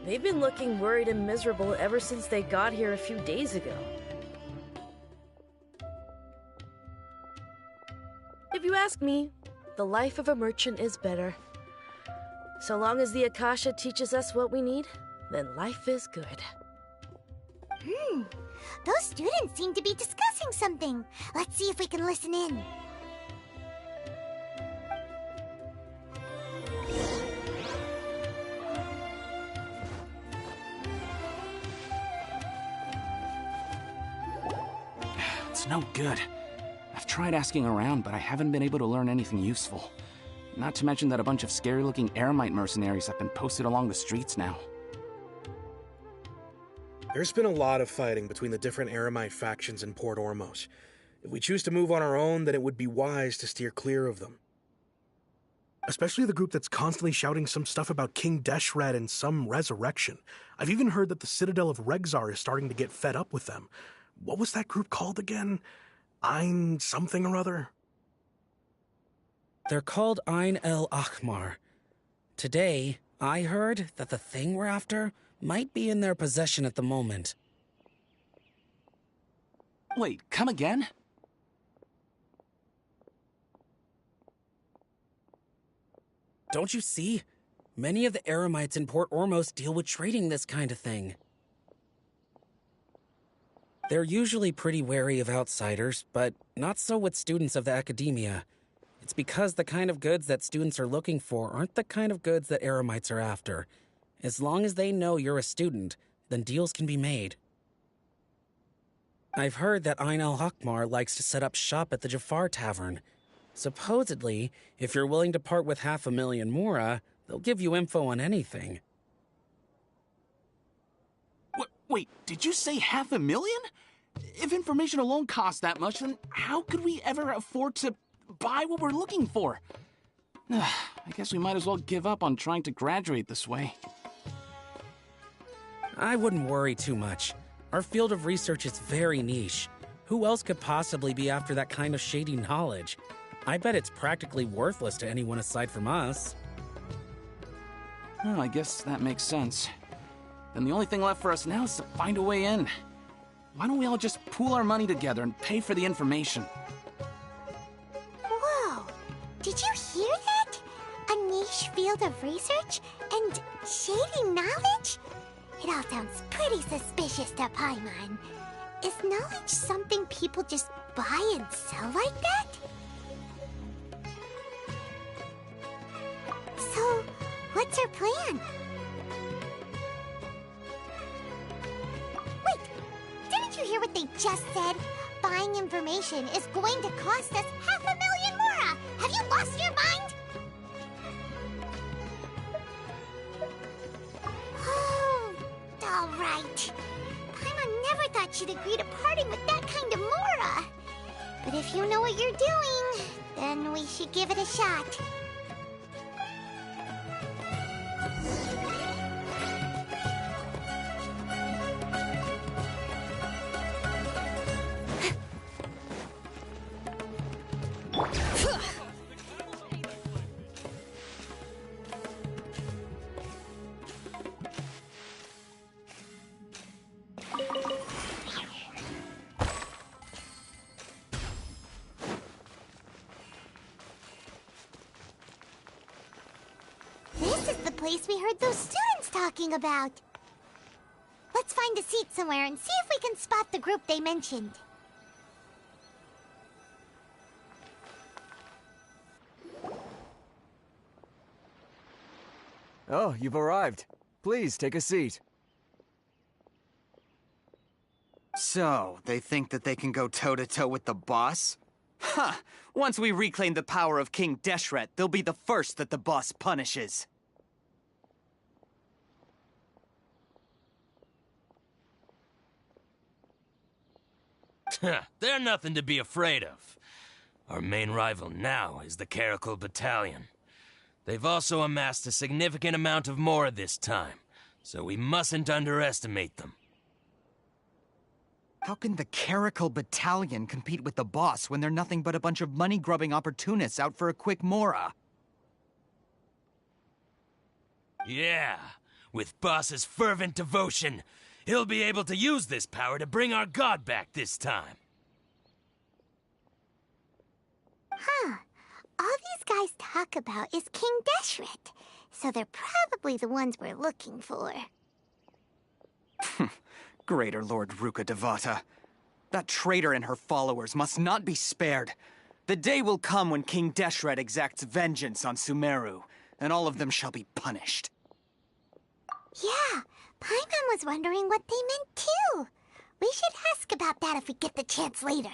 They've been looking worried and miserable ever since they got here a few days ago. If you ask me, the life of a merchant is better. So long as the Akasha teaches us what we need, then life is good. Those students seem to be discussing something. Let's see if we can listen in. It's no good. I've tried asking around, but I haven't been able to learn anything useful. Not to mention that a bunch of scary-looking Eremite mercenaries have been posted along the streets now. There's been a lot of fighting between the different Eremite factions in Port Ormos. If we choose to move on our own, then it would be wise to steer clear of them. Especially the group that's constantly shouting some stuff about King Deshret and some resurrection. I've even heard that the Citadel of Regzar is starting to get fed up with them. What was that group called again? Ein something or other? They're called Ein El Akhmar. Today, I heard that the thing we're after might be in their possession at the moment. Wait, come again? Don't you see? Many of the Eremites in Port Ormos deal with trading this kind of thing. They're usually pretty wary of outsiders, but not so with students of the Academia. It's because the kind of goods that students are looking for aren't the kind of goods that Eremites are after. As long as they know you're a student, then deals can be made. I've heard that Ein El Akhmar likes to set up shop at the Jafar Tavern. Supposedly, if you're willing to part with 500,000 Mora, they'll give you info on anything. Wait, did you say 500,000? If information alone costs that much, then how could we ever afford to buy what we're looking for? I guess we might as well give up on trying to graduate this way. I wouldn't worry too much. Our field of research is very niche. Who else could possibly be after that kind of shady knowledge? I bet it's practically worthless to anyone aside from us. Well, I guess that makes sense. Then the only thing left for us now is to find a way in. Why don't we all just pool our money together and pay for the information? Did you hear that? A niche field of research and shady knowledge? It all sounds pretty suspicious to Paimon. Is knowledge something people just buy and sell like that? So, what's her plan? Wait! Didn't you hear what they just said? Buying information is going to cost us 500,000 mora! Have you lost your mind? Oh, alright. Paimon never thought she'd agree to parting with that kind of mora. But if you know what you're doing, then we should give it a shot. Place we heard those students talking about. Let's find a seat somewhere and see if we can spot the group they mentioned. Oh, you've arrived. Please, take a seat. So, they think that they can go toe-to-toe with the boss? Huh! Once we reclaim the power of King Deshret, they'll be the first that the boss punishes. They're nothing to be afraid of. Our main rival now is the Caracal Battalion. They've also amassed a significant amount of mora this time, so we mustn't underestimate them. How can the Caracal Battalion compete with the boss when they're nothing but a bunch of money-grubbing opportunists out for a quick mora? Yeah, with boss's fervent devotion, he'll be able to use this power to bring our god back this time. Huh. All these guys talk about is King Deshret, so they're probably the ones we're looking for. Greater Lord Ruka Devata. That traitor and her followers must not be spared. The day will come when King Deshret exacts vengeance on Sumeru, and all of them shall be punished. Yeah, Paimon was wondering what they meant too. We should ask about that if we get the chance later.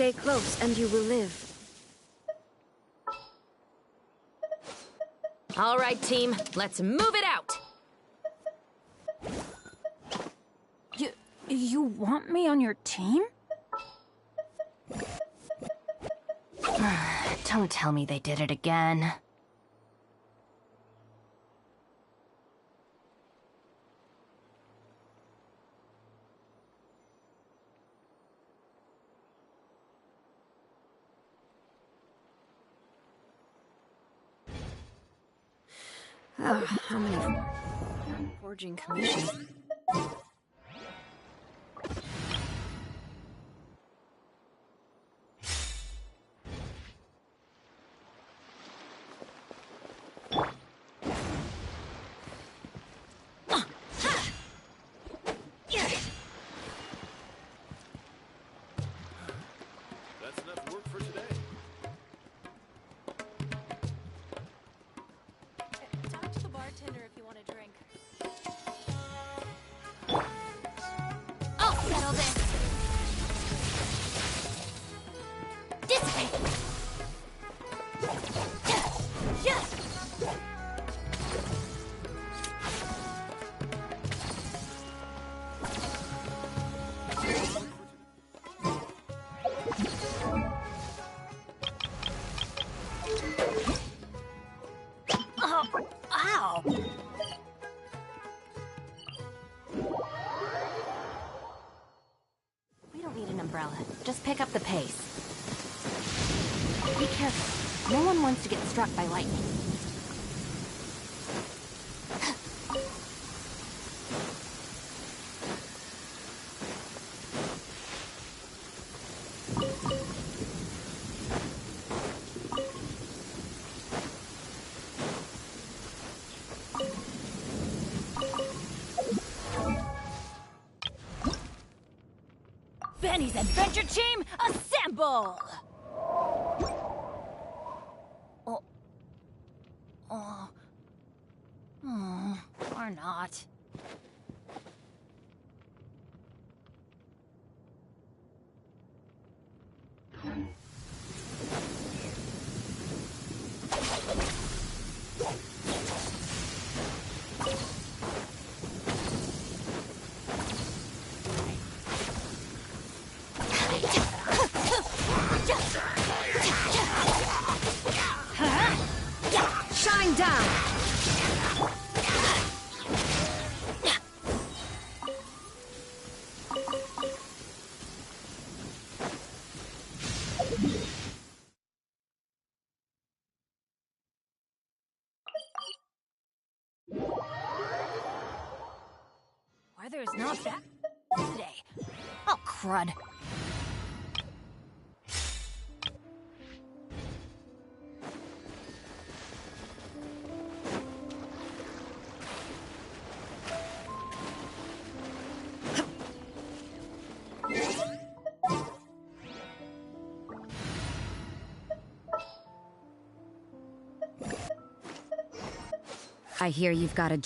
Stay close and you will live. All right, team, let's move it out! You want me on your team? Don't tell me they did it again. How many forging commissions? That's enough work for today. Talk to the bartender if you want a drink. I'll settle this. Dissipate. Oh, ow! We don't need an umbrella. Just pick up the pace. Be careful. No one wants to get struck by lightning. Benny's adventure team, assemble! Or not. Shine down! Weather's not bad today. Oh, crud. I hear you've got a...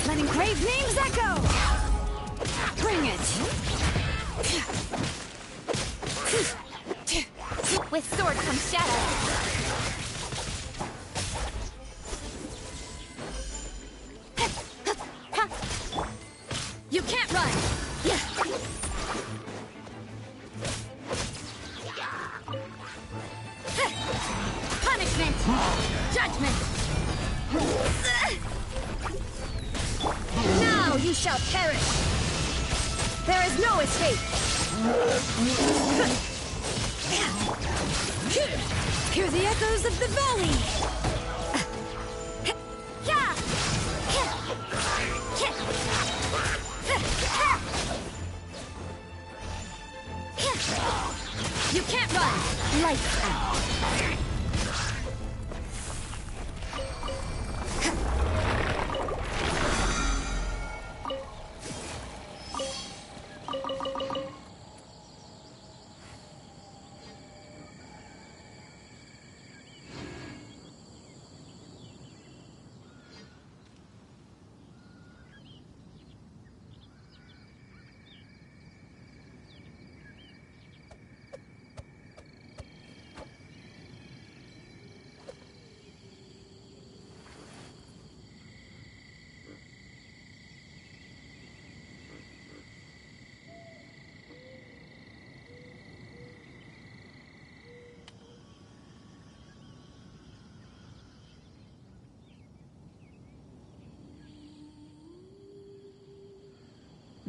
Let engraved names echo! Bring it! With sword comes shadow. You can't run! Punishment! Judgment! Now you shall perish! There is no escape! Hear the echoes of the valley! You can't run! Lights out!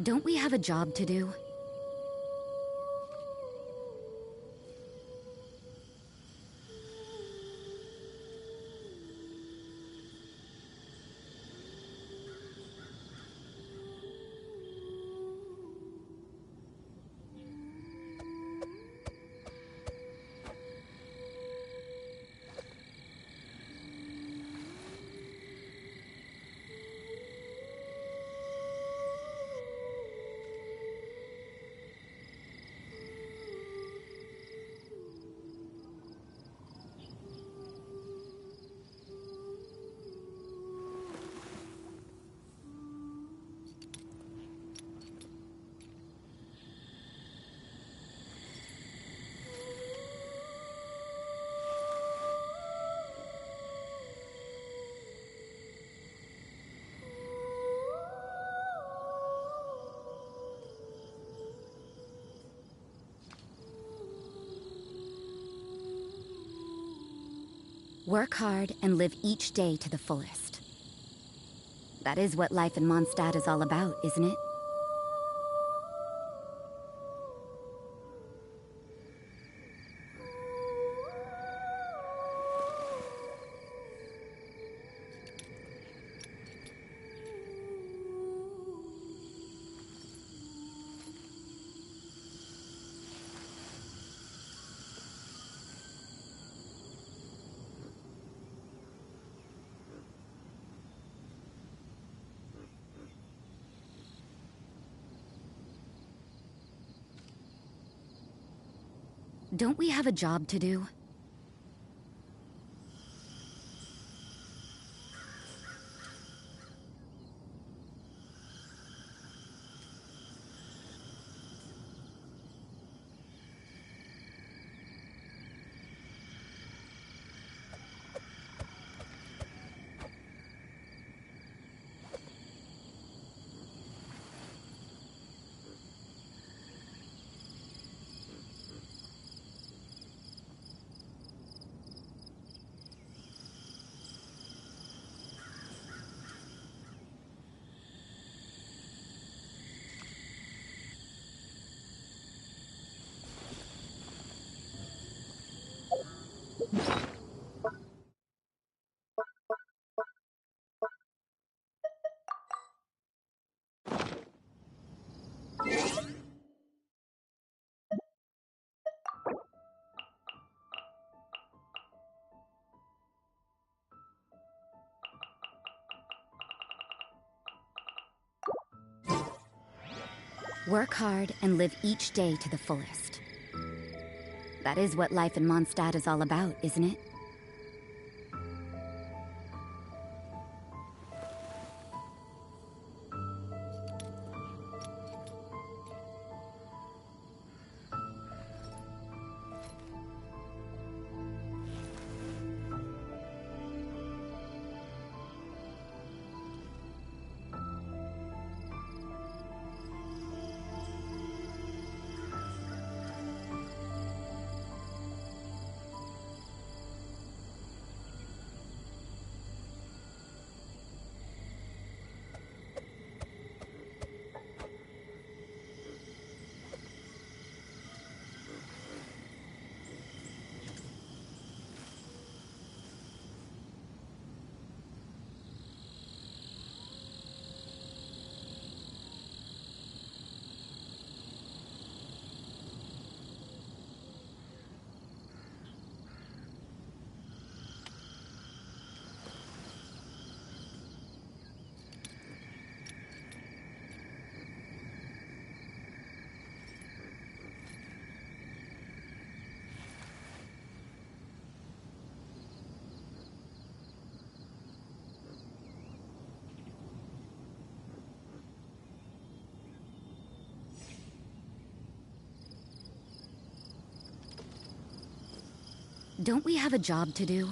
Don't we have a job to do? Work hard and live each day to the fullest. That is what life in Mondstadt is all about, isn't it? Don't we have a job to do? Work hard and live each day to the fullest. That is what life in Mondstadt is all about, isn't it? Don't we have a job to do?